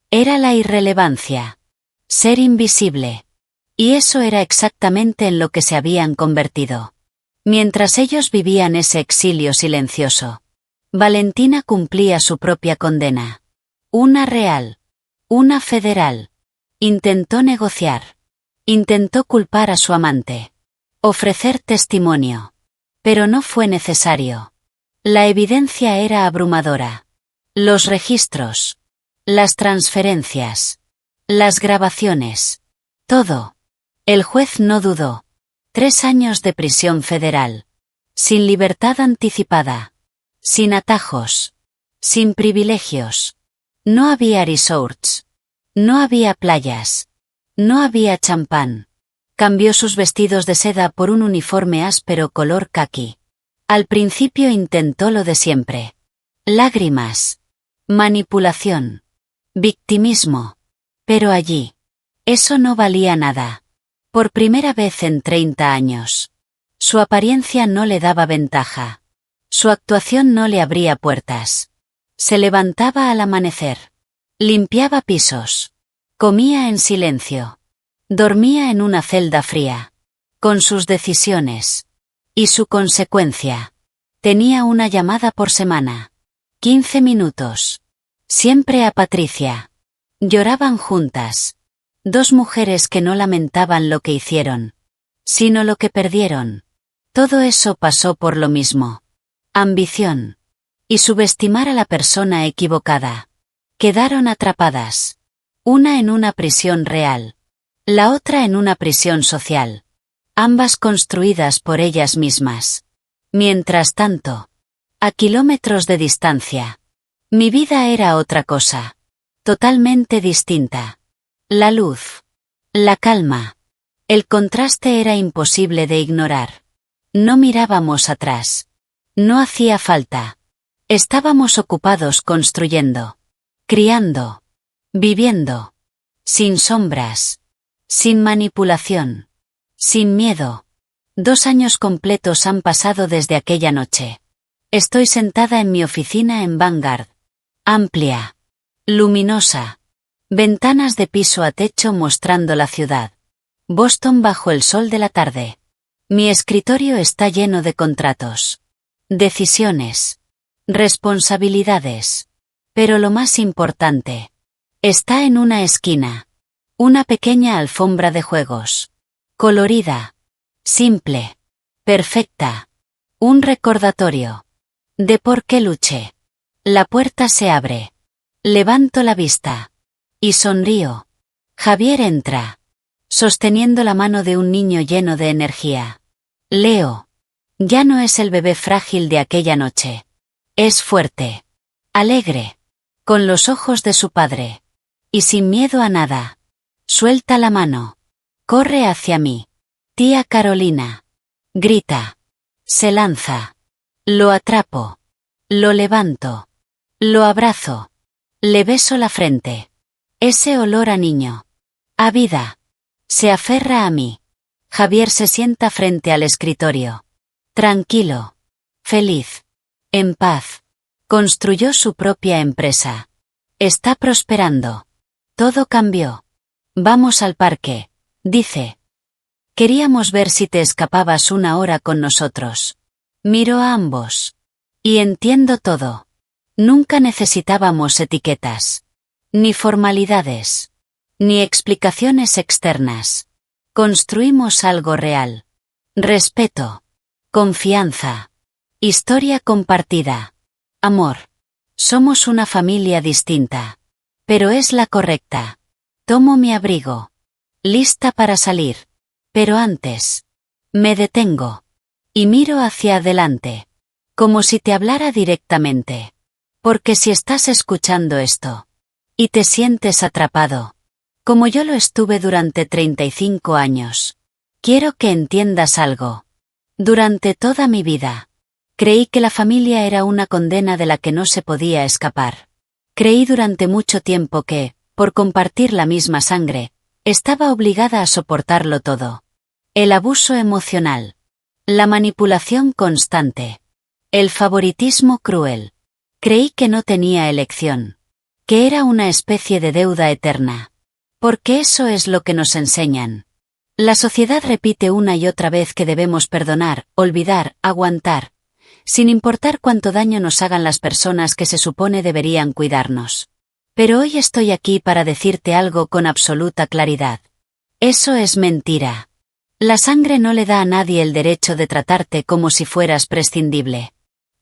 Speaker 1: Era la irrelevancia. Ser invisible. Y eso era exactamente en lo que se habían convertido. Mientras ellos vivían ese exilio silencioso, Valentina cumplía su propia condena. Una real. Una federal. Intentó negociar. Intentó culpar a su amante. Ofrecer testimonio. Pero no fue necesario. La evidencia era abrumadora. Los registros. Las transferencias. Las grabaciones. Todo. El juez no dudó. 3 años de prisión federal. Sin libertad anticipada. Sin atajos. Sin privilegios. No había resorts. No había playas. No había champán. Cambió sus vestidos de seda por un uniforme áspero color caqui. Al principio intentó lo de siempre. Lágrimas. Manipulación. Victimismo. Pero allí. Eso no valía nada. Por primera vez en 30 años. Su apariencia no le daba ventaja. Su actuación no le abría puertas. Se levantaba al amanecer. Limpiaba pisos. Comía en silencio. Dormía en una celda fría. Con sus decisiones. Y su consecuencia. Tenía una llamada por semana. 15 minutos. Siempre a Patricia. Lloraban juntas. 2 mujeres que no lamentaban lo que hicieron, sino lo que perdieron. Todo eso pasó por lo mismo. Ambición. Y subestimar a la persona equivocada. Quedaron atrapadas. Una en una prisión real. La otra en una prisión social. Ambas construidas por ellas mismas. Mientras tanto, a kilómetros de distancia, mi vida era otra cosa. Totalmente distinta. La luz. La calma. El contraste era imposible de ignorar. No mirábamos atrás. No hacía falta. Estábamos ocupados construyendo. Criando. Viviendo. Sin sombras. Sin manipulación. Sin miedo. 2 años completos han pasado desde aquella noche. Estoy sentada en mi oficina en Vanguard. Amplia. Luminosa. Ventanas de piso a techo mostrando la ciudad. Boston bajo el sol de la tarde. Mi escritorio está lleno de contratos. Decisiones. Responsabilidades. Pero lo más importante. Está en una esquina. Una pequeña alfombra de juegos. Colorida. Simple. Perfecta. Un recordatorio. De por qué luché. La puerta se abre. Levanto la vista. Y sonrío. Javier entra. Sosteniendo la mano de un niño lleno de energía. Leo. Ya no es el bebé frágil de aquella noche. Es fuerte. Alegre. Con los ojos de su padre. Y sin miedo a nada. Suelta la mano. Corre hacia mí. Tía Carolina. Grita. Se lanza. Lo atrapo. Lo levanto. Lo abrazo. Le beso la frente. Ese olor a niño. A vida. Se aferra a mí. Javier se sienta frente al escritorio. Tranquilo. Feliz. En paz. Construyó su propia empresa. Está prosperando. Todo cambió. Vamos al parque, dice. Queríamos ver si te escapabas 1 hora con nosotros. Miro a ambos. Y entiendo todo. Nunca necesitábamos etiquetas. Ni formalidades. Ni explicaciones externas. Construimos algo real. Respeto. Confianza. Historia compartida. Amor. Somos una familia distinta. Pero es la correcta. Tomo mi abrigo. lista para salir. Pero antes, me detengo. Y miro hacia adelante. Como si te hablara directamente. Porque si estás escuchando esto, y te sientes atrapado, como yo lo estuve durante 35 años, quiero que entiendas algo. Durante toda mi vida, creí que la familia era una condena de la que no se podía escapar. Creí durante mucho tiempo que, por compartir la misma sangre, estaba obligada a soportarlo todo. El abuso emocional. La manipulación constante. El favoritismo cruel. Creí que no tenía elección. Que era una especie de deuda eterna. Porque eso es lo que nos enseñan. La sociedad repite una y otra vez que debemos perdonar, olvidar, aguantar, sin importar cuánto daño nos hagan las personas que se supone deberían cuidarnos. Pero hoy estoy aquí para decirte algo con absoluta claridad. Eso es mentira. La sangre no le da a nadie el derecho de tratarte como si fueras prescindible.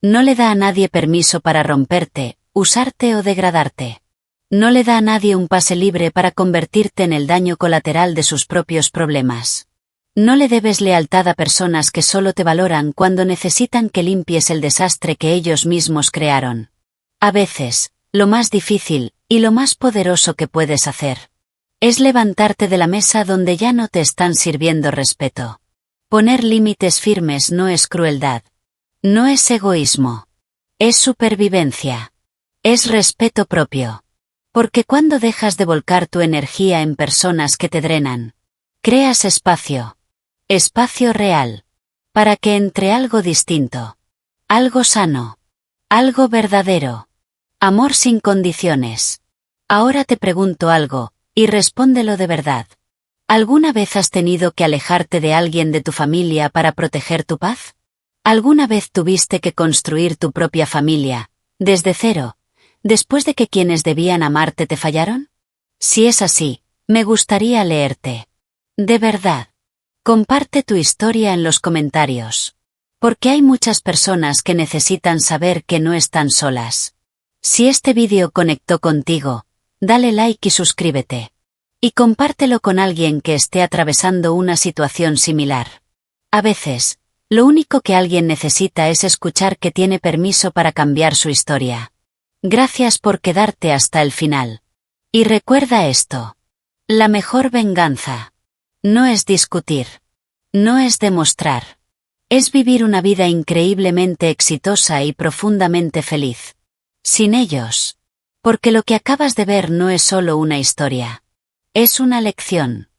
Speaker 1: No le da a nadie permiso para romperte, usarte o degradarte. No le da a nadie un pase libre para convertirte en el daño colateral de sus propios problemas. No le debes lealtad a personas que solo te valoran cuando necesitan que limpies el desastre que ellos mismos crearon. A veces, lo más difícil, y lo más poderoso que puedes hacer, es levantarte de la mesa donde ya no te están sirviendo respeto. Poner límites firmes no es crueldad. No es egoísmo. Es supervivencia. Es respeto propio. Porque cuando dejas de volcar tu energía en personas que te drenan, creas espacio. Espacio real. Para que entre algo distinto. Algo sano. Algo verdadero. Amor sin condiciones. Ahora te pregunto algo, y respóndelo de verdad. ¿Alguna vez has tenido que alejarte de alguien de tu familia para proteger tu paz? ¿Alguna vez tuviste que construir tu propia familia, desde cero, después de que quienes debían amarte te fallaron? Si es así, me gustaría leerte. De verdad. Comparte tu historia en los comentarios. Porque hay muchas personas que necesitan saber que no están solas. Si este vídeo conectó contigo, dale like y suscríbete. Y compártelo con alguien que esté atravesando una situación similar. A veces, lo único que alguien necesita es escuchar que tiene permiso para cambiar su historia. Gracias por quedarte hasta el final. Y recuerda esto. La mejor venganza. No es discutir. No es demostrar. Es vivir una vida increíblemente exitosa y profundamente feliz. Sin ellos. Porque lo que acabas de ver no es solo una historia. Es una lección.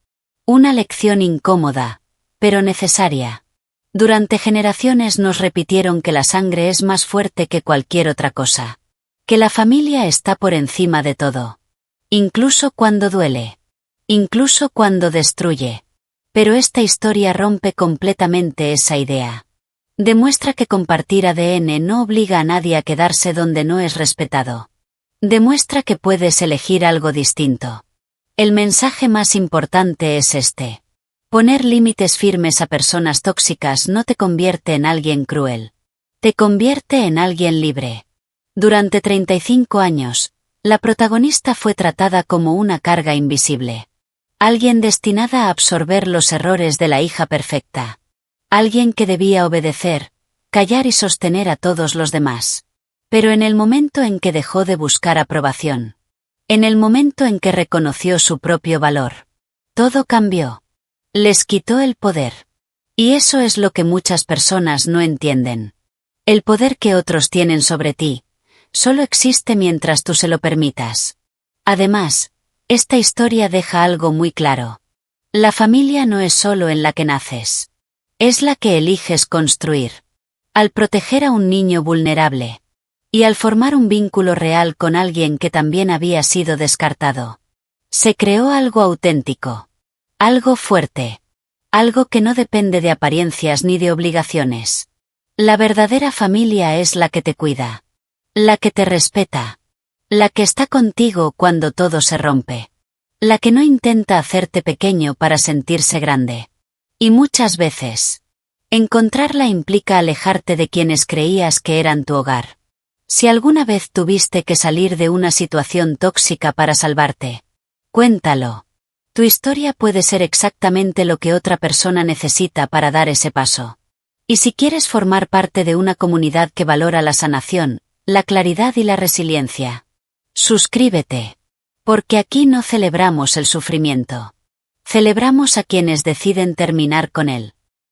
Speaker 1: Una lección incómoda, pero necesaria. Durante generaciones nos repitieron que la sangre es más fuerte que cualquier otra cosa. Que la familia está por encima de todo. Incluso cuando duele. Incluso cuando destruye. Pero esta historia rompe completamente esa idea. Demuestra que compartir ADN no obliga a nadie a quedarse donde no es respetado. Demuestra que puedes elegir algo distinto. El mensaje más importante es este. Poner límites firmes a personas tóxicas no te convierte en alguien cruel. Te convierte en alguien libre. Durante 35 años, la protagonista fue tratada como una carga invisible. Alguien destinada a absorber los errores de la hija perfecta. Alguien que debía obedecer, callar y sostener a todos los demás. Pero en el momento en que dejó de buscar aprobación, en el momento en que reconoció su propio valor, todo cambió. Les quitó el poder. Y eso es lo que muchas personas no entienden. El poder que otros tienen sobre ti, solo existe mientras tú se lo permitas. Además, esta historia deja algo muy claro. La familia no es solo en la que naces. Es la que eliges construir. Al proteger a un niño vulnerable. Y al formar un vínculo real con alguien que también había sido descartado. Se creó algo auténtico. Algo fuerte. Algo que no depende de apariencias ni de obligaciones. La verdadera familia es la que te cuida. La que te respeta. La que está contigo cuando todo se rompe. La que no intenta hacerte pequeño para sentirse grande. Y muchas veces, encontrarla implica alejarte de quienes creías que eran tu hogar. Si alguna vez tuviste que salir de una situación tóxica para salvarte, cuéntalo. Tu historia puede ser exactamente lo que otra persona necesita para dar ese paso. Y si quieres formar parte de una comunidad que valora la sanación, la claridad y la resiliencia, suscríbete. Porque aquí no celebramos el sufrimiento. Celebramos a quienes deciden terminar con él.